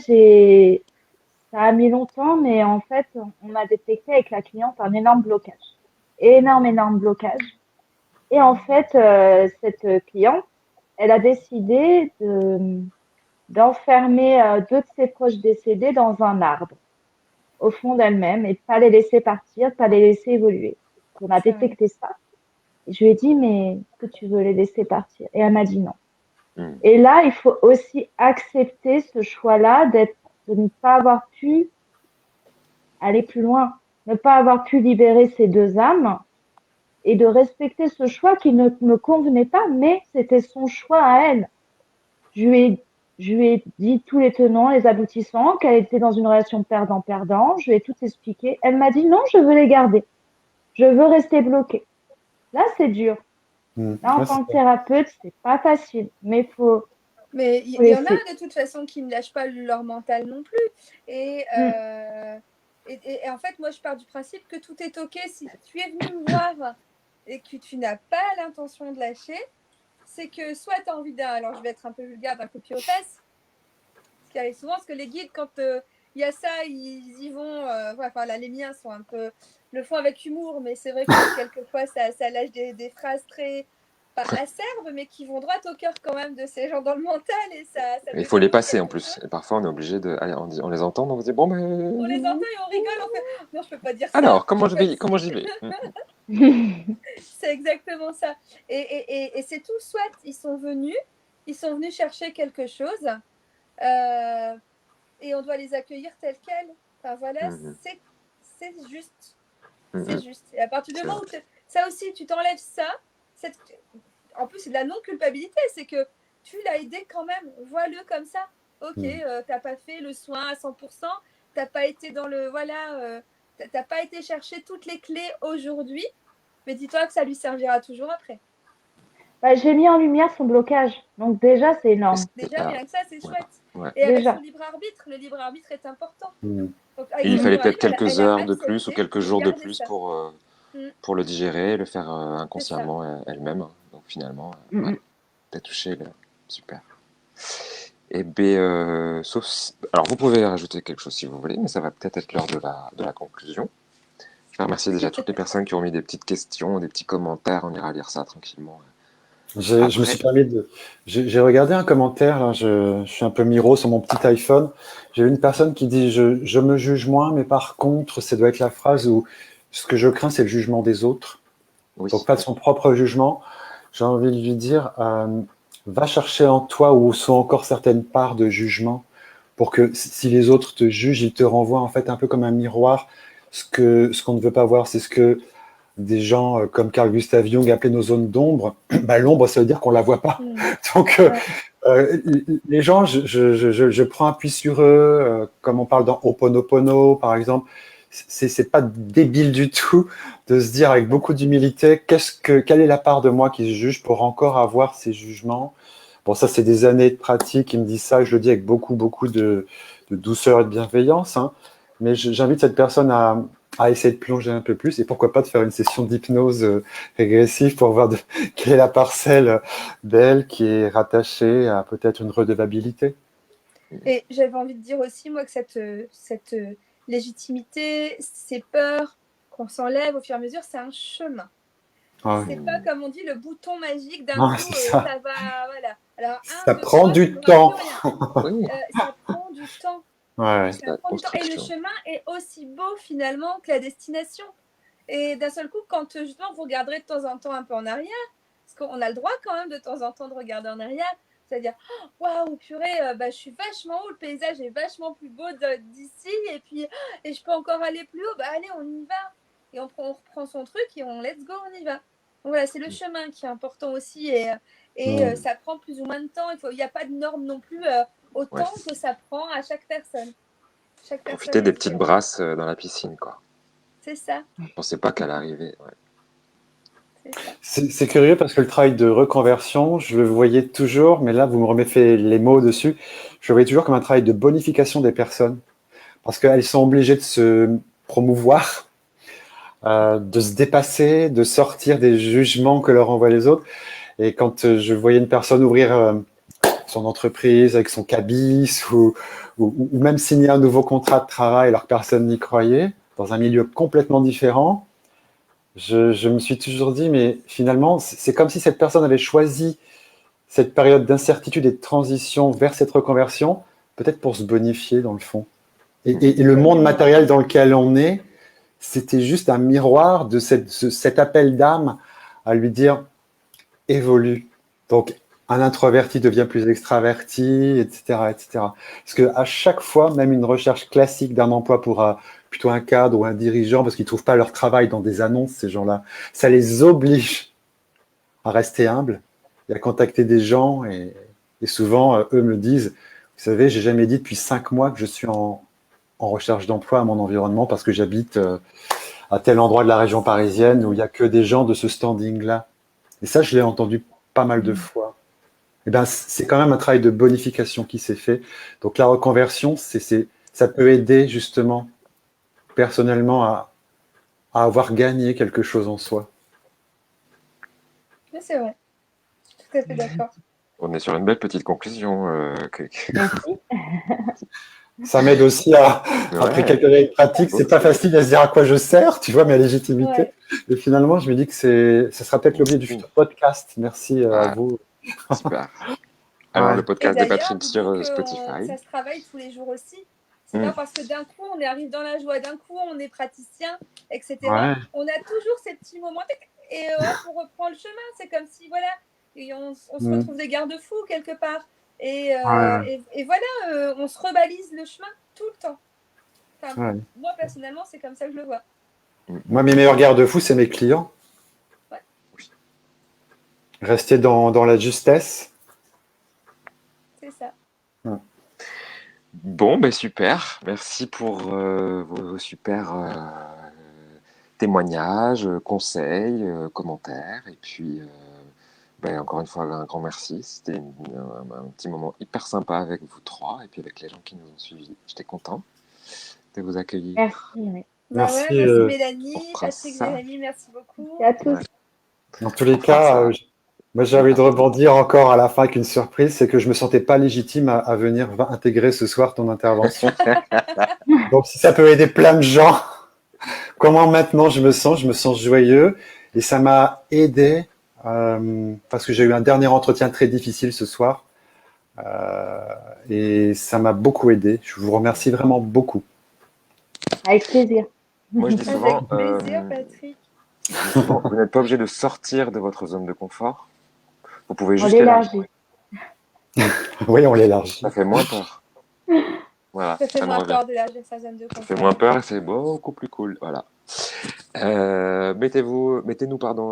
ça a mis longtemps, mais en fait, on a détecté avec la cliente un énorme blocage. Énorme blocage. Et en fait, cette cliente, elle a décidé d'enfermer deux de ses proches décédés dans un arbre au fond d'elle-même et de pas les laisser partir, de pas les laisser évoluer. On a C'est vrai. détecté ça. Je lui ai dit, mais est-ce que tu veux les laisser partir? Et elle m'a dit non. Mm. Et là, il faut aussi accepter ce choix-là de ne pas avoir pu aller plus loin, ne pas avoir pu libérer ces deux âmes et de respecter ce choix qui ne me convenait pas, mais c'était son choix à elle. Je lui ai dit tous les tenants, les aboutissants, qu'elle était dans une relation perdant-perdant. Je lui ai tout expliqué. Elle m'a dit non, je veux les garder. Je veux rester bloquée. Là, c'est dur. Là, en Ouais, tant que thérapeute, c'est pas facile, mais Mais il y en a de toute façon qui ne lâchent pas leur mental non plus. Et en fait, moi, je pars du principe que tout est OK. Si tu es venu me voir et que tu n'as pas l'intention de lâcher, c'est que soit tu as envie d'un, alors je vais être un peu vulgaire, d'un coup de pied aux fesses, ce qui arrive souvent, parce que les guides, quand il y a ça, ils y vont, enfin là, les miens sont un peu, le font avec humour, mais c'est vrai que quelquefois, ça lâche des phrases très, pas acerbes, mais qui vont droit au cœur quand même de ces gens dans le mental, et ça Il faut les passer en quelque plus. chose. Et parfois, on est obligé de. Allez, on les entend, donc on se dit bon, mais. On les entend et on rigole, on fait non, je peux pas dire ça. Alors, comment j'y vais? C'est exactement ça. Et c'est tout. Soit ils sont venus chercher quelque chose, et on doit les accueillir tels quels. Enfin voilà, c'est juste. C'est juste. Et à partir du moment où ça aussi, tu t'enlèves ça, en plus c'est de la non-culpabilité, c'est que tu l'as aidé quand même. Vois-le comme ça. Ok, t'as pas fait le soin à 100%, t'as pas été dans le t'as pas été chercher toutes les clés aujourd'hui, mais dis-toi que ça lui servira toujours après. Bah, j'ai mis en lumière son blocage, donc déjà c'est énorme. Déjà, rien que ça, c'est chouette. Ouais. Et avec Déjà. son libre arbitre, le libre arbitre est important. Mm. Donc, Et il fallait peut-être elle quelques a heures de accepté plus ou quelques jours de garder plus ça. pour le digérer, le faire inconsciemment elle-même. Donc finalement, ouais, t'as touché le... Super. Et bien, sauf si... Alors vous pouvez rajouter quelque chose si vous voulez, mais ça va peut-être être l'heure de la conclusion. Je remercie déjà toutes les personnes qui ont mis des petites questions, des petits commentaires. On ira lire ça tranquillement. Je me suis permis de. J'ai regardé un commentaire, là, je suis un peu miro sur mon petit iPhone. J'ai vu une personne qui dit je me juge moins, mais par contre, ça doit être la phrase où ce que je crains, c'est le jugement des autres. Oui. Donc, pas de son propre jugement. J'ai envie de lui dire va chercher en toi où sont encore certaines parts de jugement pour que si les autres te jugent, ils te renvoient en fait un peu comme un miroir. Ce qu'on ne veut pas voir, c'est ce que des gens comme Carl Gustav Jung appelaient nos zones d'ombre. Bah, l'ombre, ça veut dire qu'on la voit pas. Donc, les gens, je prends appui sur eux, comme on parle dans Ho'oponopono, par exemple. C'est pas débile du tout de se dire avec beaucoup d'humilité, quelle est la part de moi qui se juge pour encore avoir ces jugements. Bon, ça, c'est des années de pratique qui me disent ça. Je le dis avec beaucoup de douceur et de bienveillance. Hein. Mais j'invite cette personne à essayer de plonger un peu plus et pourquoi pas de faire une session d'hypnose régressive pour voir quelle est la parcelle d'elle qui est rattachée à peut-être une redevabilité. Et j'avais envie de dire aussi, moi, que cette légitimité, ces peurs qu'on s'enlève au fur et à mesure, c'est un chemin. Ah, c'est pas, comme on dit, le bouton magique d'un Ah, coup, c'est ça. ça va, voilà. Alors, Ça prend du temps. Oui, ça prend du temps. Ouais. Ça prend du temps. Et le chemin est aussi beau finalement que la destination. Et d'un seul coup, quand justement vous regarderez de temps en temps un peu en arrière, parce qu'on a le droit quand même de temps en temps de regarder en arrière, c'est-à-dire, waouh, purée, je suis vachement haut, le paysage est vachement plus beau d'ici, et je peux encore aller plus haut, allez, on y va. Et on reprend son truc et on let's go, on y va. Donc voilà, c'est le chemin qui est important aussi, et ça prend plus ou moins de temps. Il n'y a pas de norme non plus autant que ça prend à chaque personne. Profiter des petites brasses dans la piscine, quoi. C'est ça. Je pensais pas qu'à l'arrivée. Ouais. C'est curieux parce que le travail de reconversion, je le voyais toujours, mais là, vous me remettez les mots dessus, je le voyais toujours comme un travail de bonification des personnes. Parce qu'elles sont obligées de se promouvoir, de se dépasser, de sortir des jugements que leur envoient les autres. Et quand je voyais une personne ouvrir son entreprise avec son cabis ou même signer un nouveau contrat de travail alors que personne n'y croyait, dans un milieu complètement différent, je me suis toujours dit, mais finalement, c'est comme si cette personne avait choisi cette période d'incertitude et de transition vers cette reconversion, peut-être pour se bonifier dans le fond. Et le monde matériel dans lequel on est, c'était juste un miroir de cet appel d'âme à lui dire évolue. Donc, un introverti devient plus extraverti, etc., etc. Parce qu'à chaque fois, même une recherche classique d'un emploi pour plutôt un cadre ou un dirigeant, parce qu'ils ne trouvent pas leur travail dans des annonces, ces gens-là, ça les oblige à rester humbles et à contacter des gens. Et souvent, eux me disent, vous savez, j'ai jamais dit depuis 5 mois que je suis en recherche d'emploi à mon environnement parce que j'habite à tel endroit de la région parisienne où il n'y a que des gens de ce standing-là. Et ça, je l'ai entendu pas mal de fois. Eh ben, c'est quand même un travail de bonification qui s'est fait. Donc la reconversion, ça peut aider justement personnellement à avoir gagné quelque chose en soi. Oui, c'est vrai. Je suis tout à fait d'accord. On est sur une belle petite conclusion. Merci. Ça m'aide aussi après quelques années de pratique, c'est pas facile à se dire à quoi je sers, tu vois, ma légitimité. Ouais. Et finalement, je me dis que ça sera peut-être l'objet du futur podcast. Merci à vous. Super. Alors, le podcast de Patrick sur Spotify. Ça se travaille tous les jours aussi. C'est pas parce que d'un coup, on arrive dans la joie, d'un coup, on est praticien, etc. Ouais. On a toujours ces petits moments et on reprend le chemin. C'est comme si, voilà, et on se retrouve des garde-fous quelque part. Et voilà, on se rebalise le chemin tout le temps. Enfin, moi, personnellement, c'est comme ça que je le vois. Moi, mes meilleurs garde-fous, c'est mes clients. Ouais. Rester dans la justesse. C'est ça. Ouais. Bon, ben super. Merci pour vos super témoignages, conseils, commentaires. Et puis, encore une fois, un grand merci. C'était un petit moment hyper sympa avec vous trois et puis avec les gens qui nous ont suivis. J'étais content de vous accueillir. Merci. Merci Mélanie, Patrick, Jérémy, merci beaucoup. Et à tous. Ouais. Dans tous les cas, moi j'ai envie de rebondir encore à la fin avec une surprise, c'est que je me sentais pas légitime à venir intégrer ce soir ton intervention. Donc si ça peut aider plein de gens, comment maintenant je me sens joyeux et ça m'a aidé parce que j'ai eu un dernier entretien très difficile ce soir et ça m'a beaucoup aidé. Je vous remercie vraiment beaucoup. Avec plaisir. Moi je dis souvent, avec plaisir, Patrick. Vous n'êtes pas obligé de sortir de votre zone de confort. Vous pouvez juste élargir. Oui, on l'élargit. Ça fait moins peur. Voilà, Ça fait ça me moins revient. peur d'élargir sa zone de Ça fait confort. moins peur et c'est beaucoup plus cool. Voilà. Mettez-nous pardon,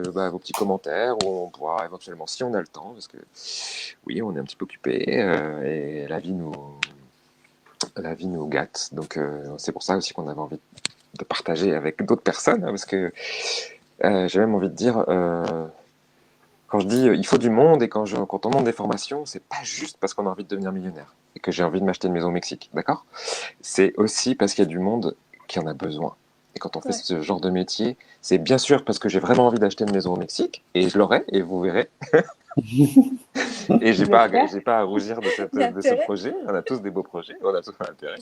vos petits commentaires où on pourra éventuellement, si on a le temps, parce que oui, on est un petit peu occupé et la vie nous gâte. Donc c'est pour ça aussi qu'on avait envie de partager avec d'autres personnes, hein, parce que j'ai même envie de dire, quand je dis il faut du monde et quand on demande des formations, c'est pas juste parce qu'on a envie de devenir millionnaire et que j'ai envie de m'acheter une maison au Mexique, d'accord? C'est aussi parce qu'il y a du monde qui en a besoin. Et quand on fait Ouais. ce genre de métier, c'est bien sûr parce que j'ai vraiment envie d'acheter une maison au Mexique, et je l'aurai, et vous verrez. Et J'espère. j'ai pas à rougir Il y a de ce intérêt. projet. On a tous des beaux projets, on a tous un intérêt.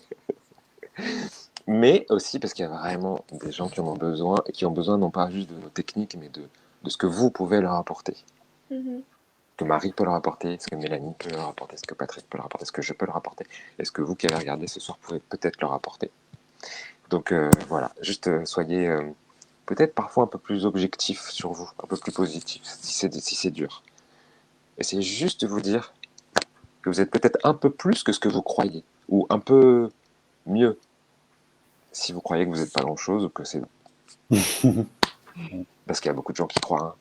Mais aussi parce qu'il y a vraiment des gens qui en ont besoin, et qui ont besoin non pas juste de nos techniques, mais de ce que vous pouvez leur apporter. Mhm. Ce que Marie peut leur apporter, ce que Mélanie peut leur apporter, ce que Patrick peut leur apporter, ce que je peux leur apporter, et ce que vous qui avez regardé ce soir pouvez peut-être leur apporter. Donc voilà, juste soyez peut-être parfois un peu plus objectif sur vous, un peu plus positif, si c'est dur. Essayez juste de vous dire que vous êtes peut-être un peu plus que ce que vous croyez, ou un peu mieux, si vous croyez que vous n'êtes pas grand-chose, ou que c'est... Parce qu'il y a beaucoup de gens qui croient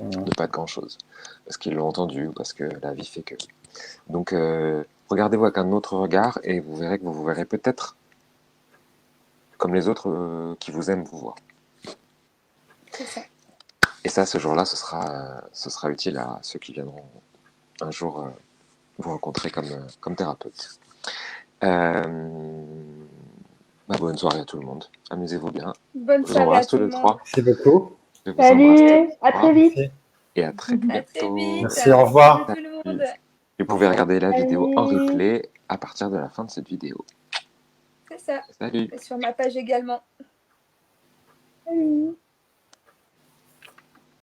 ne pas être grand-chose, parce qu'ils l'ont entendu, ou parce que la vie fait que... Donc regardez-vous avec un autre regard, et vous verrez que vous vous verrez peut-être comme les autres qui vous aiment vous voient. C'est ça. Et ça, ce jour-là, ce sera utile à ceux qui viendront un jour vous rencontrer comme thérapeute. Bonne soirée à tout le monde. Amusez-vous bien. Bonne Je vous soirée à embrasse tous tout le les monde. trois. Merci beaucoup. Je vous embrasse tous les Salut, à trois. très vite. Merci. Et à très À très bientôt. vite. Merci, au revoir. Bisous tout le monde. Vous pouvez regarder la vidéo en Salut. replay à partir de la fin de cette vidéo. C'est ça. Salut. Et sur ma page également. Salut.